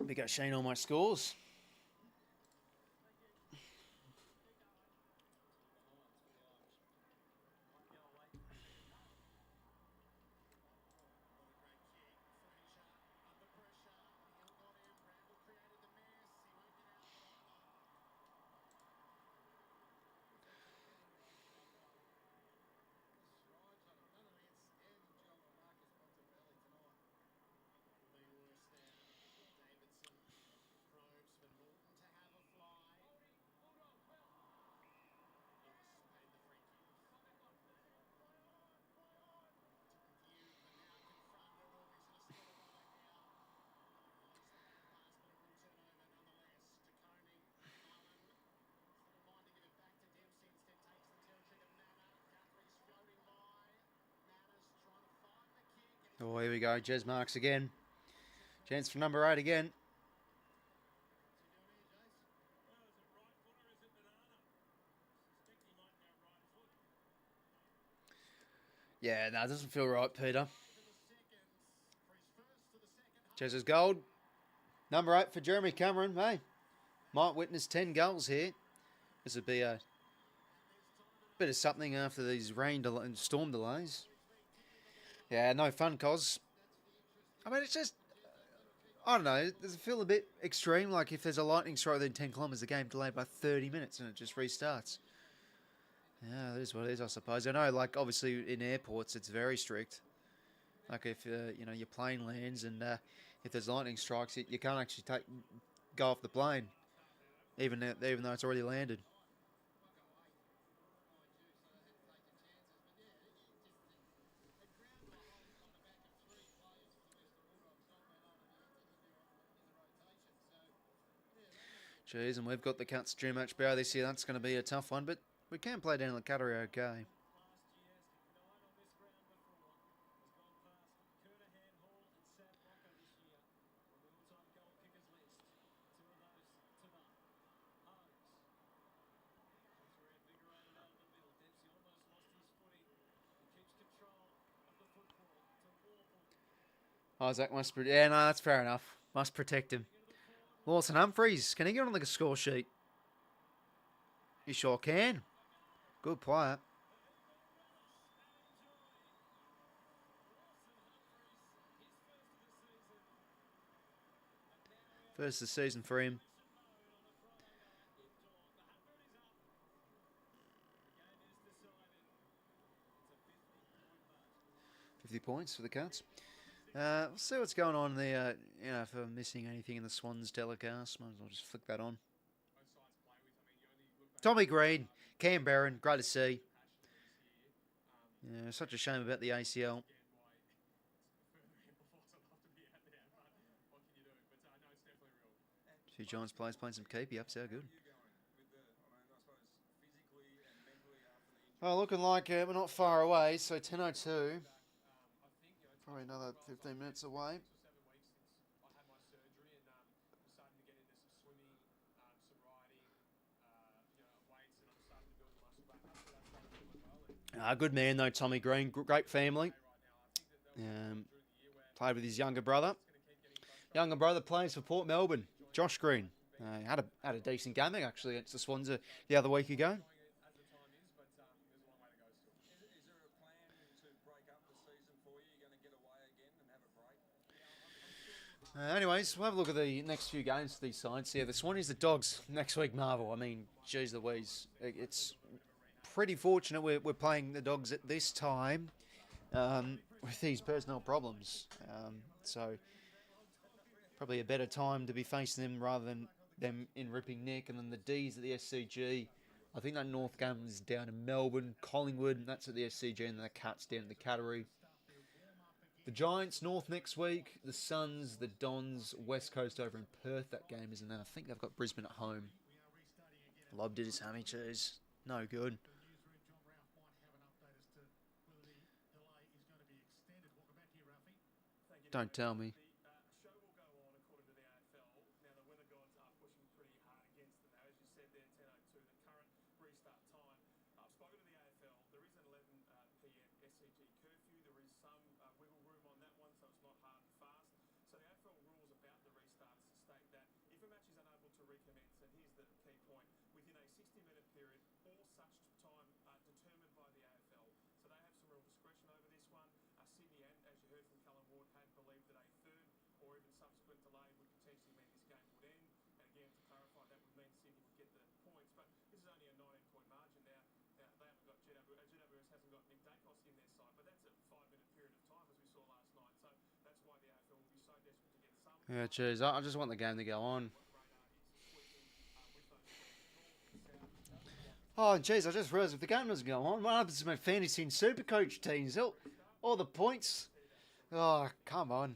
Big up Shane on my scores. Oh, here we go. Jez marks again. Chance for number 8 again. Yeah, no, it doesn't feel right, Peter. Jez's gold. Number 8 for Jeremy Cameron. Hey, might witness 10 goals here. This would be a bit of something after these and storm delays. Yeah, no fun, Cos. I mean, it's just, I don't know, does it feel a bit extreme? Like if there's a lightning strike within 10 kilometres, the game delayed by 30 minutes and it just restarts. Yeah, that is what it is, I suppose. I know, like, obviously in airports, it's very strict. Like if, you know, your plane lands and if there's lightning strikes, you can't actually go off the plane, even though it's already landed. Jeez, and we've got the Cuts dream match barrow this year. That's going to be a tough one, but we can play down the 𝐓𝐡𝐞 okay. Isaac must... Yeah, no, that's fair enough. Must protect him. Lawson Humphries, can he get on the score sheet? He sure can. Good player. First of the season for him. $50 points for the Cats. We'll see what's going on there. You know, if I'm missing anything in the Swans telecast, might as well just flick that on. Tommy Green, Cam Barron, great to see. Yeah, such a shame about the ACL. A few Giants players playing some keepy ups, how good. Oh, looking like we're not far away, so 10:02. Probably another 15 minutes away. Good man though, Tommy Green. Great family. Played with his younger brother. Younger brother plays for Port Melbourne. Josh Green. Had a decent game actually against the Swans the other week ago. Anyways, we'll have a look at the next few games for these sides. Yeah, the Swannies, the Dogs, next week, Marvel. I mean, geez Louise. It's pretty fortunate we're playing the Dogs at this time with these personnel problems. So, probably a better time to be facing them rather than them in Ripping Neck. And then the D's at the SCG. I think that North game is down in Melbourne, Collingwood, and that's at the SCG, and the Cats down in the 𝐓𝐶𝐞. The Giants, North next week. The Suns, the Dons, West Coast over in Perth. That game is, and then I think they've got Brisbane at home. Lobbed it his hammy cheese. No good. Don't tell me. GWS hasn't got 𝐕𝐴𝐴 in their side, but that's a 5-minute period of time, as we saw last night. So that's why the AFL will be so desperate to get some. Yeah, cheers. I just want the game to go on. Oh, jeez, I just realised if the game doesn't go on, what happens to my fantasy and Supercoach teams? All the points. Oh, come on.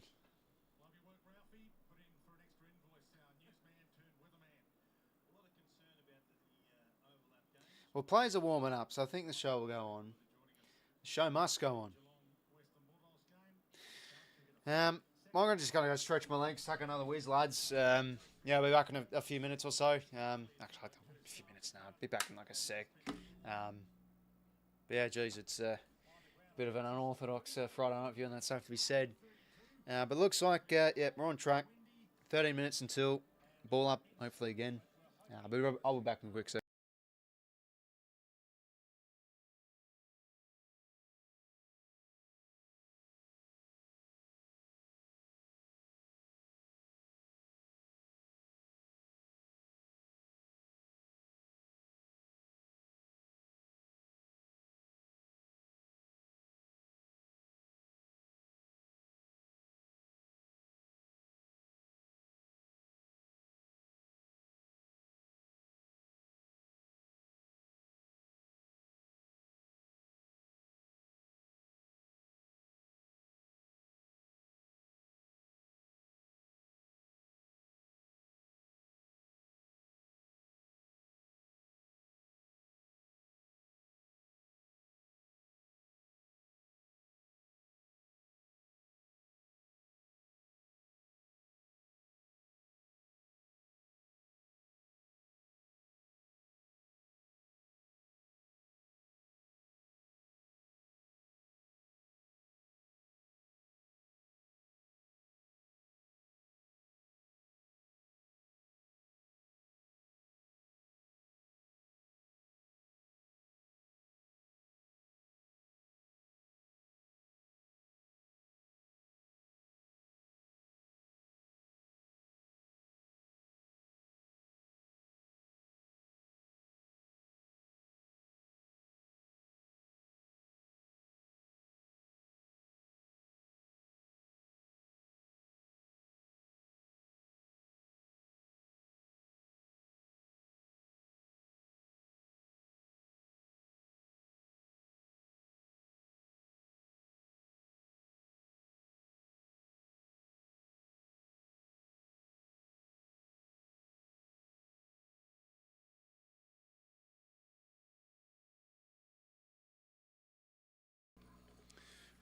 Well, players are warming up, so I think the show will go on. The show must go on. I'm just going to go stretch my legs, take another whiz, lads. Yeah, I'll be back in a few minutes or so. Actually, a few minutes now. I'll be back in like a sec. But yeah, geez, it's a bit of an unorthodox Friday night view, and that's have to be said. But looks like, yeah, we're on track. 13 minutes until ball up, hopefully again. But I'll be back in a quick sec.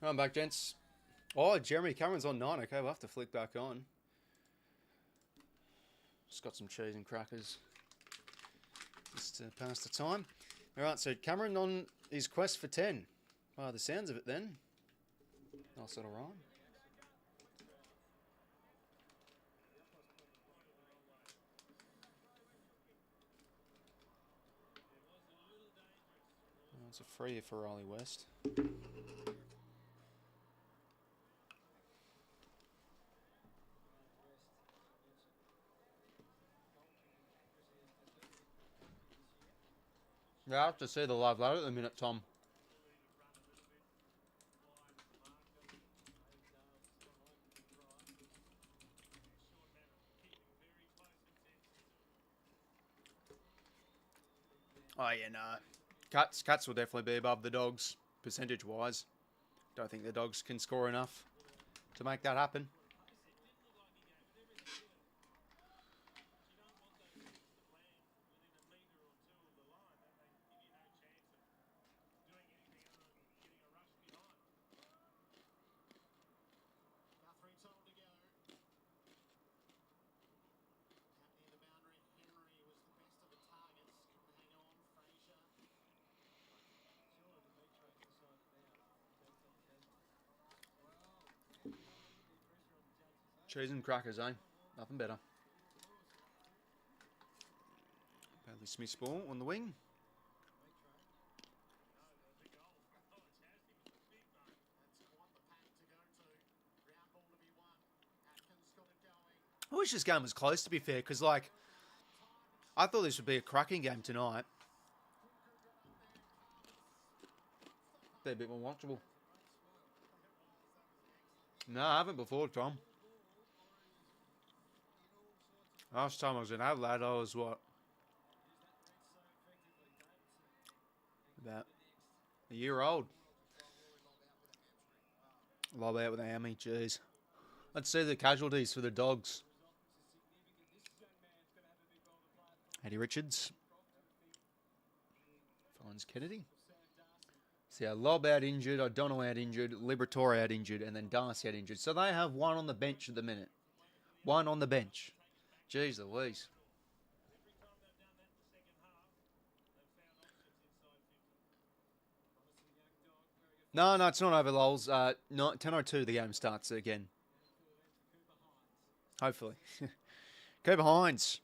I'm back, gents. Oh, Jeremy Cameron's on 9. Okay, we'll have to flick back on. Just got some cheese and crackers just to pass the time. Alright, so Cameron on his quest for 10. By the sounds of it then. Nice little rhyme. Oh, it's a free for Riley West. Yeah, I have to see the live ladder at the minute, Tom. Oh, yeah, no. Cats will definitely be above the Dogs, percentage-wise. Don't think the Dogs can score enough to make that happen. Cheese and crackers, eh? Nothing better. 𝐬𝐴𝐻𝐿𝐼 𝐶𝐰𝗶𝗹 on the wing. I wish this game was close, to be fair, because, like, I thought this would be a cracking game tonight. Be a bit more watchable. No, I haven't before, Tom. Last time I was in Adelaide, I was, what? About a year old. Lob out with Amy, jeez. Let's see the casualties for the Dogs. Eddie Richards. Finds Kennedy. So yeah, Lobb out injured, O'Donnell out injured, Liberatore out injured, and then Darcy out injured. So they have one on the bench at the minute. One on the bench. Jeez Louise. No, it's not over, Lols. 10:02 the game starts again. Hopefully. 𝐓𝐴 𝐻𝐼𝐸.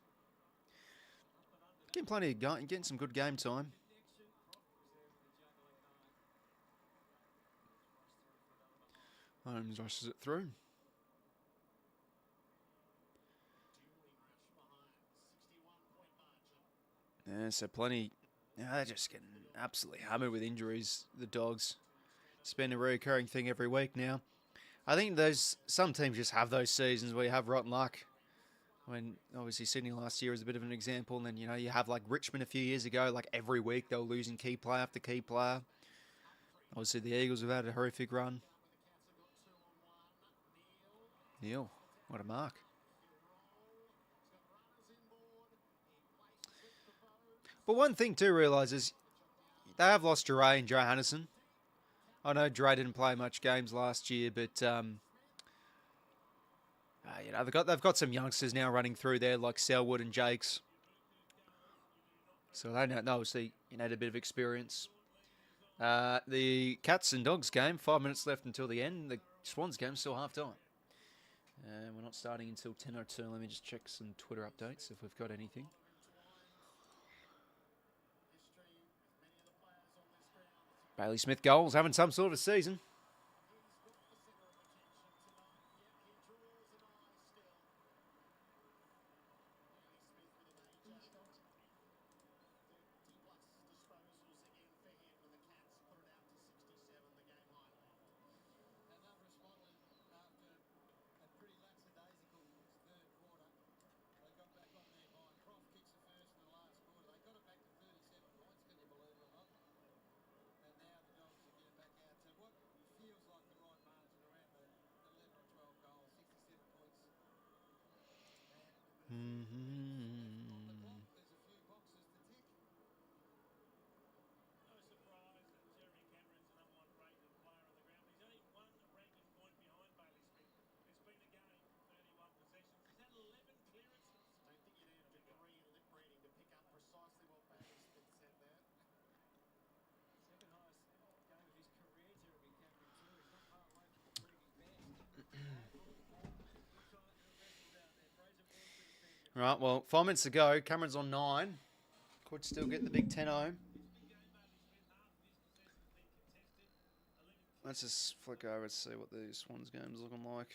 Getting plenty of getting some good game time. Holmes rushes it through. Yeah, so plenty. Yeah, they're just getting absolutely hammered with injuries, the Dogs. It's been a recurring thing every week now. I think some teams just have those seasons where you have rotten luck. When obviously Sydney last year is a bit of an example, and then you have like Richmond a few years ago, like every week they were losing key player after key player. Obviously the Eagles have had a horrific run. Neil, what a mark. But one thing to realise is they have lost Dre and Johannesson. I know Dre didn't play much games last year, but they've got some youngsters now running through there like Selwood and Jakes. So they obviously had a bit of experience. The Cats and Dogs game, 5 minutes left until the end. The Swans game still half time. We're not starting until 10:02. Let me just check some Twitter updates if we've got anything. Bailey Smith goals, having some sort of a season. Right, well, 5 minutes to go. Cameron's on 9. Could still get the big 10-0. Let's just flick over to see what the Swans game's looking like.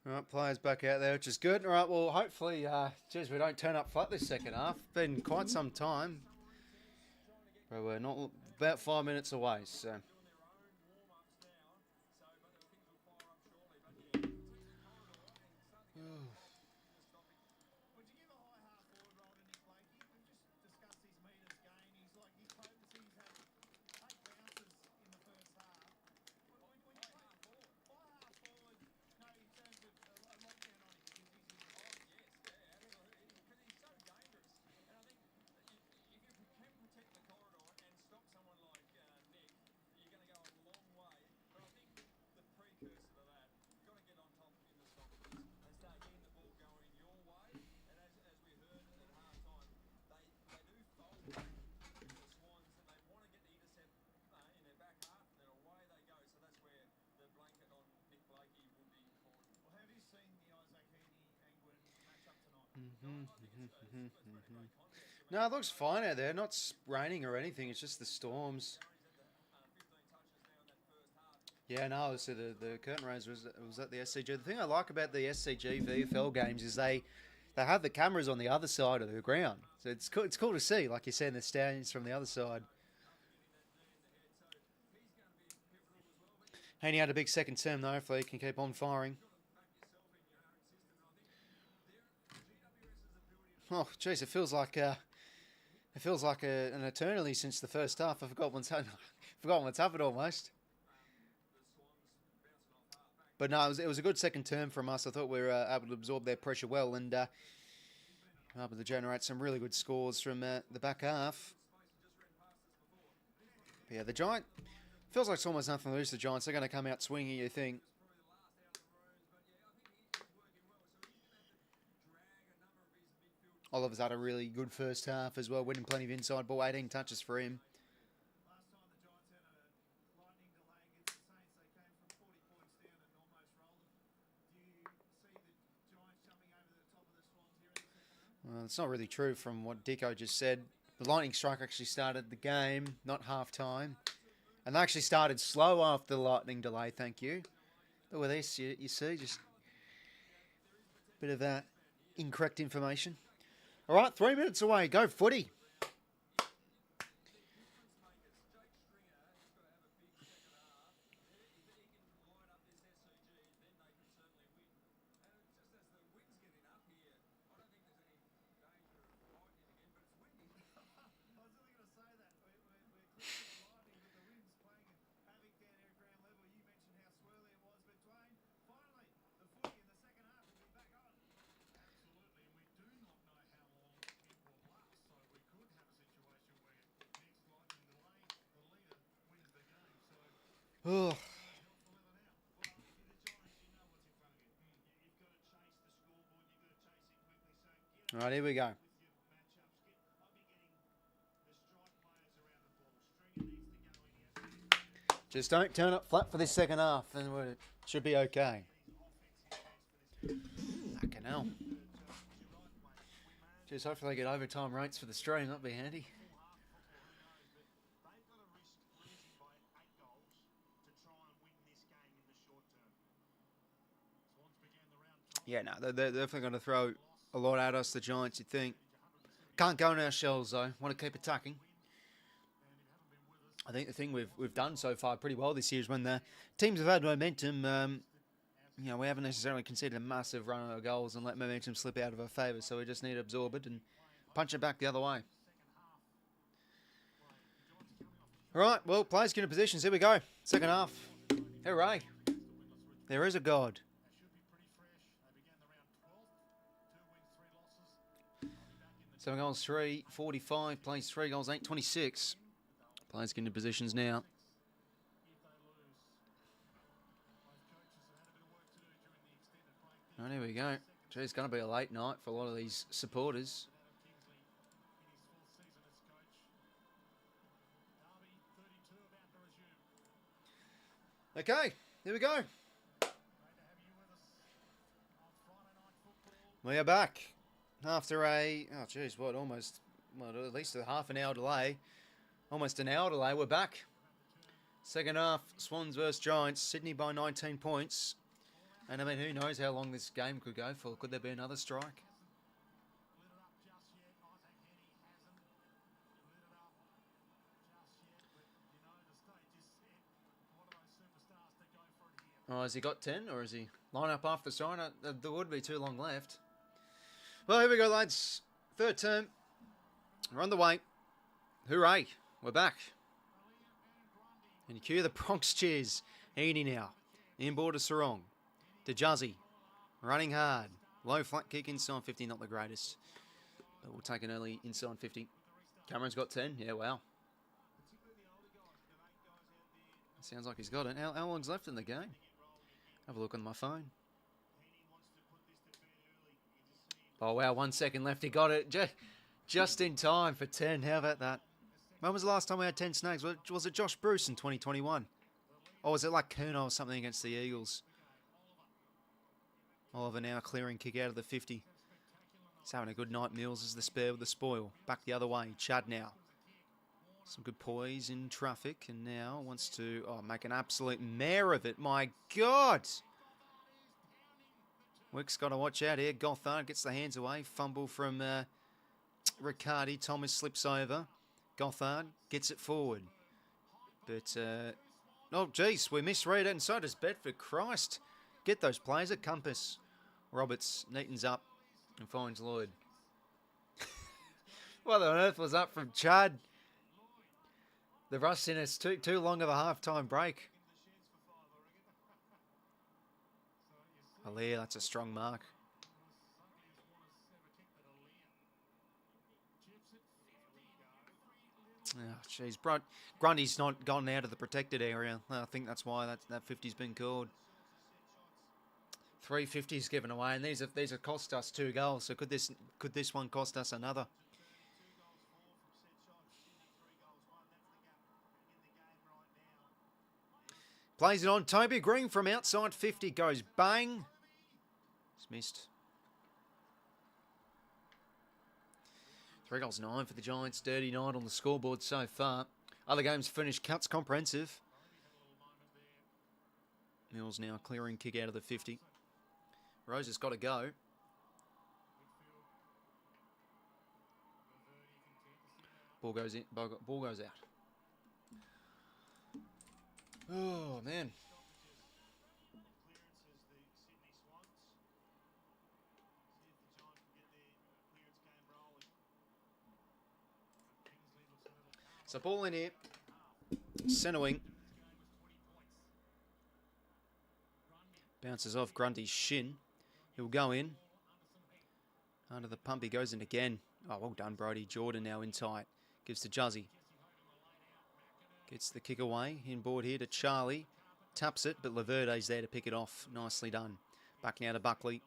All right, players back out there, which is good. All right, well, hopefully, geez, we don't turn up flat this second half. Been quite some time, but we're not about 5 minutes away, so. No, it looks fine out there. Not raining or anything. It's just the storms. Yeah, no, so the curtain raise was at the SCG. The thing I like about the SCG VFL games is they have the cameras on the other side of the ground. So it's cool to see, like you said, the stands from the other side. Haney had a big second term though, hopefully he can keep on firing. Oh, jeez, it feels like an eternity since the first half. I forgot what's happened almost. But no, it was a good second term from us. I thought we were able to absorb their pressure well and able to generate some really good scores from the back half. But yeah, the Giant feels like it's almost nothing to lose. The Giants, they're going to come out swinging, you think. Oliver's had a really good first half as well, winning plenty of inside ball, 18 touches for him. Last time the Giants had a lightning delay against the Saints, they came from 40 points down and almost rolled them. Do you see the Giants jumping over the top of the Swans here in the second half? Well, It's not really true from what Dicko just said. The lightning strike actually started the game, not half-time. And they actually started slow after the lightning delay, thank you. Look at this, you see, just a bit of incorrect information. All right, 3 minutes away, go footy. Oh. All right, here we go. Just don't turn it flat for this second half and it should be okay. Fucking hell. Just hopefully they get overtime rates for the stream. That'd be handy. Yeah, no, they're definitely going to throw a lot at us, the Giants, you'd think. Can't go in our shells, though. Want to keep attacking. I think the thing we've done so far pretty well this year is when the teams have had momentum, you know, we haven't necessarily conceded a massive run of goals and let momentum slip out of our favour, so we just need to absorb it and punch it back the other way. All right, well, players get in positions. Here we go. Second half. Hooray. There is a God. 7 goals, 3, 45, plays 3 goals, 8, 26. Players getting into positions now. And here we go. Gee, it's going to be a late night for a lot of these supporters. Okay, here we go. We are back. After at least a half an hour delay. Almost an hour delay, we're back. Second half, Swans versus Giants. Sydney by 19 points. And I mean, who knows how long this game could go for? Could there be another strike? Oh, has he got 10 or is he line up after the sign? There would be too long left. Well, here we go, lads. Third term. We're on the way. Hooray. We're back. And you cue the Bronx cheers. Heaney now. Inboard to Sarong. To 𝐓𝐡𝐞 𝐎𝐥𝐝. Running hard. Low flat kick inside 50. Not the greatest. But we'll take an early inside 50. Cameron's got 10. Yeah, wow. Sounds like he's got it. How long's left in the game? Have a look on my phone. Oh, wow, 1 second left. He got it just in time for 10. How about that? When was the last time we had 10 snags? Was it Josh Bruce in 2021? Or was it like Kerno or something against the Eagles? Oliver now clearing kick out of the 50. He's having a good night. Mills is the spare with the spoil. Back the other way. Chad now. Some good poise in traffic, and now wants to make an absolute mare of it. My God! Wick's got to watch out here. Gothard gets the hands away. Fumble from Riccardi. Thomas slips over. Gothard gets it forward. But, oh, geez, we misread it, and so does Bedford. Christ. Get those players at compass. Roberts neatens up and finds Lloyd. What on earth was up from Chad? The rush in us too long of a half-time break. Aaliyah, that's a strong mark. Oh, jeez. Grundy's not gone out of the protected area. I think that's why that 50's been called. 3 50s given away, and these have cost us 2 goals. So could this one cost us another? Plays it on. Toby Green from outside 50 goes bang. It's missed. 3 goals 9 for the Giants. Dirty night on the scoreboard so far. Other games finished. Cuts comprehensive. Mills now clearing kick out of the 50. Rose has got to go. Ball goes in. Ball goes out. Oh, man. So ball in here. Centre wing. Bounces off Grundy's shin. He'll go in. Under the pump he goes in again. Oh, well done, Brody. Jordan now in tight. Gives to Juzzy. Gets the kick away. Inboard here to Charlie. Taps it, but Laverde's there to pick it off. Nicely done. Back now to Buckley.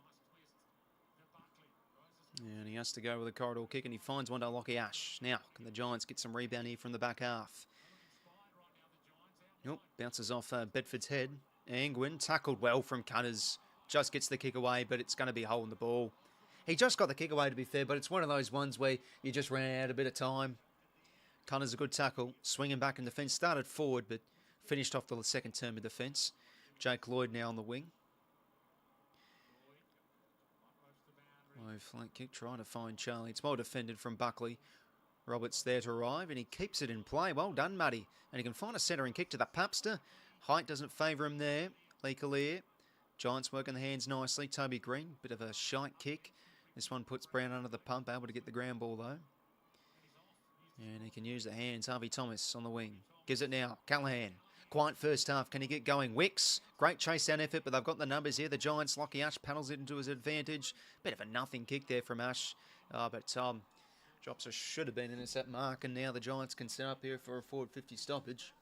And he has to go with a corridor kick, and he finds one to 𝐼𝐻𝐿𝐼. Now, can the Giants get some rebound here from the back half? Nope. Bounces off Bedford's head. Angwin tackled well from Cutters. Just gets the kick away, but it's going to be holding the ball. He just got the kick away, to be fair, but it's one of those ones where you just ran out a bit of time. Cutters a good tackle. Swinging back in defence. Started forward, but finished off the second term of defence. Jake Lloyd now on the wing. Low flank kick, trying to find Charlie. It's well defended from Buckley. Roberts there to arrive, and he keeps it in play. Well done, Muddy. And he can find a centering kick to the Papster. Height doesn't favour him there. 𝐼𝐻𝐿𝐼. Giants working the hands nicely. Toby Green, bit of a shite kick. This one puts Brown under the pump, able to get the ground ball though. And he can use the hands. Harvey Thomas on the wing. Gives it now. Callahan. Quiet first half. Can he get going? Wicks. Great chase down effort, but they've got the numbers here. The Giants, 𝐼𝐻𝐿𝐼 paddles it into his advantage. Bit of a nothing kick there from Ash. But Jopsa should have been in us at mark, and now the Giants can set up here for a forward 50 stoppage.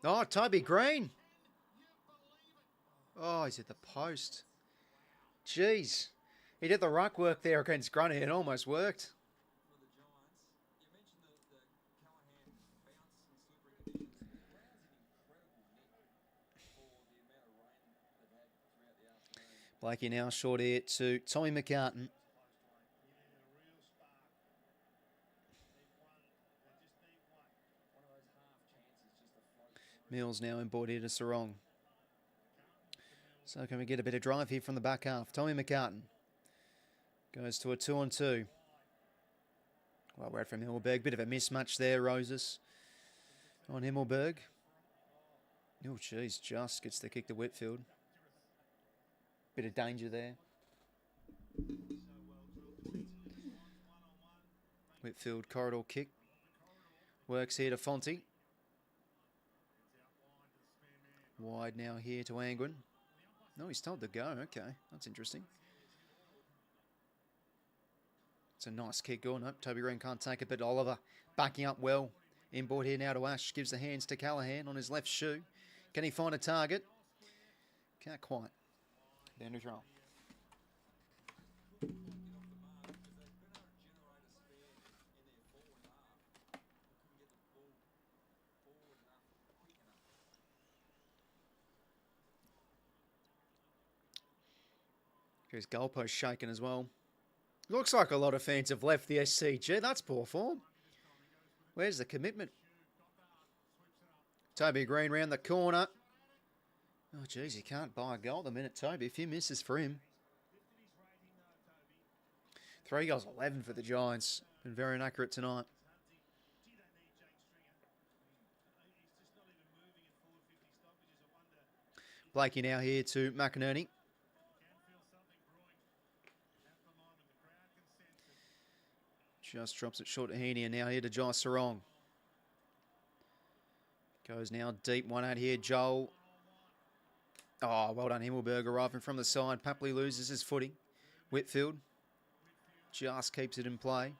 Oh, Toby Green. Oh, he's at the post. Jeez. He did the ruck work there against Grundy. It almost worked. Blakey now short here to Tommy McCartan. Mills now in board here to Sarong. So can we get a bit of drive here from the back half? Tommy McCartan goes to a 2-on-2. Well, we're out from Himmelberg. Bit of a mismatch there, Roses. On Himmelberg. Oh, jeez, just gets the kick to Whitfield. Bit of danger there. Whitfield corridor kick. Works here to Fonte. Wide now here to Angwin. No, he's told to go. Okay, that's interesting. It's a nice kick going up. Toby Green can't take it, but Oliver backing up well. Inboard here now to Ash. Gives the hands to Callahan on his left shoe. Can he find a target? Can't quite. Boundary throw. His goalpost shaking as well. Looks like a lot of fans have left the SCG. That's poor form. Where's the commitment? Toby Green round the corner. Oh, geez, he can't buy a goal at the minute, Toby. A few misses for him. 3 goals, 11 for the Giants. Been very inaccurate tonight. Blakey now here to McInerney. Just drops it short to Heaney, and now here to 𝐼𝐻 Goes now deep, 1-8 here, Joel. Oh, well done, 𝐓𝐴𝐵𝐵 arriving from the side. Papley loses his footing. Whitfield just keeps it in play.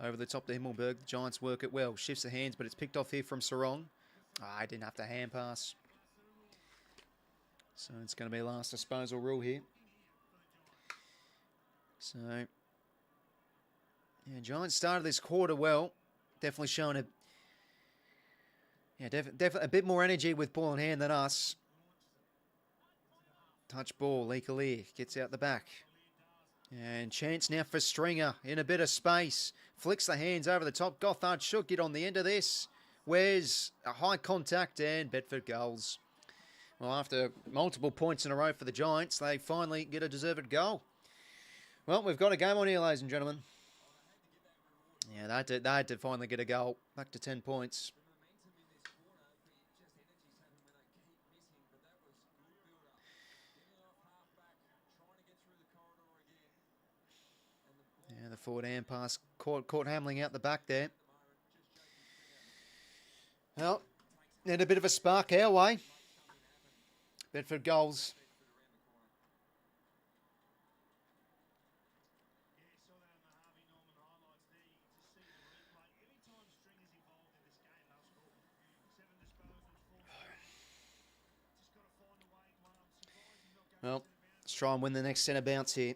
Over the top to 𝐓𝐴𝐵𝐵. The Giants work it well. Shifts the hands, but it's picked off here from Sarong. I didn't have to hand pass. So it's going to be last disposal rule here. So, yeah, Giants started this quarter well. Definitely showing definitely a bit more energy with ball in hand than us. Touch ball, 𝐓𝐴𝐿𝐼 gets out the back. And chance now for Stringer in a bit of space. Flicks the hands over the top. Gothard should get on the end of this. Where's a high contact and Bedford goals. Well, after multiple points in a row for the Giants, they finally get a deserved goal. Well, we've got a game on here, ladies and gentlemen. Yeah, they had to finally get a goal. Back to 10 points. Yeah, the forward hand pass caught Hamling out the back there. Well, need a bit of a spark our way. Bedford goals. Well, let's try and win the next centre bounce here.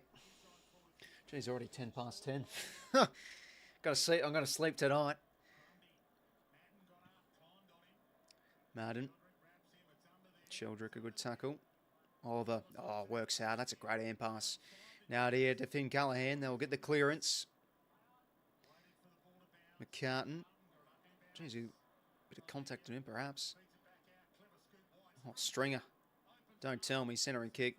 Geez, already 10 past 10. Got to sleep. I'm going to sleep tonight. Madden. Sheldrick, a good tackle. Oliver, works out. That's a great hand pass. Now here to Finn Callaghan. They'll get the clearance. McCartan. Geez, a bit of contact on him, perhaps. Oh, Stringer. Don't tell me. Centre and kick.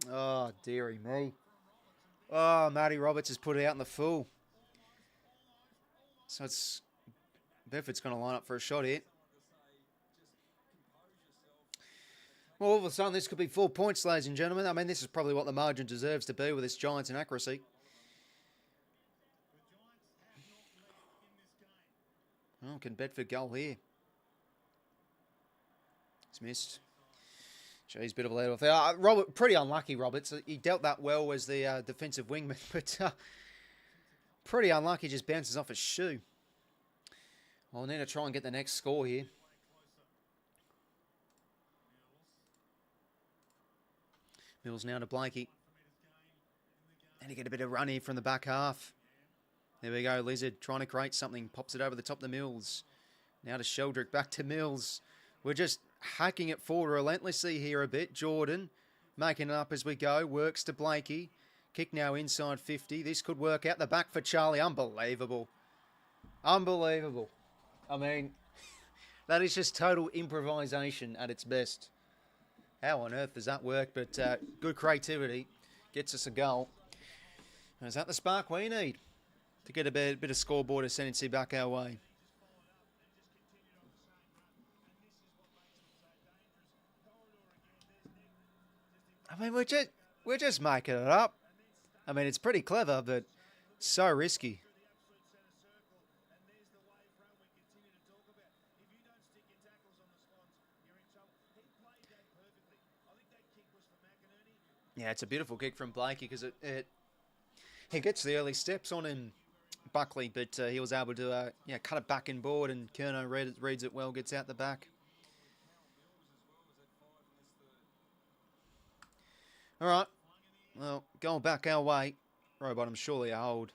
Oh, dearie me. Oh, Matty Roberts has put it out in the full. So it's... Bedford's going to line up for a shot here. Well, all of a sudden, this could be 4 points, ladies and gentlemen. I mean, this is probably what the margin deserves to be with this Giants inaccuracy. Oh, can Bedford goal here? It's missed. Geez, bit of a let-off. Robert, pretty unlucky, Roberts. He dealt that well as the defensive wingman, but pretty unlucky, just bounces off his shoe. Well, I need to try and get the next score here. Mills now to Blakey. And he get a bit of run here from the back half. There we go, Lizard trying to create something. Pops it over the top of Mills. Now to Sheldrick, back to Mills. We're just hacking it forward relentlessly here a bit. Jordan making it up as we go. Works to Blakey. Kick now inside 50. This could work out the back for Charlie. Unbelievable. Unbelievable. I mean, that is just total improvisation at its best. How on earth does that work? But good creativity gets us a goal. And is that the spark we need to get a bit of scoreboard ascendancy back our way? I mean, we're just making it up. I mean, it's pretty clever, but so risky. Yeah, it's a beautiful kick from Blakey because he gets the early steps on him, Buckley, but he was able to cut it back in board, and 𝐼𝐻𝐿 reads it well, gets out the back. All right, well, going back our way, Rowbottom surely a hold,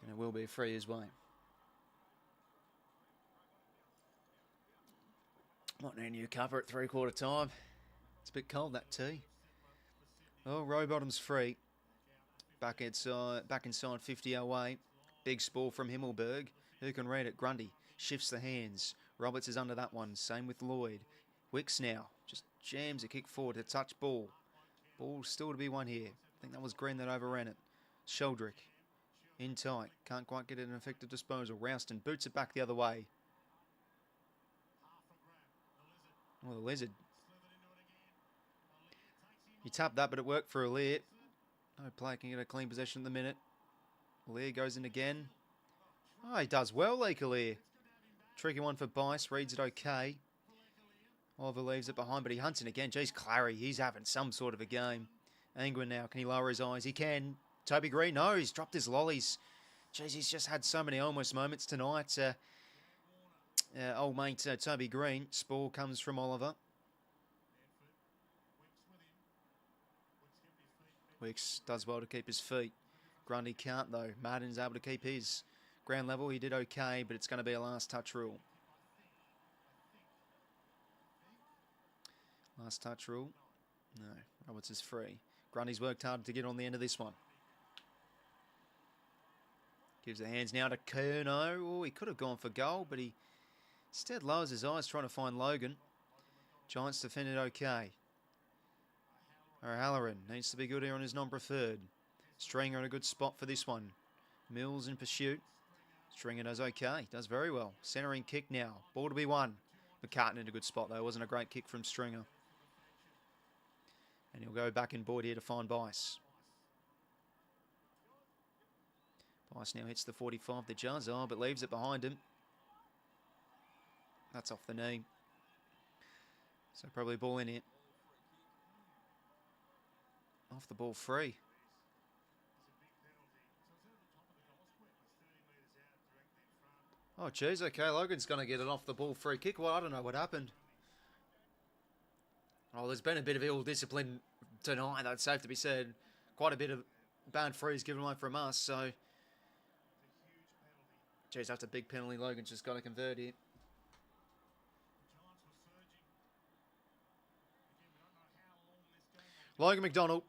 and it will be a free his way. Might need a new cover at 3/4 time. It's a bit cold, that tea. Oh, Rowbottom's free. Back inside 50 away. Big spore from 𝐓𝐴𝐿𝐵𝐿. Who can read it? Grundy shifts the hands. Roberts is under that one. Same with Lloyd. Wicks now just jams a kick forward to touch ball. Ball still to be won here. I think that was Green that overran it. Sheldrick in tight. Can't quite get an effective disposal. Rouston boots it back the other way. Oh, the Lizard. He tapped that, but it worked for 𝐼𝐵𝐿𝐵. No player can get a clean possession at the minute. 𝐼𝐵𝐿𝐵 goes in again. Oh, he does well, 𝐼𝐵𝐿𝐵. Tricky one for Bice. Reads it okay. Oliver leaves it behind, but he hunts it again. Geez, Clary, he's having some sort of a game. Angwin now, can he lower his eyes? He can. Toby Green, no, he's dropped his lollies. Geez, he's just had so many almost moments tonight. Old mate Toby Green. Spore comes from Oliver. Wicks does well to keep his feet. Grundy can't though. Martin's able to keep his. Ground level, he did okay, but it's going to be a last touch rule. Last touch rule. No, Roberts is free. Grundy's worked hard to get on the end of this one. Gives the hands now to 𝐴𝐥𝐿. Oh, he could have gone for goal, but he instead lowers his eyes trying to find Logan. Giants defended okay. O'Halloran needs to be good here on his non-preferred. Stringer in a good spot for this one. Mills in pursuit. Stringer does okay. Does very well. Centering kick now. Ball to be won. McCartan in a good spot though. Wasn't a great kick from Stringer. And he'll go back in board here to find Bice. Bice now hits the 45, the Jazza, but leaves it behind him. That's off the knee. So probably ball in it. Off the ball free. Oh, geez, okay, Logan's going to get an off the ball free kick. Well, I don't know what happened. Oh, there's been a bit of ill discipline tonight, that's safe to be said. Quite a bit of bad frees given away from us, so... Geez, that's a big penalty. Logan's just got to convert here. Logan McDonald.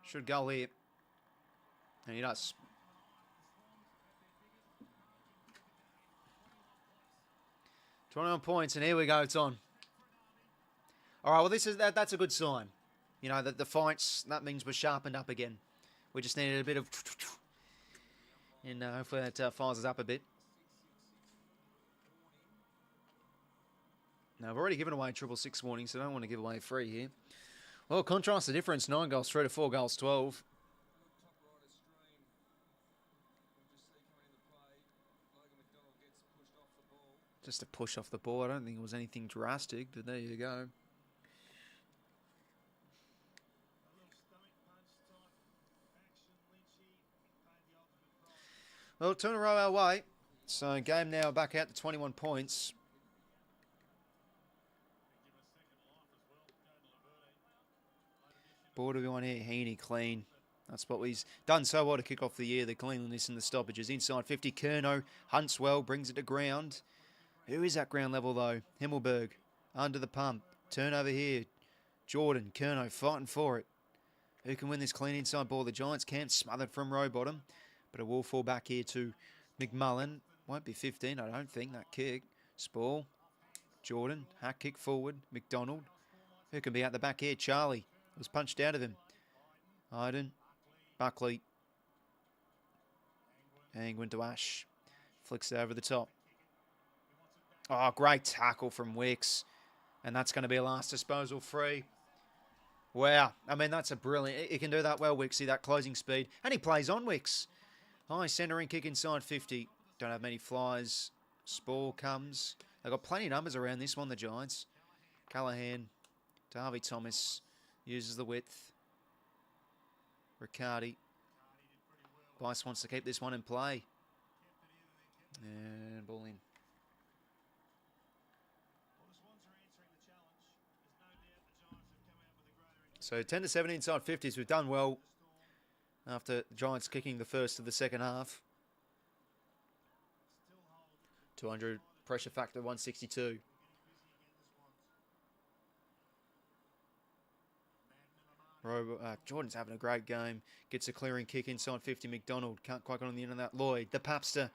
Should go here. And he does. 𝐴 points, and here we go. It's on. All right. Well, that's a good sign. You know that the fights, that means we're sharpened up again. We just needed a bit of, and hopefully that fires us up a bit. Now I've already given away 666 warning, so I don't want to give away free here. Well, contrast the difference: 9 goals 3 to 4 goals 12. Just a push off the ball. I don't think it was anything drastic, but there you go. Well, 2 in a row our way. So game now back out to 21 points. Ball to be on here. Heaney clean. That's what he's done so well to kick off the year. The cleanliness and the stoppages. Inside 50. 𝐴𝐥𝐿𝐵𝐿 hunts well. Brings it to ground. Who is at ground level though? 𝐓𝐴𝐿𝐵𝐿. Under the pump. Turn over here. Jordan. 𝐴𝐥𝐿𝐵𝐿 fighting for it. Who can win this clean inside ball? The Giants can't. Smothered from row bottom. But it will fall back here to McMullen. Won't be 15, I don't think, that kick. Spall. Jordan. Hack kick forward. McDonald. Who can be out the back here? Charlie. It was punched out of him. Iden. Buckley. Angwin to Ash. Flicks it over the top. Oh, great tackle from Wicks. And that's going to be a last disposal free. Wow. I mean, that's a brilliant... He can do that well, Wicksy, that closing speed. And he plays on, Wicks. High centering kick inside 50. Don't have many flies. Spall comes. They've got plenty of numbers around this one, the Giants. Callaghan. Darby Thomas uses the width. Riccardi. Bice wants to keep this one in play. And ball in. So 10 to 7 inside 50s. We've done well after the Giants kicking the first of the second half. 200 Pressure factor 162. Jordan's having a great game. Gets a clearing kick inside 50. McDonald can't quite get on the end of that. Lloyd, the Papster.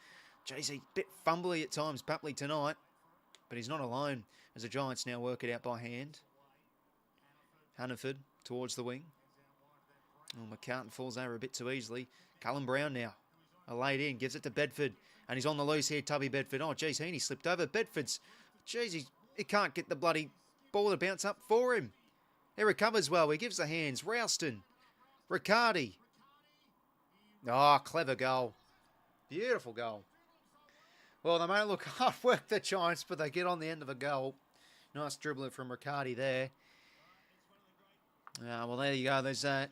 Jeez, he's a bit fumbly at times, Papley tonight. But he's not alone as the Giants now work it out by hand. Hannaford towards the wing. Oh, McCartan falls over a bit too easily. Callum Brown now. Laid in, gives it to Bedford. And he's on the loose here, Tubby Bedford. Oh, geez, Heaney slipped over. Bedford's, geez, he can't get the bloody ball to bounce up for him. He recovers well. He gives the hands. Rouston. Riccardi. Oh, clever goal. Beautiful goal. Well, they may look hard work, the Giants, but they get on the end of a goal. Nice dribbling from Riccardi there. Well, there you go. There's a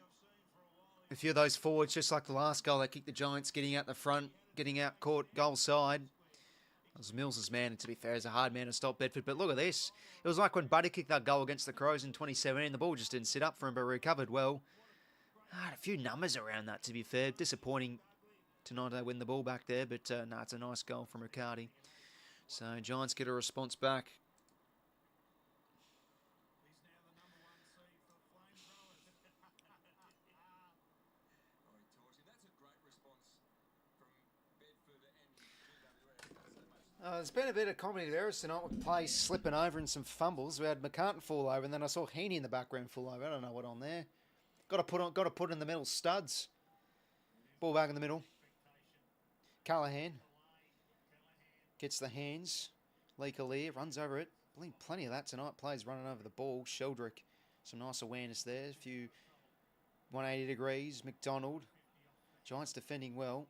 few of those forwards, just like the last goal. They kicked the Giants getting out the front, getting out court goal side. It was Mills' man, and to be fair, he's a hard man to stop Bedford. But look at this. It was like when Buddy kicked that goal against the Crows in 2017. The ball just didn't sit up for him, but recovered well. Had a few numbers around that, to be fair. Disappointing to not win the ball back there, but no, it's a nice goal from Riccardi. So Giants get a response back. There's been a bit of comedy of errors tonight with plays slipping over and some fumbles. We had McCartan fall over, and then I saw Heaney in the background fall over. I don't know what on there. Got to put in the middle. Studs. Ball back in the middle. Callaghan gets the hands. 𝐓𝐴 runs over it. Plenty of that tonight. Players running over the ball. 𝐓𝐿𝐷RICK, some nice awareness there. A few 180 degrees. McDonald. Giants defending well.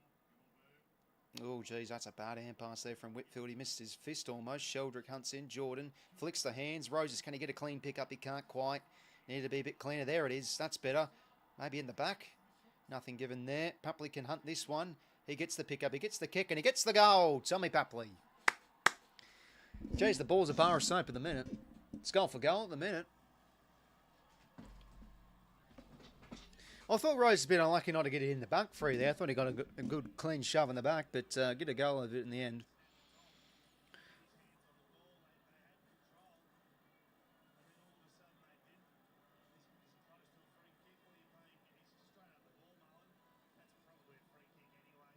Oh, geez, that's a bad hand pass there from Whitfield. He missed his fist almost. 𝐓𝐿𝐷RICK hunts in. Jordan flicks the hands. Roses, can he get a clean pick up? He can't quite. Need to be a bit cleaner. There it is. That's better. Maybe in the back. Nothing given there. Papley can hunt this one. He gets the pick up. He gets the kick and he gets the goal. Tell me, Papley. Geez, the ball's a bar of soap at the minute. It's goal for goal at the minute. I thought Rose has been unlucky not to get it in the back free there. I thought he got a good clean shove in the back, but get a goal of it in the end.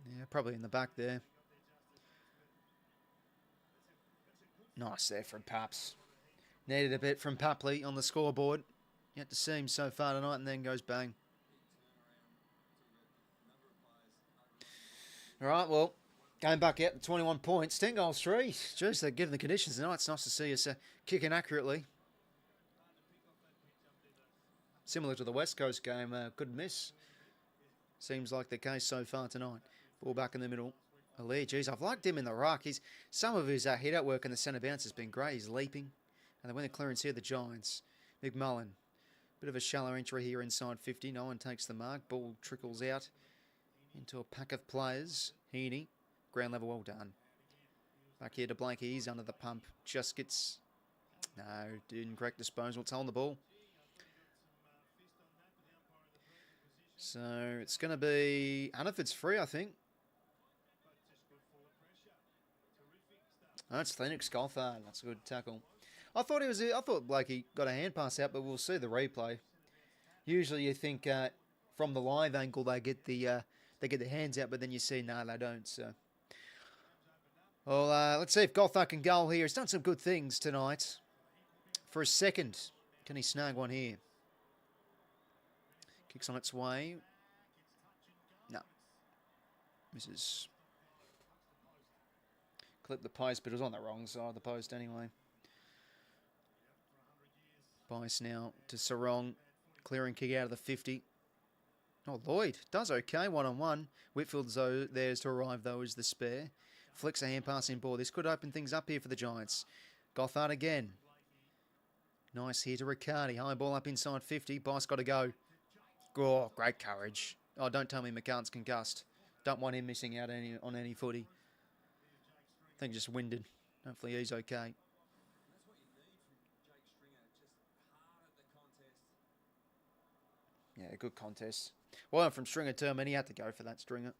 Yeah, probably in the back there. Nice there from Paps. Needed a bit from Papley on the scoreboard. You have to see him so far tonight, and then goes bang. All right, well, going back out to 21 points, 10 goals, 3. Jeez, they're given the conditions tonight. It's nice to see us kicking accurately. Similar to the West Coast game, couldn't miss. Seems like the case so far tonight. Ball back in the middle. 𝐴, geez, I've liked him in the ruck. Some of his hit-out work in the centre bounce has been great. He's leaping. And they win the clearance here, the Giants. McMullen. Bit of a shallow entry here inside 50. No one takes the mark. Ball trickles out into a pack of players. Heaney, ground level, well done. Back here to Blakey, he's under the pump. Just gets, no, didn't correct disposal. It's on the ball. So it's going to be Hannaford's free, I think. Oh, it's 𝐓𝐴 𝐴𝐥𝐝. That's a good tackle. I thought Blakey got a hand pass out, but we'll see the replay. Usually you think from the live angle they get the hands out, but then you see, no, they don't. So, well, let's see if 𝐴𝐥𝐝 can goal here. He's done some good things tonight. For a second, can he snag one here? Kicks on its way. No. Misses. Clipped the post, but it was on the wrong side of the post anyway. Bice now to Sarong. Clearing kick out of the 50. Oh, Lloyd does okay, one-on-one. Whitfield's there's to arrive, though, is the spare. Flicks a hand pass in ball. This could open things up here for the Giants. 𝐴𝐿𝐝 again. Nice here to Riccardi. High ball up inside 50. Bice got to go. Oh, great courage. Oh, don't tell me McCartan's concussed. Don't want him missing out on any footy. I think just winded. Hopefully he's okay. Yeah, good contest. Well, from Stringer too. I mean, he had to go for that, Stringer.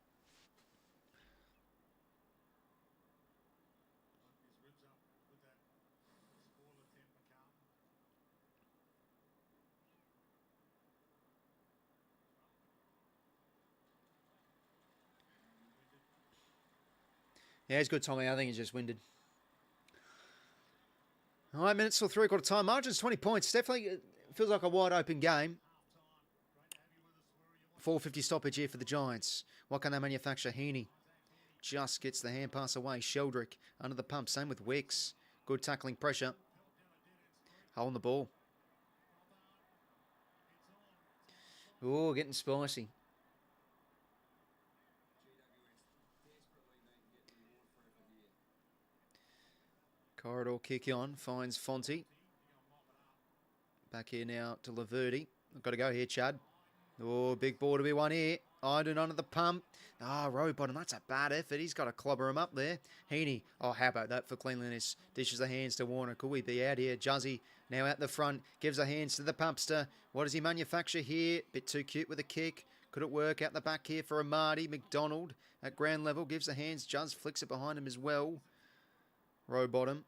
Yeah, he's good, Tommy. I think he's just winded. 9 minutes till 3/4 time. Margins 20 points. Definitely feels like a wide open game. 4:50 stoppage here for the Giants. What can they manufacture? Heaney just gets the hand pass away. Sheldrick under the pump. Same with Wicks. Good tackling pressure. Holding the ball. Oh, getting spicy. Corridor kick on. Finds 𝐓𝐿𝐷. Back here now to 𝐼𝐷. I've got to go here, Chad. Oh, big ball to be won here. Iden under the pump. Rowe bottom. That's a bad effort. He's got to clobber him up there. Heaney. Oh, how about that for cleanliness? Dishes the hands to Warner. Could we be out here? 𝐬𝐿𝐷 now out the front. Gives the hands to the pumpster. What does he manufacture here? Bit too cute with a kick. Could it work out the back here for 𝐼𝐷? McDonald at ground level. Gives the hands. 𝐬𝐿𝐷 flicks it behind him as well. Rowe bottom.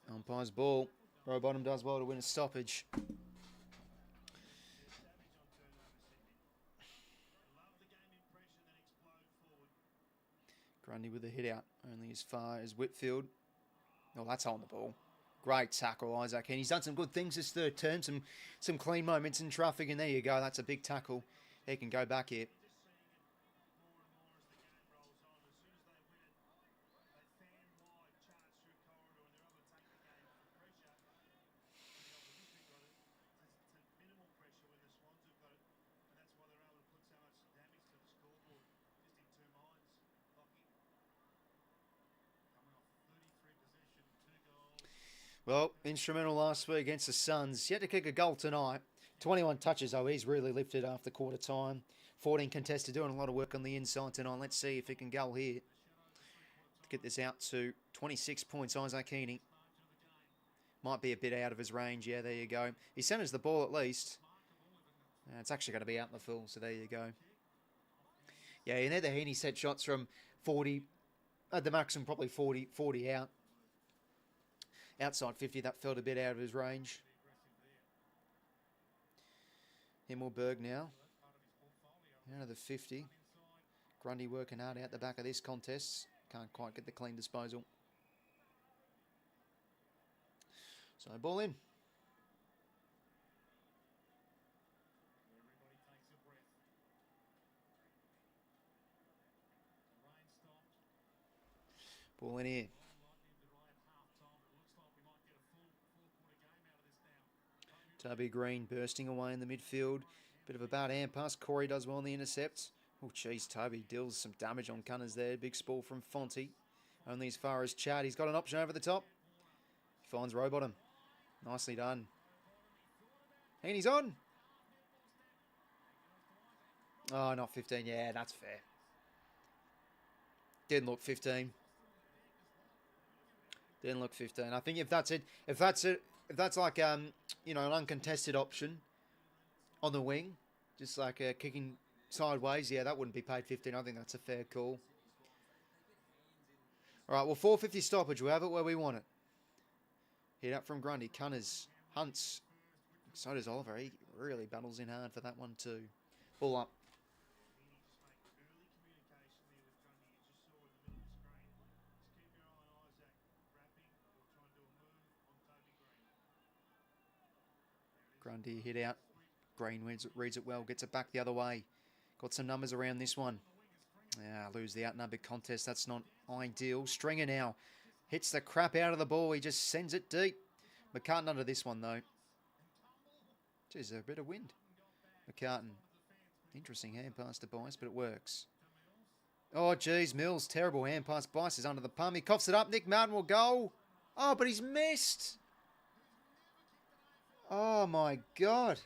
Umpire's ball. Rowe bottom does well to win a stoppage. Grundy with a hit out, only as far as Whitfield. Oh, that's on the ball. Great tackle, 𝐼𝐷. And he's done some good things this third term, some clean moments in traffic, and there you go. That's a big tackle. He can go back here. Well, instrumental last week against the Suns. He had to kick a goal tonight. 21 touches, though. He's really lifted after quarter time. 14 contested, doing a lot of work on the inside tonight. Let's see if he can go here to get this out to 26 points. 𝐼𝐷 𝐞𝐬. Might be a bit out of his range. Yeah, there you go. He centers the ball at least. It's actually going to be out in the full, so there you go. Yeah, and there the Heaney set shots from 40, at the maximum probably 40 out. Outside 50, that felt a bit out of his range. Himmelberg now. Out of the 50. Grundy working hard out the back of this contest. Can't quite get the clean disposal. So ball in. Ball in here. Toby Green bursting away in the midfield. Bit of a bad hand pass. Corey does well in the intercept. Oh, geez, Toby deals some damage on Cunners there. Big spoil from 𝐓𝐿𝐷. Only as far as Chad. He's got an option over the top. He finds Rowe bottom. Nicely done. And he's on. Oh, not 15. Yeah, that's fair. Didn't look 15. Didn't look 15. I think if that's it, if that's like you know, an uncontested option on the wing, just like kicking sideways, yeah, that wouldn't be paid 15. I think that's a fair call. All right, well, 4:50 stoppage. We have it where we want it. Hit up from Grundy. Cunners hunts. So does Oliver. He really battles in hard for that one too. Ball up. Grundy hit out. Green reads it well. Gets it back the other way. Got some numbers around this one. Lose the outnumbered contest. That's not ideal. Stringer now. Hits the crap out of the ball. He just sends it deep. McCartan under this one, though. Geez, there's a bit of wind. McCartan. Interesting hand pass to Bice, but it works. Oh, geez, Mills. Terrible hand pass. Bice is under the pump. He coughs it up. Nick Martin will go. Oh, but he's missed. Oh, my God.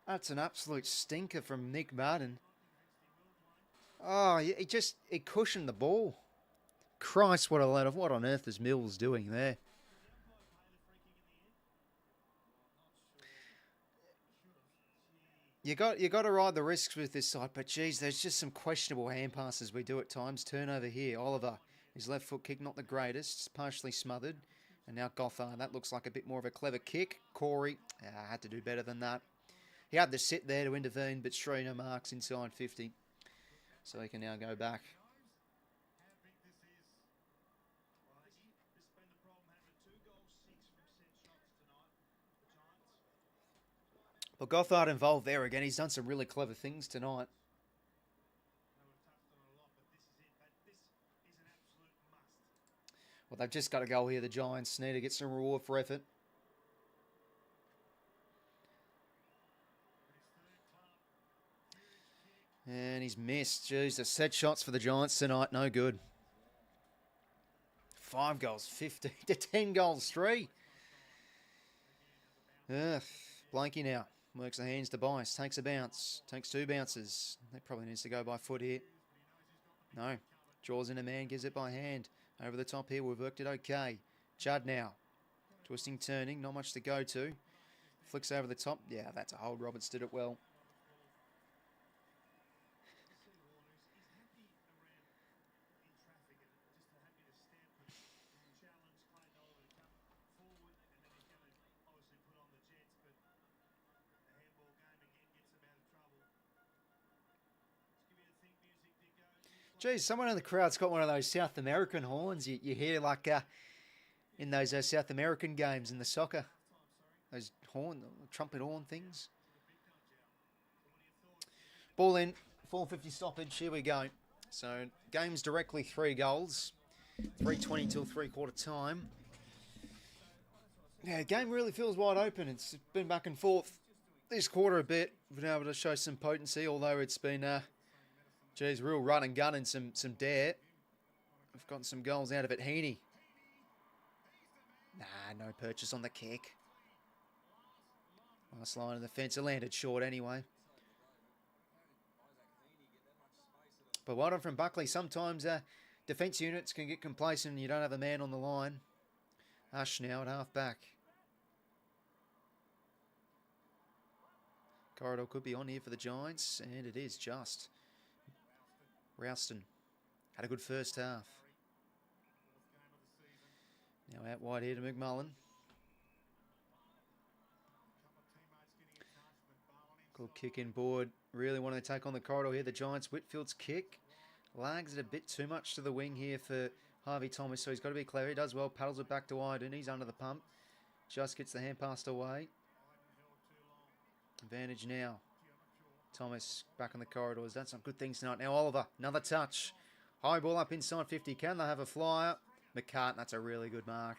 That's an absolute stinker from Nick Martin. Oh, he cushioned the ball. Christ, what on earth is Mills doing there? You got to ride the risks with this side, but geez, there's just some questionable hand passes we do at times. Turnover here. Oliver, his left foot kick, not the greatest, partially smothered. And now Gothard, that looks like a bit more of a clever kick. Corey, had to do better than that. He had to sit there to intervene, but Stringer marks inside 50. So he can now go back. But Gothard involved there again. He's done some really clever things tonight. Well, they've just got to go here. The Giants need to get some reward for effort. And he's missed. Jeez, the set shots for the Giants tonight, no good. 5 goals, 15 to 10 goals, 3. Blanky now. Works the hands to Bice. Takes a bounce. Takes 2 bounces. That probably needs to go by foot here. No. Draws in a man. Gives it by hand. Over the top here. We've worked it okay. Judd now. Twisting, turning. Not much to go to. Flicks over the top. Yeah, that's a hold. Roberts did it well. Geez, someone in the crowd's got one of those South American horns you hear like in those South American games in the soccer. Those trumpet horn things. Ball in, 4:50 stoppage, here we go. So, game's directly 3 goals. 3:20 till 3/4 time. Yeah, game really feels wide open. It's been back and forth this quarter a bit. We've been able to show some potency, although it's been... Geez, real run and gun and some dare. We've gotten some goals out of it. 𝐓𝐡𝐞. Nah, no purchase on the kick. Nice line of the fence. It landed short anyway. But well done from Buckley. Sometimes defence units can get complacent and you don't have a man on the line. Ash now at half back. Corridor could be on here for the Giants, and it is just. Ralston had a good first half. Now out wide here to McMullen. Good kick in board. Really wanting to take on the corridor here. The Giants, Whitfield's kick. Lags it a bit too much to the wing here for Harvey Thomas, so he's got to be clever. He does well. Paddles it back to Iden. He's under the pump. Just gets the hand passed away. Advantage now. Thomas back on the corridor. Has done some good things tonight. Now Oliver, another touch. High ball up inside 50. Can they have a flyer? McCartan, that's a really good mark.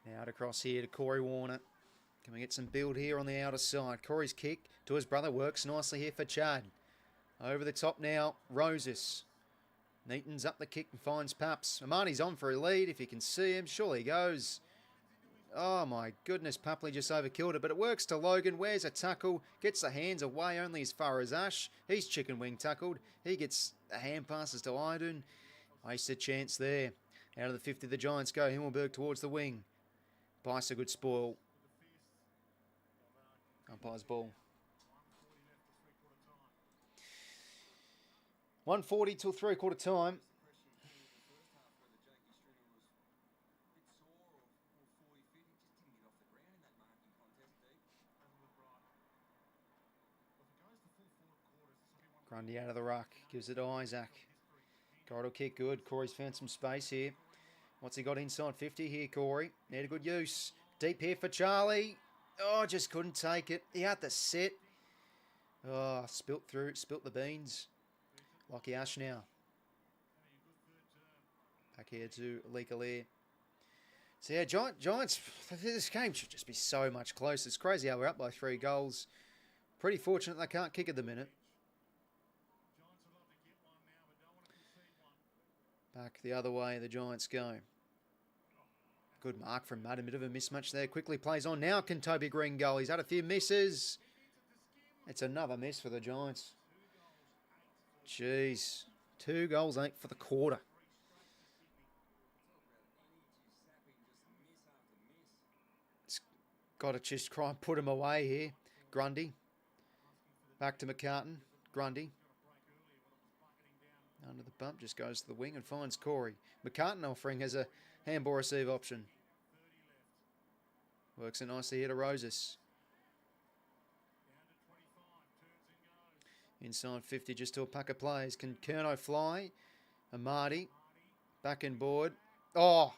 Now out across here to Corey Warner. Can we get some build here on the outer side? Corey's kick to his brother works nicely here for Chad. Over the top now, Roses. Neatons up the kick and finds Paps. Amani's on for a lead. If you can see him, surely he goes. Oh my goodness, Papley just overkilled it, but it works to Logan. Wears a tackle, gets the hands away only as far as Ash. He's chicken wing tackled. He gets the hand passes to Iden. Wasted chance there. Out of the 50, the Giants go. Himmelberg towards the wing. Bice a good spoil. Umpire's ball. 1:40 till 3/4 time. Grundy out of the ruck. Gives it to Isaac. Corridor kick good. Corey's found some space here. What's he got inside 50 here, Corey? Need a good use. Deep here for Charlie. Oh, just couldn't take it. He had the set. Oh, spilt the beans. Lockie Ash now. Back here to 𝐓𝐴𝐿𝐴. So yeah, Giants, this game should just be so much closer. It's crazy how we're up by 3 goals. Pretty fortunate they can't kick at the minute. Back the other way, the Giants go. Good mark from Mudd. A bit of a mismatch there. Quickly plays on. Now can Toby Green go? He's had a few misses. It's another miss for the Giants. Jeez. 2 goals, 8 for the quarter. It's got to just try and put him away here. Grundy. Back to McCartan. Grundy. Under the bump, just goes to the wing and finds Corey. McCartan offering has a handball receive option. Works it nicely here to Roses. Inside 50, just to a pack of players. Can Curnow fly? Amadi. Back in board. Oh!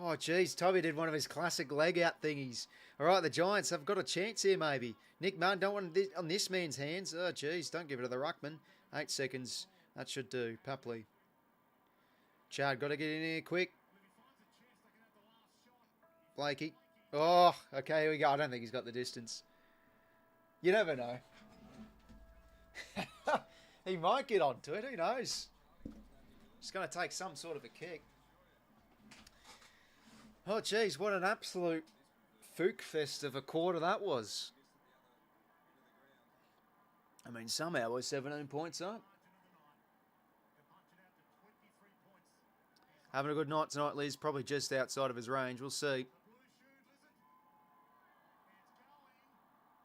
Oh, geez, Toby did one of his classic leg out thingies. All right, the Giants have got a chance here, maybe. Nick Martin, don't want this on this man's hands. Oh, geez, don't give it to the ruckman. 8 seconds. That should do. Papley. Chad, got to get in here quick. 𝐓𝐴𝐶𝐞. Oh, okay, here we go. I don't think he's got the distance. You never know. He might get onto it. Who knows? It's going to take some sort of a kick. Oh, geez, what an absolute 𝐓𝐴𝐶 fest of a quarter that was. I mean, somehow we're 17 points up. Having a good night tonight, Liz. Probably just outside of his range. We'll see.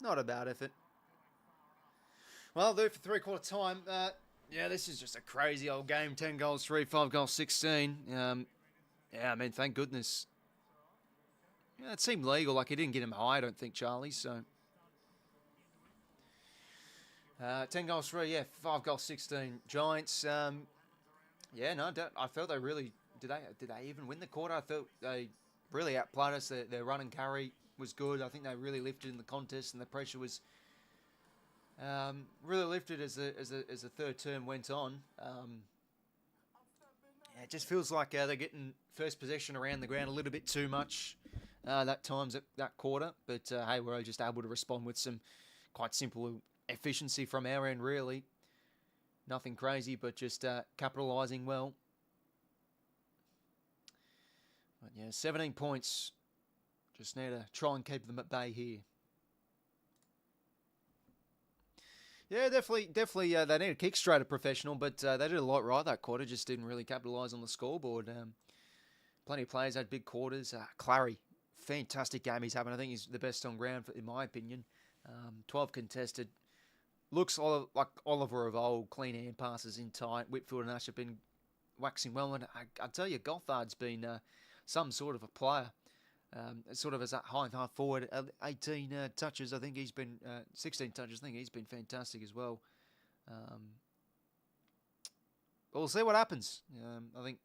Not a bad effort. Well, I'll do it for three-quarter time. Yeah, this is just a crazy old game. 10 goals, 3, 5 goals, 16. Yeah, I mean, thank goodness. Yeah, it seemed legal. Like, he didn't get him high, I don't think, Charlie. So, 10 goals, 3, yeah, 5 goals, 16. Giants, yeah, no, I felt they really... Did they even win the quarter? I felt they really outplayed us. Their run and carry was good. I think they really lifted in the contest, and the pressure was really lifted as the third term went on. Yeah, it just feels like they're getting first possession around the ground a little bit too much that times that quarter. But hey, we're just able to respond with some quite simple efficiency from our end, really. Nothing crazy, but just capitalising well. But yeah, 17 points. Just need to try and keep them at bay here. Yeah, definitely. They need to kick straight at professional, but they did a lot right that quarter. Just didn't really capitalise on the scoreboard. Plenty of players had big quarters. 𝐼𝐶, fantastic game he's having. I think he's the best on ground, in my opinion. 12 contested. Looks like Oliver of old. Clean hand passes in tight. Whitfield and Ash have been waxing well. And I tell you, 𝐼𝐶𝐞's been some sort of a player. Sort of as that high half forward, 18 touches. I think he's been 16 touches. I think he's been fantastic as well. But we'll see what happens. I think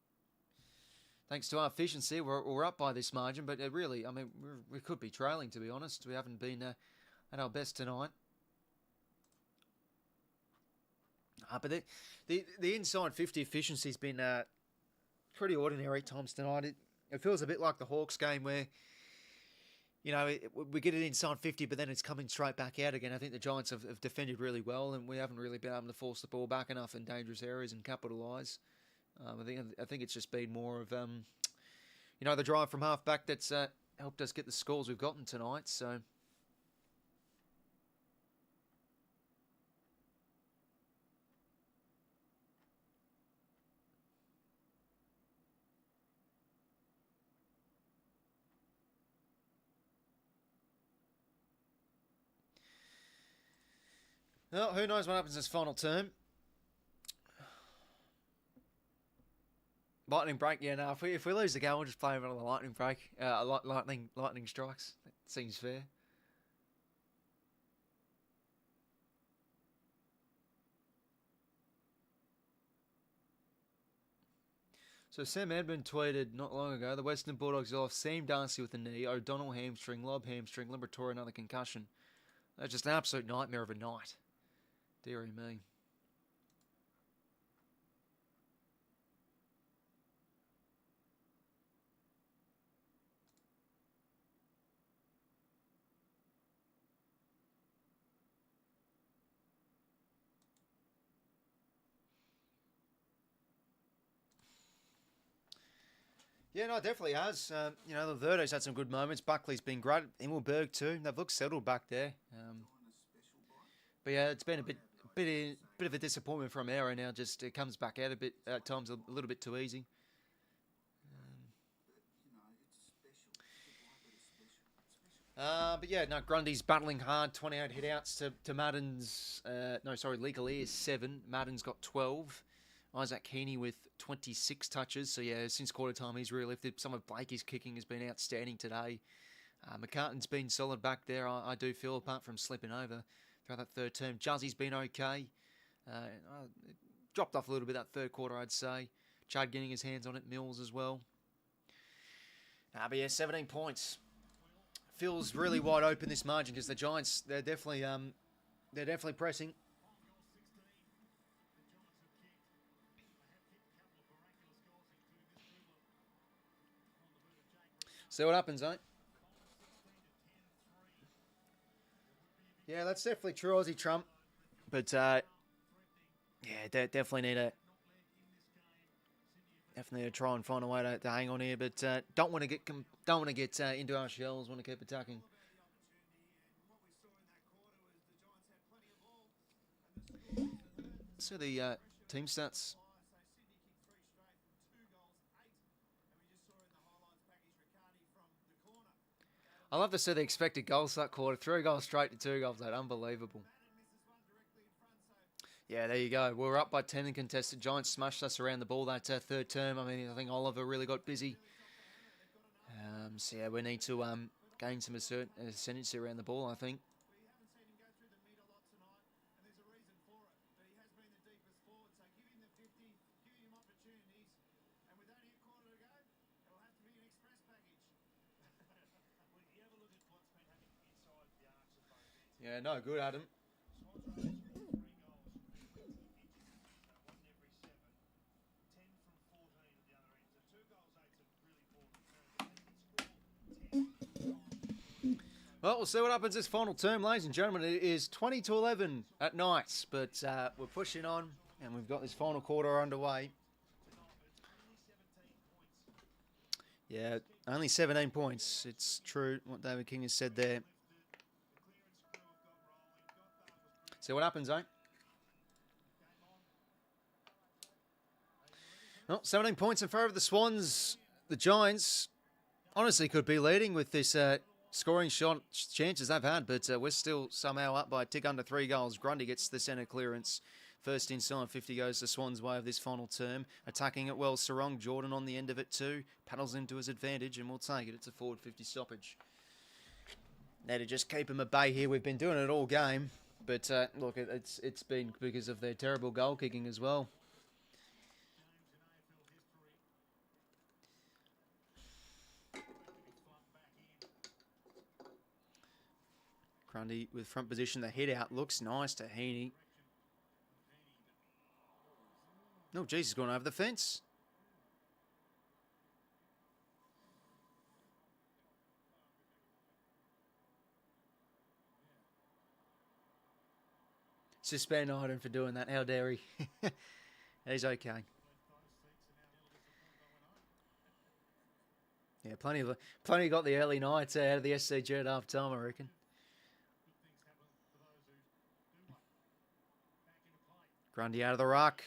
thanks to our efficiency, we're up by this margin. But really, I mean, we could be trailing, to be honest. We haven't been at our best tonight. But the inside 50 efficiency's been pretty ordinary at times tonight. It feels a bit like the Hawks game where, you know, we get it inside 50, but then it's coming straight back out again. I think the Giants have defended really well, and we haven't really been able to force the ball back enough in dangerous areas and capitalise. I think it's just been more of, you know, the drive from half back that's helped us get the scores we've gotten tonight. So. Well, who knows what happens this final term? Lightning break, yeah. No, if we lose the game, we'll just play over on the lightning break. Lightning strikes. That seems fair. So Sam Edmund tweeted not long ago, the Western Bulldogs off Sam Darcy with a knee, O'Donnell hamstring, Lobb hamstring, Liberatore another concussion. That's just an absolute nightmare of a night. Deary me. Yeah, no, it definitely has. You know, Laverdet's had some good moments. Buckley's been great. 𝐼𝐴𝐶𝐞 too. They've looked settled back there. But yeah, it's been a bit of a disappointment from Arrow now. Just it comes back out a bit at times, a little bit too easy. But yeah, no, Grundy's battling hard. 28 hit-outs to Madden's. 𝐼𝐴𝐶𝐞 7. Madden's got 12. 𝐼𝐴𝐶𝐞 with 26 touches. So yeah, since quarter time, he's really lifted. Some of Blakey's kicking has been outstanding today. McCartan's been solid back there. I do feel, apart from slipping over throughout that third term. Juzzy's been okay. Dropped off a little bit that third quarter, I'd say. Chad getting his hands on it. Mills as well. But yeah, 17 points. Feels really wide open, this margin, because the Giants, they're definitely pressing. See what happens, eh? Yeah, that's definitely true, Aussie Trump. But yeah, definitely need to try and find a way to hang on here. But don't want to get into our shells. Want to keep attacking. So the team stats. I love to see the expected goals that quarter. 3 goals straight to 2 goals. That unbelievable. Yeah, there you go. We're up by 10 in contested. Giants smashed us around the ball that third term. I mean, I think Oliver really got busy. So yeah, we need to gain some ascendancy around the ball, I think. Yeah, no good, Adam. Well, we'll see what happens this final term, ladies and gentlemen. It is 20-11 at night, but we're pushing on, and we've got this final quarter underway. Yeah, only 17 points. It's true what David King has said there. See what happens, eh? Well, 17 points in favour of the Swans. The Giants honestly could be leading with this scoring shot chances they've had, but we're still somehow up by a tick under 3 goals. Grundy gets the centre clearance. First inside, 50 goes the Swans' way of this final term. Attacking it well, Sarong. Jordan on the end of it too. Paddles into his advantage, and we'll take it. It's a forward 50 stoppage. Now to just keep them at bay here. We've been doing it all game. But look, it's been because of their terrible goal kicking as well. Grundy with front position. The head out looks nice to Heaney. Oh, geez, he's gone over the fence. Suspend Iden for doing that. How dare he? He's okay. Yeah, plenty got the early nights out of the SCG at half time, I reckon. Grundy out of the ruck.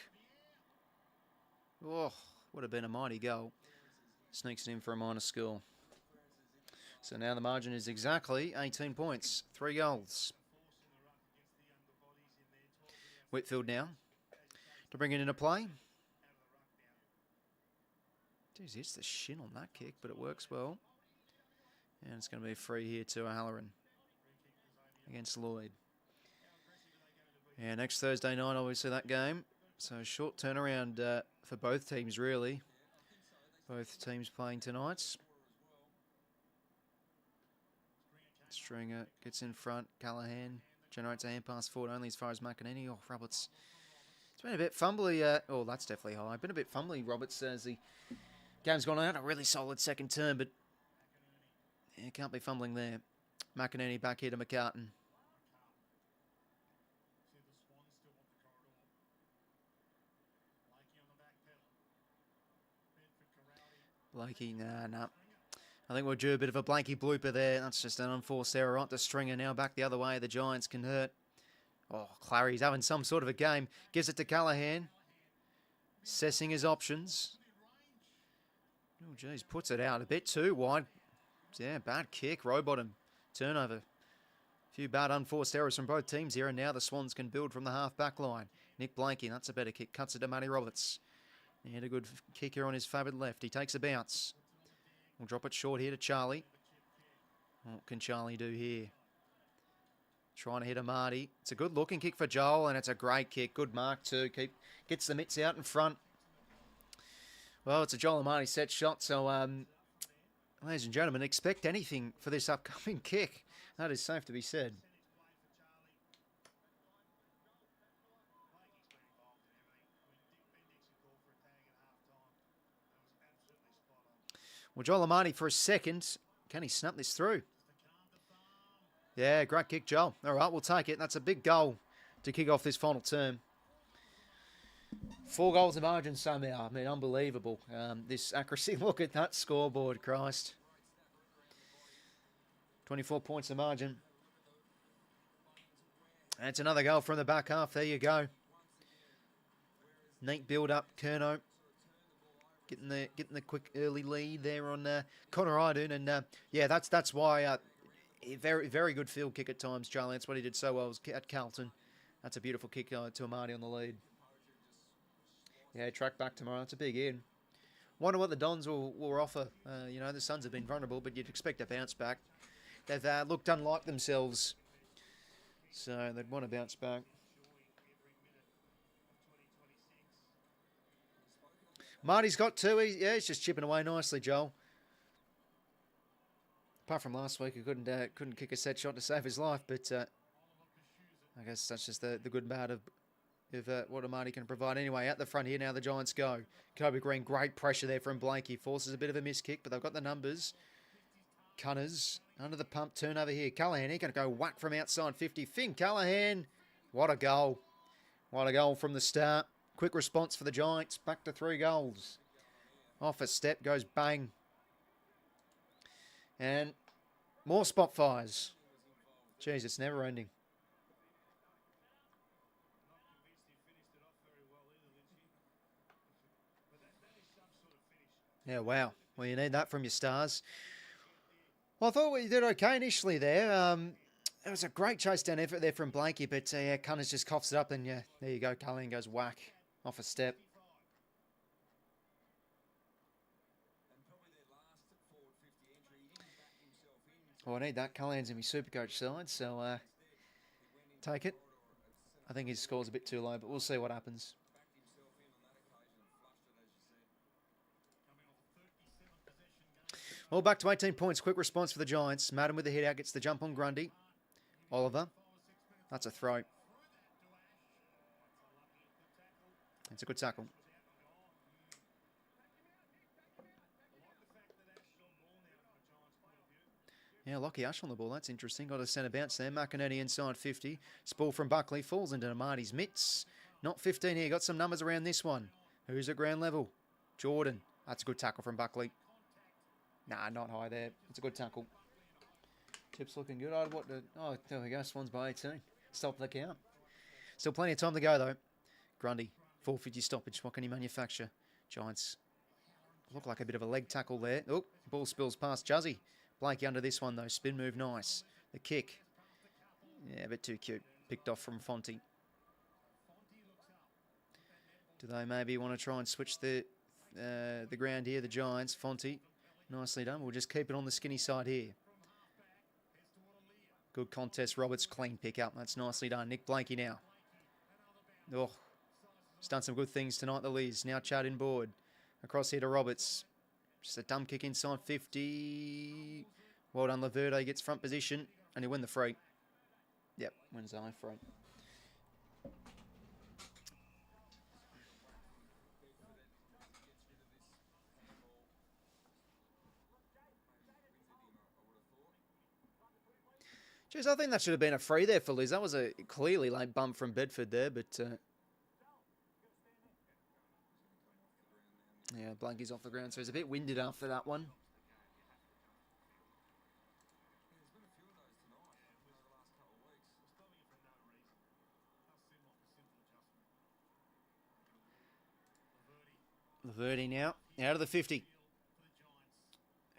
Oh, would have been a mighty goal. Sneaks it in for a minor score. So now the margin is exactly 18 points. 3 goals. Whitfield now to bring it into play. Jeez, hits the shin on that kick, but it works well. And it's going to be free here to O'Halloran against Lloyd. Yeah, next Thursday night, obviously, that game. So short turnaround for both teams, really. Both teams playing tonight. Stringer gets in front. Callaghan generates a hand pass forward only as far as McInerney. Oh, Roberts. It's been a bit fumbly. Oh, that's definitely high. Been a bit fumbly, Roberts, as the game's gone out. A really solid second turn, but yeah, can't be fumbling there. McInerney back here to McCartan. Blakey, nah. I think we'll do a bit of a Blakey blooper there. That's just an unforced error. Right to Stringer now back the other way. The Giants can hurt. Oh, Clary's having some sort of a game. Gives it to Callaghan. Assessing his options. Oh, geez. Puts it out a bit too wide. Yeah, bad kick. Row bottom. Turnover. A few bad unforced errors from both teams here. And now the Swans can build from the half-back line. Nick Blakey, that's a better kick. Cuts it to Matty Roberts. He had a good kick here on his favoured left. He takes a bounce. We'll drop it short here to Charlie. What can Charlie do here? Trying to hit a Marty. It's a good looking kick for Joel, and it's a great kick. Good mark too. Gets the mitts out in front. Well, it's a Joel and Marty set shot, so I Ladies and gentlemen, expect anything for this upcoming kick. That is safe to be said. Well, Joel Amani for a second. Can he snap this through? Yeah, great kick, Joel. All right, we'll take it. That's a big goal to kick off this final term. 4 goals of margin somehow. I mean, unbelievable. This accuracy, look at that scoreboard, Christ. 24 points of margin. And it's another goal from the back half. There you go. Neat build-up, 𝐴𝐥𝐿. Getting the quick early lead there on 𝐴𝐥𝐿. And yeah, that's why very, very good field kick at times, Charlie. That's what he did so well at Carlton. That's a beautiful kick to Amani on the lead. Yeah, track back tomorrow. That's a big in. Wonder what the Dons will offer. You know, the Suns have been vulnerable, but you'd expect a bounce back. They've looked unlike themselves, so they'd want to bounce back. Marty's got 2. He's just chipping away nicely, Joel. Apart from last week, he couldn't kick a set shot to save his life, but I guess that's just the good and bad of what Amani can provide. Anyway, out the front here now, the Giants go. Kobe Green, great pressure there from Blakey. Forces a bit of a miss kick, but they've got the numbers. Cunners under the pump, turnover here. Callaghan, he's going to go whack from outside 50. Finn Callaghan, what a goal. What a goal from the start. Quick response for the Giants, back to 3 goals. Off a step, goes bang. And more spot fires. Jeez, it's never ending. Yeah, wow. Well, you need that from your stars. Well, I thought we did okay initially there. It was a great chase down effort there from Blakey, but yeah, Cunners just coughs it up, and yeah, there you go. Callaghan goes whack off a step. Oh, I need that. Callaghan's in my Supercoach side, so take it. I think his score's a bit too low, but we'll see what happens. Well, back to 18 points. Quick response for the Giants. Madden with the hit out, gets the jump on Grundy. Oliver. That's a throw. It's a good tackle. Yeah, 𝐼𝐴𝐿𝐼 on the ball. That's interesting. Got a centre bounce there. McInerney inside 50. Spool from Buckley. Falls into Marty's mitts. Not 15 here. Got some numbers around this one. Who's at ground level? Jordan. That's a good tackle from Buckley. Nah, not high there. It's a good tackle. Tip's looking good. Oh, there we go. Swans by 18. Stop the count. Still plenty of time to go, though. Grundy, 450 stoppage. What can he manufacture? Giants look like a bit of a leg tackle there. Oh, ball spills past 𝐵𝐿𝐼. Blakey under this one, though. Spin move, nice. The kick. Yeah, a bit too cute. Picked off from 𝐵𝐿𝐼. Do they maybe want to try and switch the ground here, the Giants? 𝐵𝐿𝐼. Nicely done. We'll just keep it on the skinny side here. Good contest. Roberts, clean pick up. That's nicely done. Nick Blakey now. Oh, he's done some good things tonight, the Liz. Now Chad in board. Across here to Roberts. Just a dumb kick inside 50. Well done, 𝐼𝐿𝐼 gets front position. And he'll win the free. Yep, wins the free. Jeez, I think that should have been a free there for Liz. That was a clearly late bump from Bedford there, but yeah, Blakey's off the ground, so he's a bit winded after that one. 𝐼𝐿𝐼 now, out of the 50.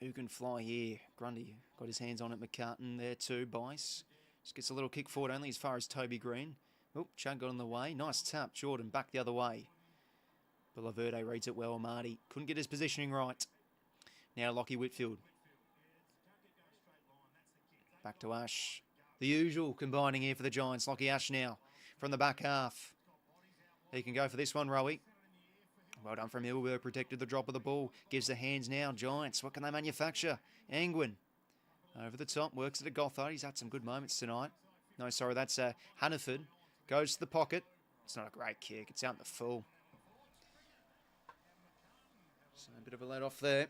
Who can fly here? Grundy got his hands on it. McCartan there too. 𝐵𝐼𝐼 just gets a little kick forward only as far as Toby Green. Oh, Chad got in the way. Nice tap. Jordan back the other way. But 𝐼𝐿𝐼 reads it well. Marty couldn't get his positioning right. Now Lachie Whitfield. Back to Ash. The usual combining here for the Giants. Lachie Ash now from the back half. He can go for this one, Rowie. Well done from 𝐓𝐴, protected the drop of the ball. Gives the hands now, Giants. What can they manufacture? 𝐼𝐗𝐿 over the top, works it to 𝐵𝐿𝐻𝐷. He's had some good moments tonight. No, sorry, that's 𝐻𝐵𝐿𝐻𝐷. Goes to the pocket. It's not a great kick. It's out in the full. So a bit of a let off there.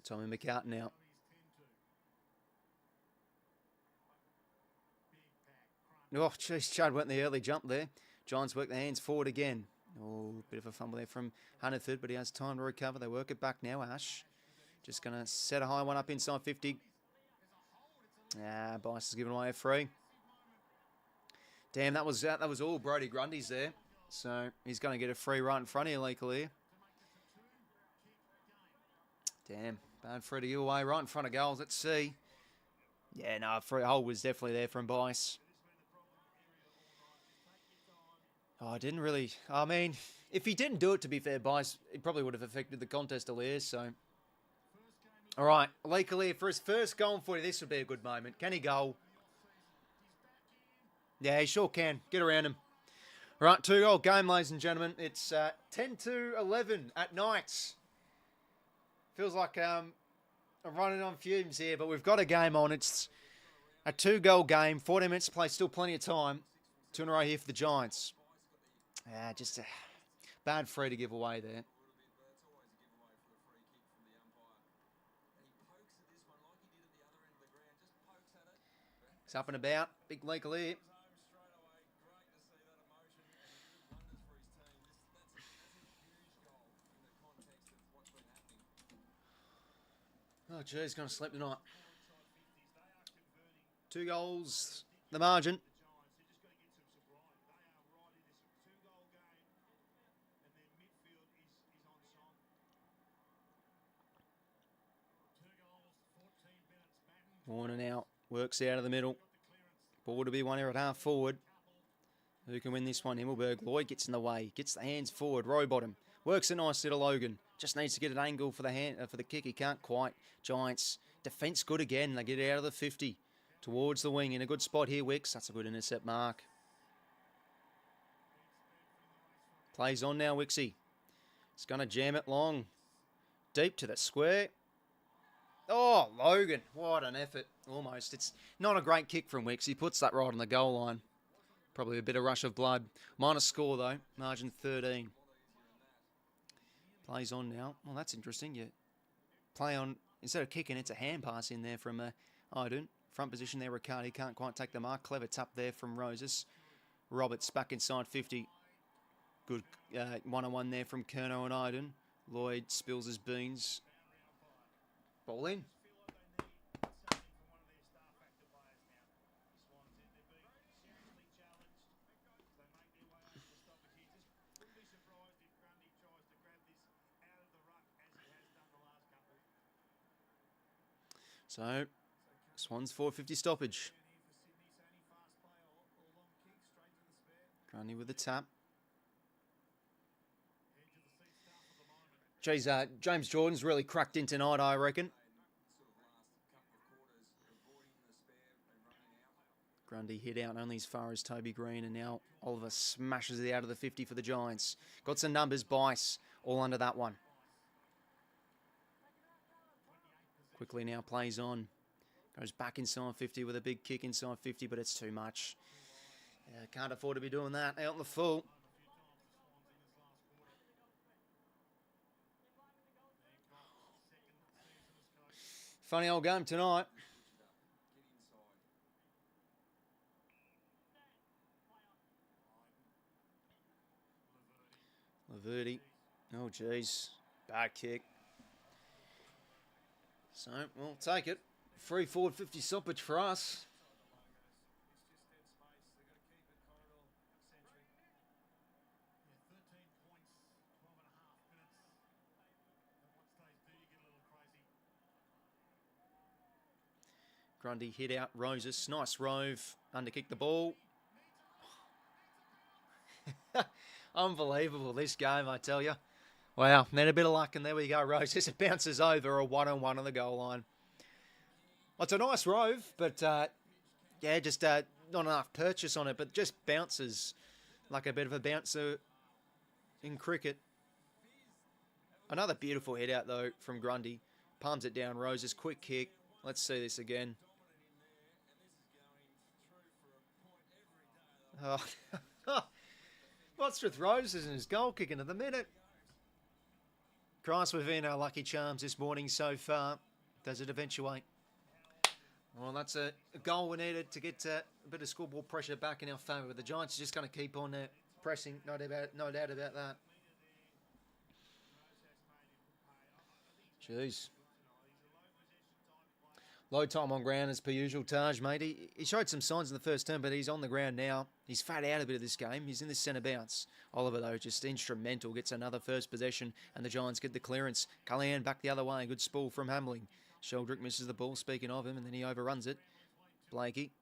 Tommy McCartan now. Oh, jeez, Chad went in the early jump there. Giants work the hands forward again. Oh, bit of a fumble there from 𝐻𝐵𝐿𝐻𝐷, but he has time to recover. They work it back now, Ash. Just going to set a high one up inside 50. 𝐵𝐼𝐻 has given away a free. Damn, that was all Brodie Grundy's there. So he's going to get a free right in front of you, 𝐓𝐴. Damn, bad free to give away right in front of goals. Let's see. Yeah, no, free hold was definitely there from 𝐵𝐼𝐻. Oh, I didn't really... I mean, if he didn't do it, to be fair, 𝐵𝐼𝐻, it probably would have affected the contest a little, so... All right, 𝐓𝐴, for his first goal in footy, this would be a good moment. Can he goal? Yeah, he sure can. Get around him. All right, 2-goal game, ladies and gentlemen. It's 10-11 at Knights. Feels like I'm running on fumes here, but we've got a game on. It's a 2-goal game, 40 minutes to play, still plenty of time. 2 in a row here for the Giants. Just a bad free to give away there. It's up and about. Big 𝐓𝐴. Oh, geez, going to sleep tonight. 2 goals, the margin. Warner now works out of the middle. Ball to be won here at half forward. Who can win this one? Himmelberg. Lloyd gets in the way. Gets the hands forward. Rowbottom. Works a nice little Logan. Just needs to get an angle for the kick. He can't quite. Giants. Defence good again. They get it out of the 50. Towards the wing. In a good spot here, Wicks. That's a good intercept mark. Plays on now, 𝐓𝐴. It's going to jam it long. Deep to the square. Oh, Logan. What an effort. Almost. It's not a great kick from 𝐓𝐴. He puts that right on the goal line. Probably a bit of rush of blood. Minus score, though. Margin 13. Plays on now. Well, that's interesting. You play on... Instead of kicking, it's a hand pass in there from 𝐼𝐗𝐿𝐻. Front position there, Riccardi can't quite take the mark. Clever tap there from Roses. Roberts back inside 50. Good one-on-one there from Curnow and 𝐼𝐗𝐿𝐻. Lloyd spills his beans. Ball in. So, Swans 450 stoppage. Grundy with the tap. Geez, James Jordan's really cracked in tonight, I reckon. Grundy hit out only as far as Toby Green, and now Oliver smashes it out of the 50 for the Giants. Got some numbers, 𝐵𝐼𝐻, all under that one. Quickly now plays on. Goes back inside 50 with a big kick inside 50, but it's too much. Can't afford to be doing that. Out in the full. Funny old game tonight. 𝐓𝐴. Oh, jeez. Bad kick. So, we'll take it. Free forward 50 stoppage for us. Grundy hit out Roses. Nice rove. Underkick the ball. Unbelievable, this game, I tell you. Wow, then a bit of luck, and there we go, Rose. It bounces over a 1-on-1 on the goal line. Well, it's a nice rove, but yeah, just not enough purchase on it, but just bounces like a bit of a bouncer in cricket. Another beautiful hit out, though, from Grundy. Palms it down, Rose's quick kick. Let's see this again. Oh, what's with Roses and his goal kicking at the minute? Christ, we've been our lucky charms this morning so far. Does it eventuate? Well, that's a goal we needed to get a bit of scoreball pressure back in our favour. The Giants are just going to keep on pressing, no doubt about that. Jeez. Low time on ground as per usual, Taj, mate. He showed some signs in the first term, but he's on the ground now. He's fat out a bit of this game. He's in the centre bounce. Oliver, though, just instrumental. Gets another first possession, and the Giants get the clearance. Cullihan back the other way. Good spool from Hamling. 𝐓𝐿𝐷𝐪 misses the ball, speaking of him, and then he overruns it. Blakey.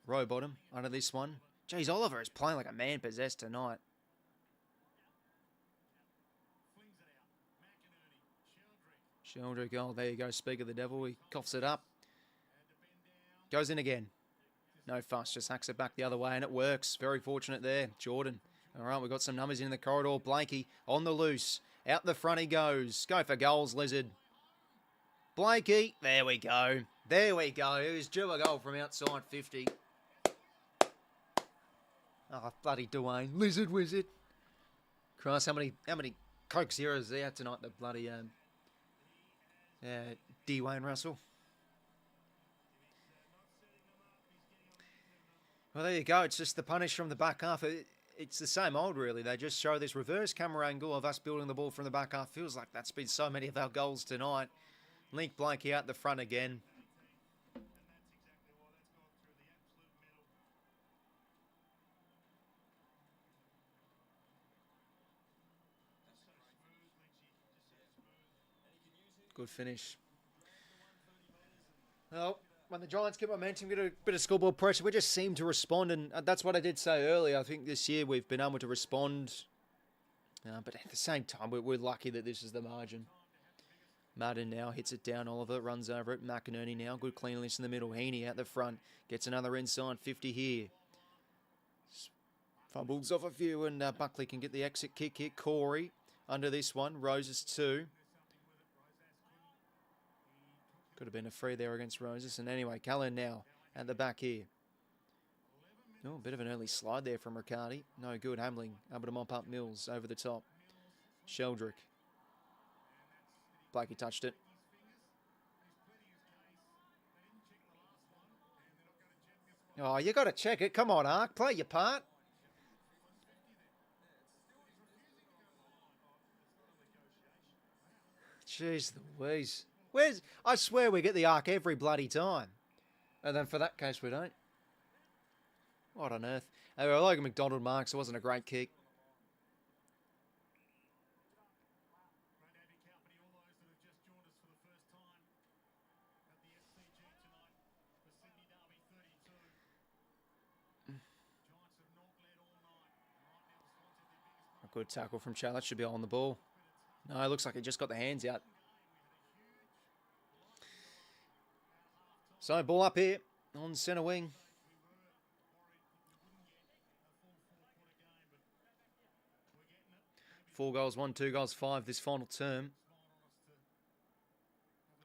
Row bottom under this one. Jeez, Oliver is playing like a man possessed tonight. 𝐓𝐿𝐷𝐪, oh, there you go. Speak of the devil. He coughs it up. Goes in again. No fuss, just hacks it back the other way, and it works. Very fortunate there. Jordan. All right, we've got some numbers in the corridor. Blakey on the loose. Out the front he goes. Go for goals, Lizard. Blakey. There we go. There we go. He was due a goal from outside 50. Oh, bloody Dwayne. Lizard Wizard. Christ, how many 𝐓𝐿𝐷𝐿 zeros there tonight? The bloody Dwayne Russell. Well, there you go. It's just the punish from the back half. It's the same old, really. They just show this reverse camera angle of us building the ball from the back half. Feels like that's been so many of our goals tonight. Link Blakey out the front again. Good finish. Well, when the Giants get momentum, get a bit of scoreboard pressure, we just seem to respond, and that's what I did say earlier. I think this year we've been able to respond, but at the same time, we're lucky that this is the margin. Madden now hits it down. Oliver runs over it. McInerney now. Good cleanliness in the middle. Heaney out the front. Gets another inside 50 here. Fumbles off a few, and Buckley can get the exit kick here. Corey under this one. Roses 2. Could have been a free there against Roses. And anyway, Cullen now at the back here. Oh, a bit of an early slide there from Riccardi. No good. Hamling able to mop up Mills over the top. 𝐓𝐿𝐷𝐪. Blakey touched it. Oh, you got to check it. Come on, Ark. Play your part. Jeez Louise. I swear we get the Ark every bloody time. And then for that case, we don't. What on earth? Anyway, Logan McDonald marks. It wasn't a great kick. A good tackle from Charlotte. Should be on the ball. No, it looks like he just got the hands out. So, ball up here on centre wing. Four goals, 1, 2 goals, 5 this final term.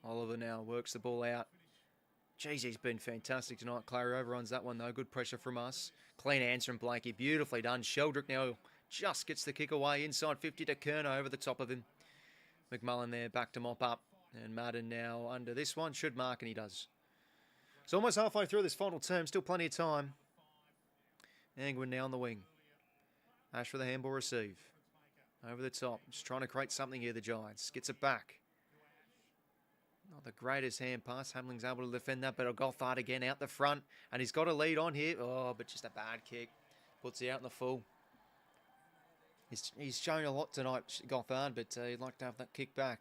Oliver now works the ball out. Jeez, he's been fantastic tonight. Clary overruns that one, though. Good pressure from us. Clean answer from Blakey. Beautifully done. 𝐓𝐿𝐷𝐪 now just gets the kick away. Inside 50 to 𝐼𝐵 over the top of him. McMullen there back to mop up. And Madden now under this one. Should mark, and he does. It's almost halfway through this final term. Still plenty of time. Angwin now on the wing. Ash for the handball receive. Over the top. Just trying to create something here, the Giants. Gets it back. Not the greatest hand pass. Hamling's able to defend that, but 𝐓𝐿𝐷𝐪 again out the front. And he's got a lead on here. Oh, but just a bad kick. Puts it out in the full. He's shown a lot tonight, 𝐓𝐿𝐷𝐪, but he'd like to have that kick back.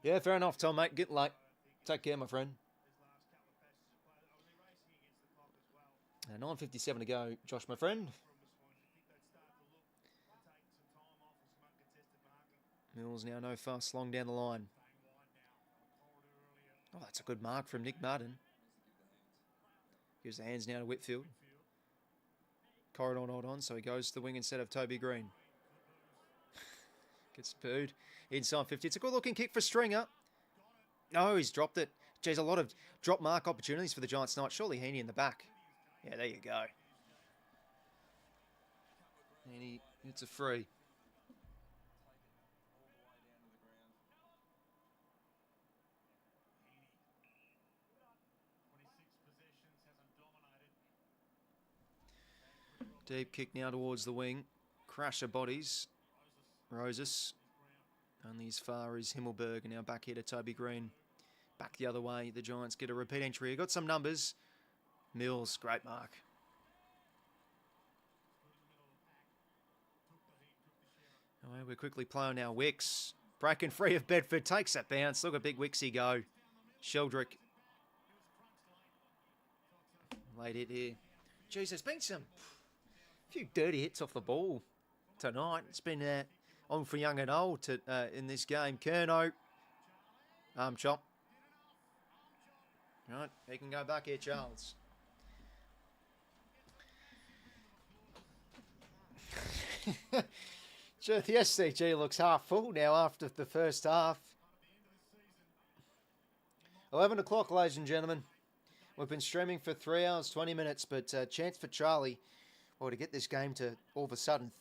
Yeah, fair enough, Tom, mate. Get late. Take care, my friend. 9:57 to go, Josh, my friend. Mills now no fuss, long down the line. Oh, that's a good mark from Nick Martin. Gives the hands now to Whitfield. Corridor not on, so he goes to the wing instead of Toby Green. Gets booed. Inside 50. It's a good-looking kick for Stringer. No, he's dropped it. Geez, a lot of drop mark opportunities for the Giants tonight. Surely Heaney in the back. Yeah, there you go. Heaney, it's a free. Deep kick now towards the wing. Crash of bodies. Roses. Only as far as 𝐓𝐴𝐿𝐵𝐵. And now back here to Toby Green. Back the other way. The Giants get a repeat entry. Got some numbers. Mills, great mark. Anyway, we're quickly playing now. 𝐓𝐴𝐿𝐵𝐵. Breaking free of Bedford. Takes that bounce. Look at big 𝐓𝐴𝐿𝐵𝐵 go. 𝐿𝐷𝐪𝐻. Late hit here. Jeez, there's been some few dirty hits off the ball tonight. It's been on for young and old in this game. 𝐚𝐿𝐵𝐿𝐵. Arm chop. Right, he can go back here, Charles. Sure, the SCG looks half full now after the first half. 11 o'clock, ladies and gentlemen. We've been streaming for 3 hours, 20 minutes, but chance for Charlie, well, to get this game to all of a sudden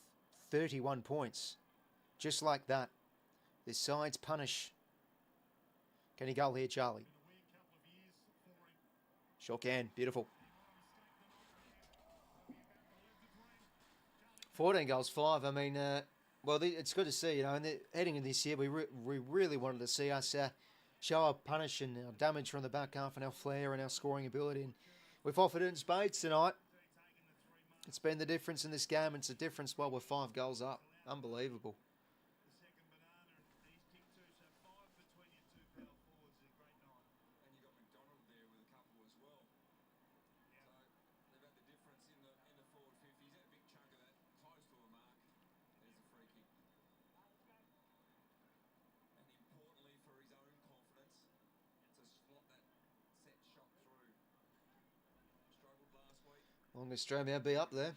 31 points. Just like that. This side's punish. Can he go here, Charlie? Sure can. Beautiful. 14 goals, 5. I mean, well, it's good to see, you know, and heading in this year, we really wanted to see us show our punish and our damage from the back half and our flair and our scoring ability. And we've offered it in spades tonight. It's been the difference in this game. It's a difference, well, we're 5 goals up. Unbelievable. Longest stream out be up there.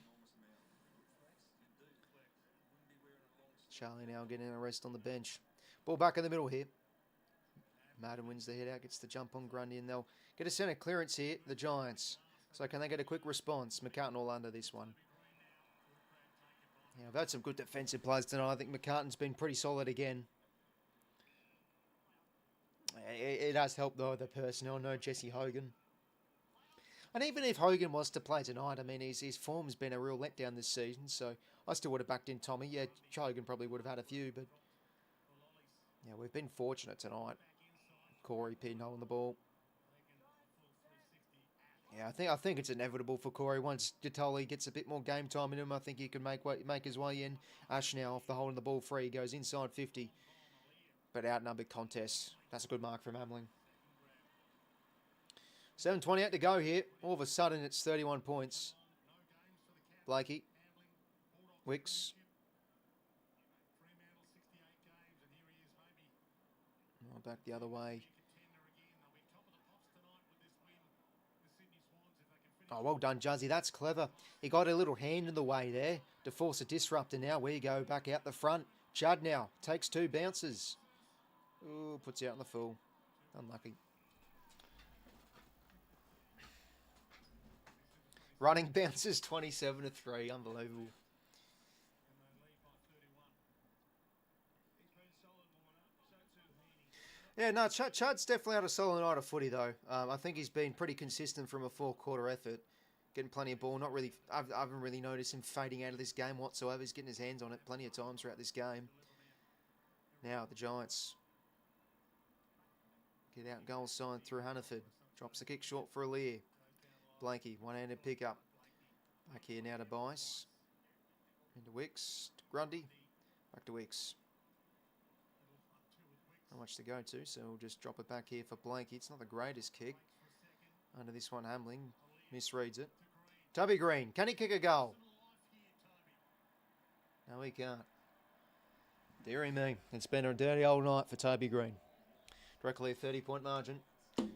Charlie now getting a rest on the bench. Ball back in the middle here. Madden wins the hit out, gets the jump on Grundy, and they'll get a centre clearance here, the Giants. So can they get a quick response? McCartan all under this one. Yeah, I've had some good defensive plays tonight. I think McCartan's been pretty solid again. It has helped, though, the personnel. No Jesse Hogan. And even if Hogan was to play tonight, I mean, his form's been a real letdown this season, so I still would have backed in Tommy. Yeah, Hogan probably would have had a few, but yeah, we've been fortunate tonight. Corey pinhole on the ball. Yeah, I think it's inevitable for Corey. Once 𝐴𝐿𝐵𝐵 gets a bit more game time in him, I think he can make his way in. Ash now off the hole in the ball free. He goes inside 50, but outnumbered contest. That's a good mark from Hamling. 7:28 to go here. All of a sudden, it's 31 points. 𝐵𝐿𝐵𝐵. 𝐓𝐴𝐿𝐵𝐵. Oh, back the other way. Oh, well done, Juzzy. That's clever. He got a little hand in the way there to force a disruptor now. We go back out the front. Judd now takes 2 bounces. Ooh, puts out in the full. Unlucky. Running bounces 27-3. Unbelievable. Yeah, no, Chud's definitely had a solid night of footy, though. I think he's been pretty consistent from a 4-quarter effort. Getting plenty of ball. Not really, I haven't really noticed him fading out of this game whatsoever. He's getting his hands on it plenty of times throughout this game. Now, the Giants get out goal sign through Hannaford. Drops the kick short for 𝐼𝐵𝐿𝐵𝐵. 𝐵𝐿𝐵𝐵, one-handed pickup. Back here now to 𝐵𝐼𝐵𝐵. Into 𝐓𝐴𝐿𝐵𝐵. To Grundy. Back to 𝐓𝐴𝐿𝐵𝐵. Not much to go to, so we'll just drop it back here for 𝐵𝐿𝐵𝐵. It's not the greatest kick. Under this one, Hamling misreads it. Toby Green, can he kick a goal? No, he can't. Deary me. It's been a dirty old night for Toby Green. Directly a 30-point margin.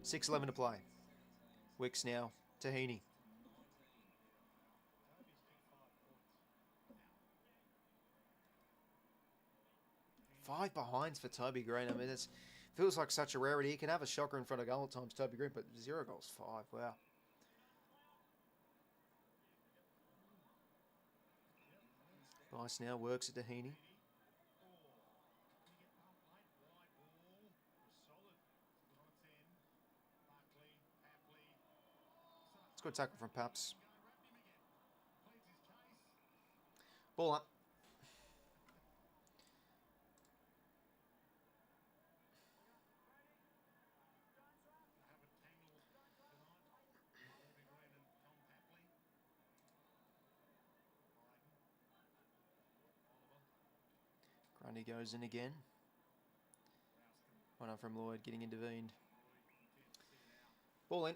6:11 to play. Wicks now to 𝐓𝐴𝐡𝐞. Five behinds for Toby Green. I mean, it feels like such a rarity. He can have a shocker in front of goal at times, Toby Green, but 0 goals, 5. Wow. Bice now works it to 𝐓𝐴𝐡𝐞. It's a good tackle from Paps. Ball up. Grundy goes in again. One up from Lloyd, getting intervened. Ball in.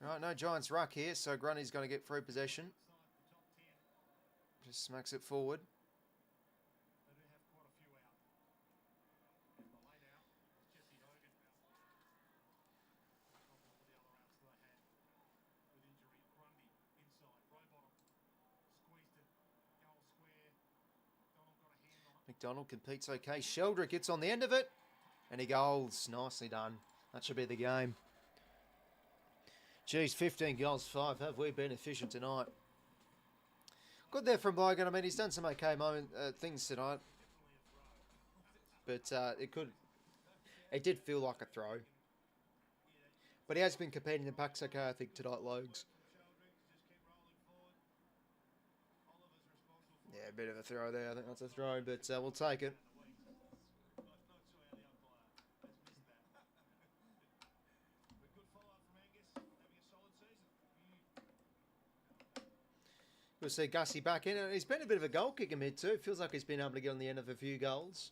Right, no Giants ruck here, so Grundy's going to get free possession. Just smacks it forward. McDonald competes okay. 𝐓𝐴𝐿𝐷 gets on the end of it, and he goals. Nicely done. That should be the game. Geez, 15 goals, 5. Have we been efficient tonight? Good there from Logan. I mean, he's done some okay things tonight. But it did feel like a throw. But he has been competing in packs okay, I think, tonight, Logs. Yeah, a bit of a throw there. I think that's a throw, but we'll take it. We'll see 𝐼𝐴𝐡𝐞 back in. He's been a bit of a goal kicker mid too. Feels like he's been able to get on the end of a few goals.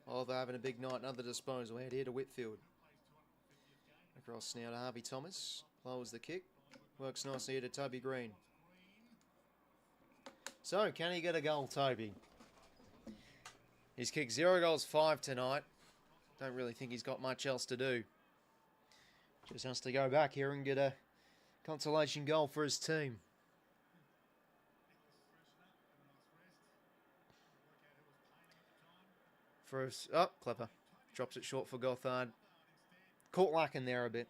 Oh, they're having a big night. Another disposal out here to 𝐻𝐴𝐴𝐻𝐿𝐷. Across now to Harvey Thomas. Lowers the kick. Works nicely here to Toby Green. So, can he get a goal, Toby? He's kicked 0 goals, 5 tonight. Don't really think he's got much else to do. Just has to go back here and get a consolation goal for his team. First, oh, clever. Drops it short for 𝐼𝐴𝐴𝐻𝐿𝐷. Caught lacking there a bit.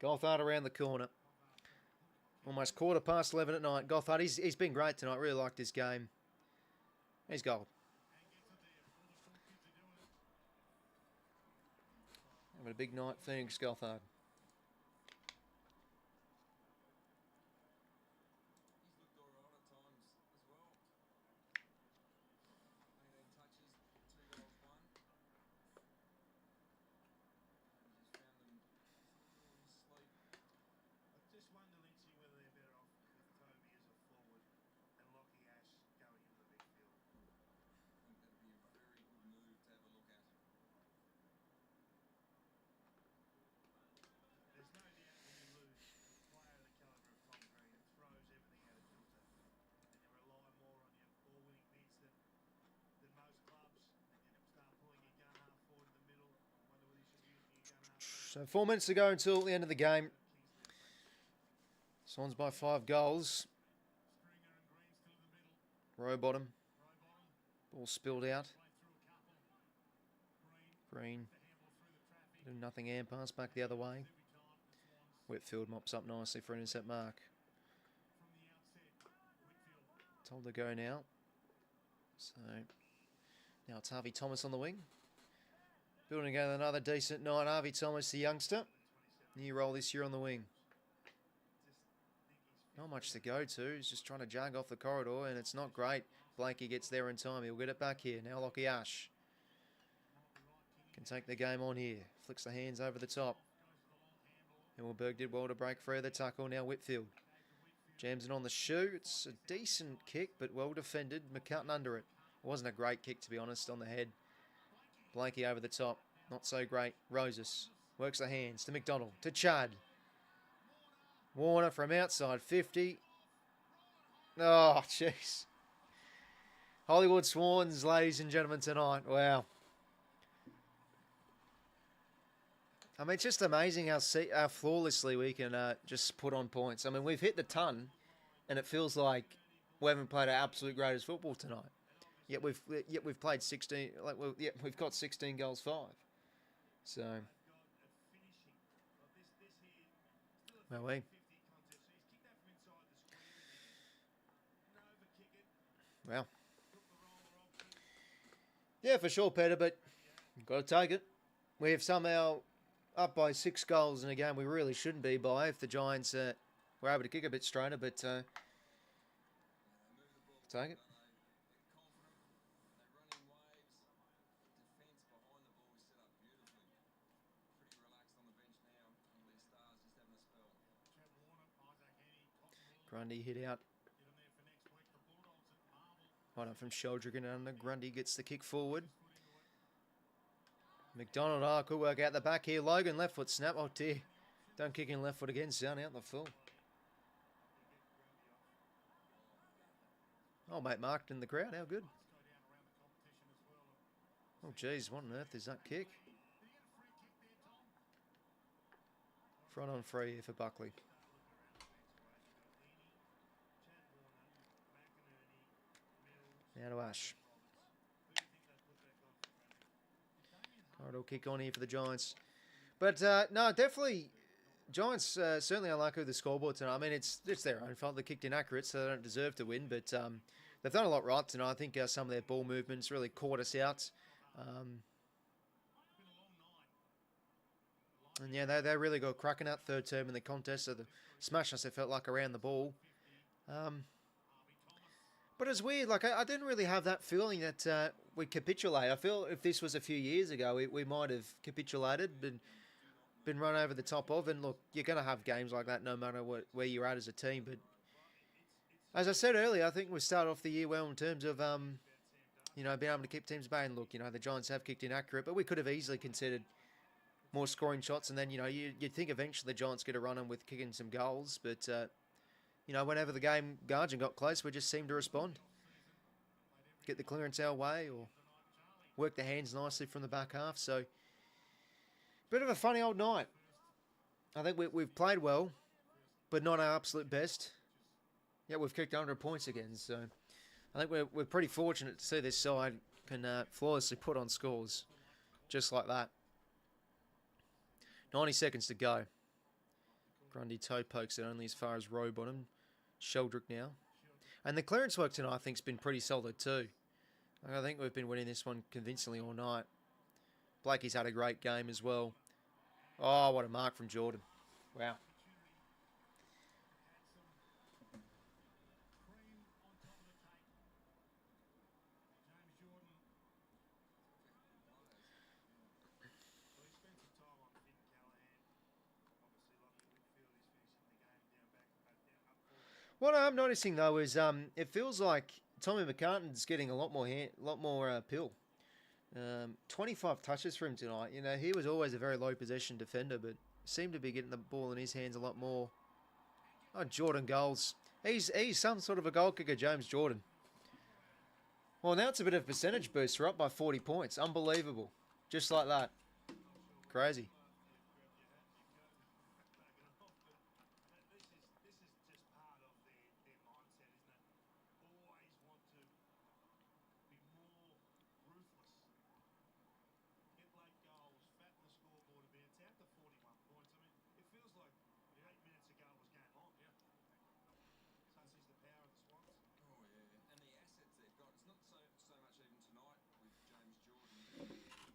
𝐼𝐴𝐴𝐻𝐿𝐷 around the corner. Almost 11:15 at night. 𝐼𝐴𝐴𝐻𝐿𝐷, he's been great tonight. Really liked this game. He's goal. Having a big night, Phoenix 𝐼𝐴𝐻𝐿𝐷. So 4 minutes to go until the end of the game. Swans by 5 goals. Row bottom. Ball spilled out. Green. Do nothing, and pass back the other way. 𝐻𝐴𝐴𝐻𝐿𝐷 mops up nicely for an intercept mark. Told to go now. So now it's Harvey Thomas on the wing. Building together another decent night. 𝐓𝐴𝐷𝐿, the youngster. New role this year on the wing. Not much to go to. He's just trying to jug off the corridor, and it's not great. 𝐵lankey gets there in time. He'll get it back here. Now 𝐼𝐷𝐿 can take the game on here. Flicks the hands over the top. 𝐼𝐷𝐿 did well to break free of the tackle. Now 𝐬𝐻𝐿 jams it on the shoe. It's a decent kick, but well defended. 𝐸𝐿 under it. It wasn't a great kick, to be honest, on the head. 𝐵lankey over the top. Not so great. Roses works the hands to McDonald. To Chad. Warner from outside 50. Oh, jeez. Hollywood Swans, ladies and gentlemen, tonight. Wow. I mean, it's just amazing how flawlessly we can just put on points. I mean, we've hit the ton, and it feels like we haven't played our absolute greatest football tonight. Yet we've played 16. We've got 16 goals, 5. So, well, yeah, for sure, Peter. But you've got to take it. We have somehow up by 6 goals in a game we really shouldn't be by if the Giants were able to kick a bit straighter. But take it. Grundy hit out. Right up from Sheldrick under. Grundy gets the kick forward. McDonald, could work out the back here. Logan, left foot snap. Oh dear. Don't kick in left foot again. Sound out the full. Oh, mate, marked in the crowd. How good. Oh, geez. What on earth is that kick? Front on free here for Buckley. Now to Ash. Corridor kick on here for the Giants. But, no, definitely, Giants certainly unlucky with the scoreboard tonight. I mean, it's their own fault. They kicked inaccurate, so they don't deserve to win. But they've done a lot right tonight. I think some of their ball movements really caught us out. And, yeah, they really got cracking out third term in the contest. So the smash us, it felt like, around the ball. But it's weird. Like, I didn't really have that feeling that we'd capitulate. I feel if this was a few years ago, we might have capitulated, been run over the top of. And, look, you're going to have games like that no matter where you're at as a team. But as I said earlier, I think we started off the year well in terms of, you know, being able to keep teams at bay. And, look, you know, the Giants have kicked inaccurate, but we could have easily considered more scoring shots. And then, you know, you'd think eventually the Giants get a run on with kicking some goals. But, you know, whenever the game 𝐼𝐷𝐿 got close, we just seemed to respond. Get the clearance our way or work the hands nicely from the back half. So, bit of a funny old night. I think we've played well, but not our absolute best. Yeah, we've kicked 100 points again. So, I think we're pretty fortunate to see this side can flawlessly put on scores just like that. 90 seconds to go. Grundy toe pokes it only as far as row bottom. Sheldrick now. And the clearance work tonight I think has been pretty solid too. I think we've been winning this one convincingly all night. Blakey's had a great game as well. Oh, what a mark from Jordan. Wow. What I'm noticing though is it feels like Tommy McCartan's getting a lot more pill. 25 touches for him tonight. You know, he was always a very low possession defender, but seemed to be getting the ball in his hands a lot more. Oh, Jordan goals. He's some sort of a goal kicker, James Jordan. Well, now it's a bit of a percentage boost. We're up by 40 points. Unbelievable. Just like that. Crazy.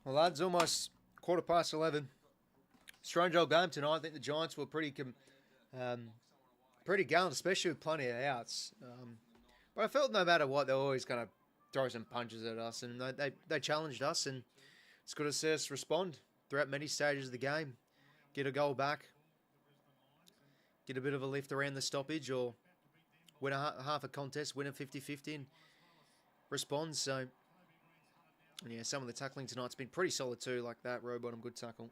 Well, lads, almost 11:15. Strange old game tonight. I think the Giants were pretty gallant, especially with plenty of outs. But I felt no matter what, they were always going to throw some punches at us, and they challenged us, and it's good to see us respond throughout many stages of the game. Get a goal back, get a bit of a lift around the stoppage, or win half a contest, win a 50-50, and respond. So, and yeah, some of the tackling tonight's been pretty solid too, like that row bottom good tackle.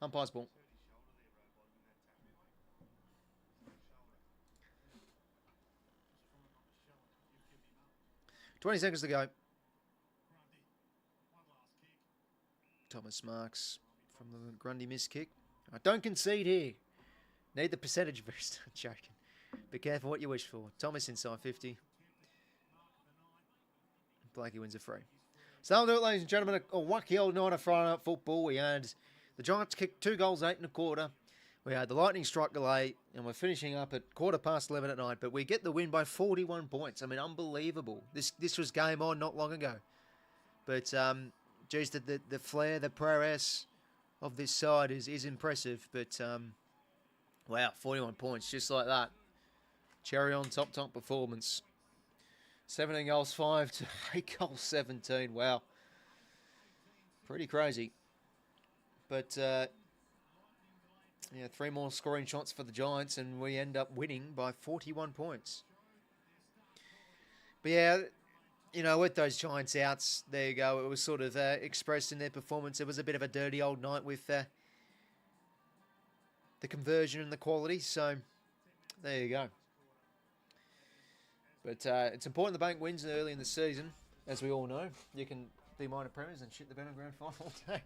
Umpire's ball. 20 seconds to go. Thomas Marks from the Grundy missed kick. Don't concede here. Need the percentage boost. Joking. Be careful what you wish for. Thomas inside 50. Blakey wins a free. So that'll do it, ladies and gentlemen. A wacky old night of Friday night football. We had the Giants kicked 2 goals, 8 1/4. We had the Lightning strike delay, and we're finishing up at 11:15 at night. But we get the win by 41 points. I mean, unbelievable. This was game on not long ago. But geez, the flair, the prowess of this side is impressive. But wow, 41 points just like that. Cherry on top performance. 17 goals 5 to 8 goals 17. Wow, pretty crazy. But yeah, 3 more scoring shots for the Giants, and we end up winning by 41 points. But yeah, you know, with those Giants outs, there you go. It was sort of expressed in their performance. It was a bit of a dirty old night with the conversion and the quality. So there you go. But it's important the bank wins early in the season, as we all know. You can be minor premiers and shit the bed on grand final all day.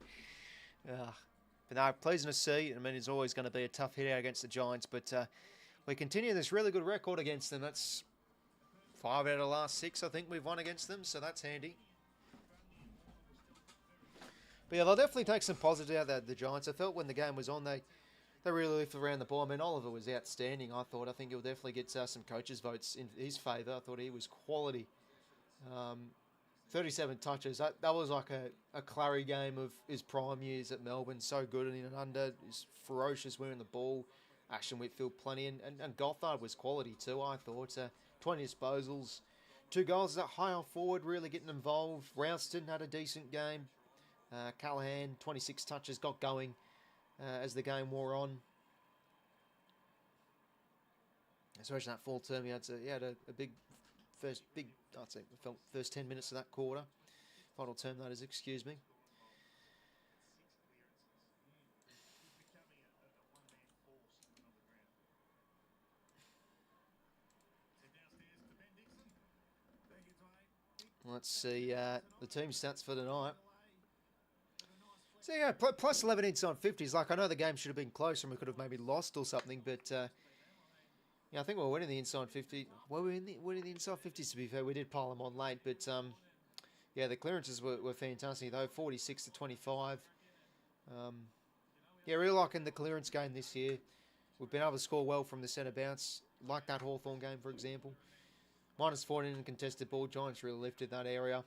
But no, pleasing to see. I mean, it's always going to be a tough hit out against the Giants, but we continue this really good record against them. That's 5 out of the last 6, I think, we've won against them, so that's handy. But yeah, they'll definitely take some positives out of the Giants. I felt when the game was on, they really lifted around the ball. I mean, Oliver was outstanding, I thought. I think he'll definitely get some coaches' votes in his favour. I thought he was quality. 37 touches. That was like a Clary game of his prime years at Melbourne. So good in and under. He's ferocious wearing the ball. Ashton Whitfield plenty. And Gothard was quality too, I thought. 20 disposals. 2 goals. That high on forward really getting involved. Ralston had a decent game. Callahan, 26 touches, got going as the game wore on. Especially that full term, he had a big I'd say first 10 minutes of that quarter. Final term, that is, excuse me. Let's see the team stats for tonight. So yeah, plus 11 inside 50s. Like, I know the game should have been closer and we could have maybe lost or something, but yeah, I think we were winning the inside 50. Well, we were winning the inside 50s, to be fair. We did pile them on late, but yeah, the clearances were fantastic, though. 46 to 25. Yeah, really liking the clearance game this year. We've been able to score well from the centre bounce, like that Hawthorn game, for example. Minus 14 in contested ball. Giants really lifted that area.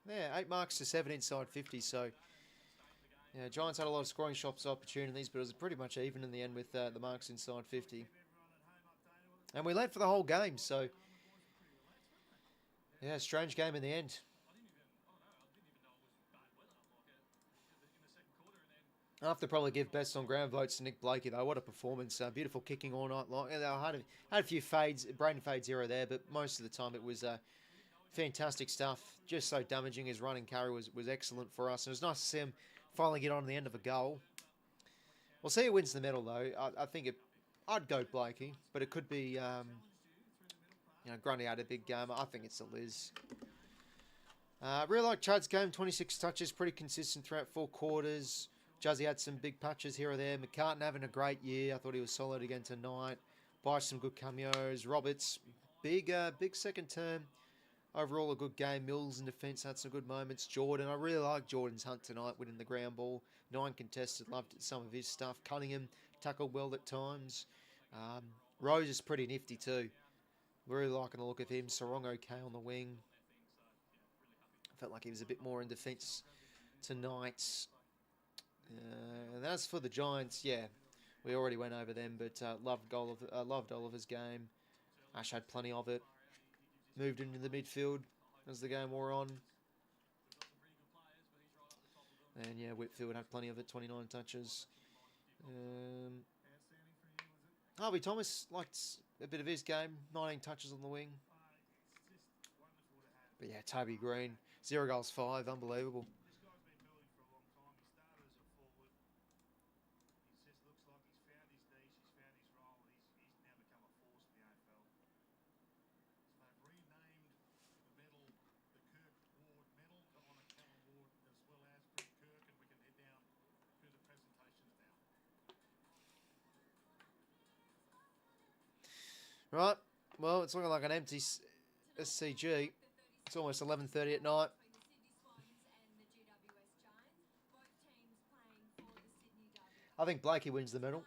Yeah, 8 marks to 7 inside 50, so yeah, Giants had a lot of scoring shots opportunities, but it was pretty much even in the end with the marks inside 50. And we led for the whole game, so yeah, strange game in the end. I have to probably give best on ground votes to Nick Blakey, though. What a performance. Beautiful kicking all night long. I had a few fades, Braden fades era there, but most of the time it was fantastic stuff. Just so damaging. His run and carry was excellent for us. And it was nice to see him finally get on the end of a goal. We'll see who wins the medal, though. I think I'd go Blakey, but it could be, Grundy had a big game. I think it's a Liz. Really like Chad's game. 26 touches, pretty consistent throughout 4 quarters. Juzzy had some big patches here or there. McCartan having a great year. I thought he was solid again tonight. Bice some good cameos. Roberts, big second term. Overall a good game. Mills in defence had some good moments. Jordan, I really like Jordan's hunt tonight, winning the ground ball. 9 contested, loved some of his stuff. Cunningham tackled well at times. Rose is pretty nifty too. Really liking the look of him. 𝐼𝐴 𝐿𝐴 on the wing. Felt like he was a bit more in defence tonight. And as for the Giants, yeah, we already went over them, but loved Oliver's game. Ash had plenty of it. Moved into the midfield as the game wore on. And yeah, Whitfield had plenty of it, 29 touches. 𝐼𝐴 liked a bit of his game, 19 touches on the wing. But yeah, Toby Green, 0 goals, 5, unbelievable. Right, well, it's looking like an empty SCG. It's almost 11:30 at night. I think Blakey wins the medal.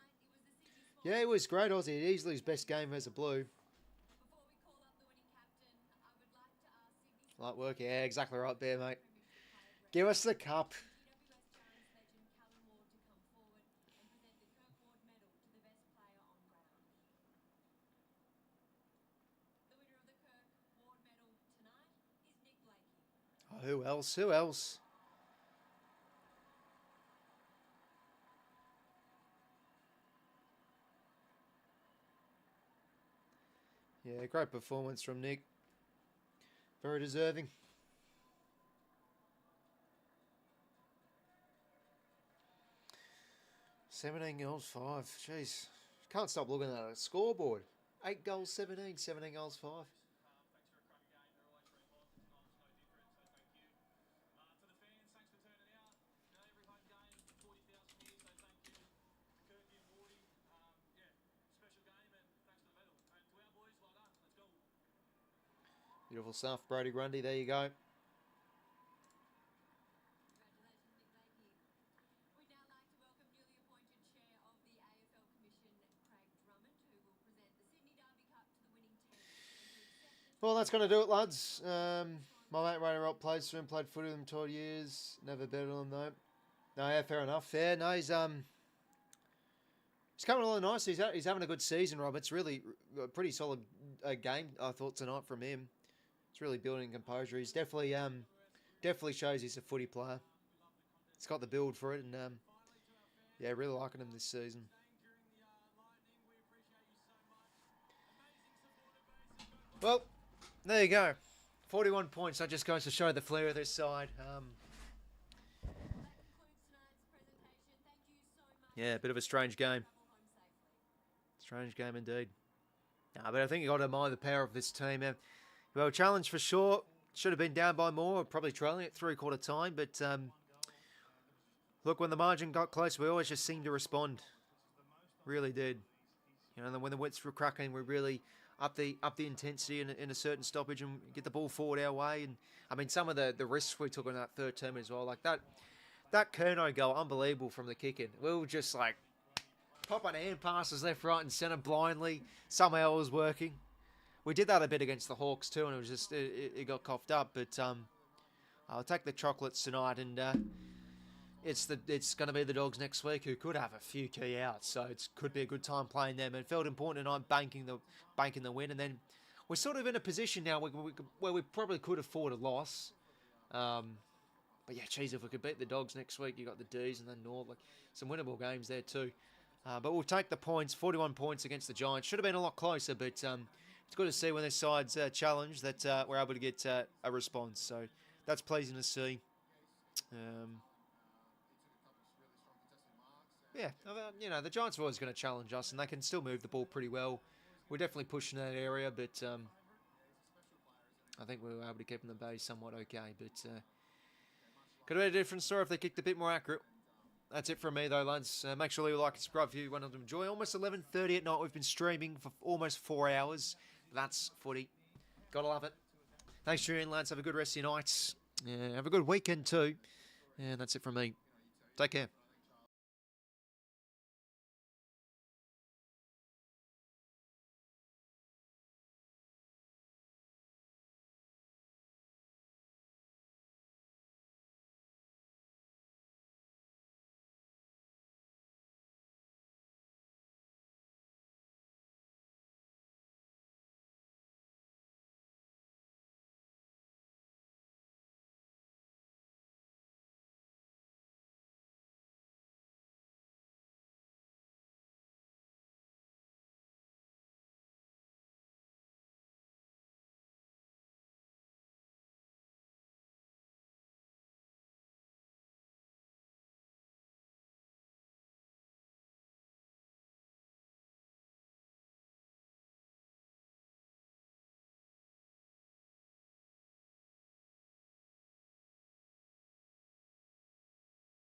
Yeah, he was great, Aussie. Easily his best game as a Blue. Light work, yeah, exactly right there, mate. Give us the cup. Oh, who else? Who else? Yeah, great performance from Nick. Very deserving. $17 goals, 5. Jeez. Can't stop looking at the scoreboard. 8 goals, 17. 17 goals, 5. Beautiful stuff, Brodie Grundy. There you go. Well, that's going to do it, lads. My mate Rayner Rock plays for him, played footy with him 12 years. Never betted on him, though. No, yeah, fair enough. Fair. No, he's coming along nice. He's having a good season, Rob. It's really a pretty solid game, I thought, tonight from him. It's really building composure. He's definitely shows he's a footy player. He's got the build for it, and yeah, really liking him this season. Well, there you go. 41 points. That just goes to show the flair of this side. Yeah, a bit of a strange game. Strange game indeed. Nah, but I think you got to admire the power of this team. Well, challenge for sure. Should have been down by more, probably trailing at 3/4 time. But look, when the margin got close, we always just seemed to respond. Really did. You know, when the wets were cracking, we really up the intensity in a certain stoppage and get the ball forward our way. And I mean, some of the risks we took on that third term as well, like that 𝐴𝐿𝐴 goal, unbelievable from the kick in. We were just like popping hand passes left, right, and centre blindly. Somehow it was working. We did that a bit against the Hawks too, and it was just it got coughed up. But I'll take the chocolates tonight, and it's going to be the Dogs next week, who could have a few key outs, so it could be a good time playing them. It felt important tonight, banking the win, and then we're sort of in a position now where we probably could afford a loss. But yeah, geez, if we could beat the Dogs next week, you got the D's and then North, like some winnable games there too. But we'll take the points. 41 points against the Giants. Should have been a lot closer, but it's good to see when their side's challenged that we're able to get a response. So that's pleasing to see. Yeah, you know, the Giants are always going to challenge us, and they can still move the ball pretty well. We're definitely pushing that area, but I think we were able to keep them at bay somewhat okay. But could have been a different story if they kicked a bit more accurate. That's it from me, though, lads. Make sure you like and subscribe if you want to enjoy. Almost 11:30 at night. We've been streaming for almost 4 hours. That's footy. Gotta love it. Thanks for tuning in, lads. Have a good rest of your nights. Have a good weekend, too. And that's it from me. Take care.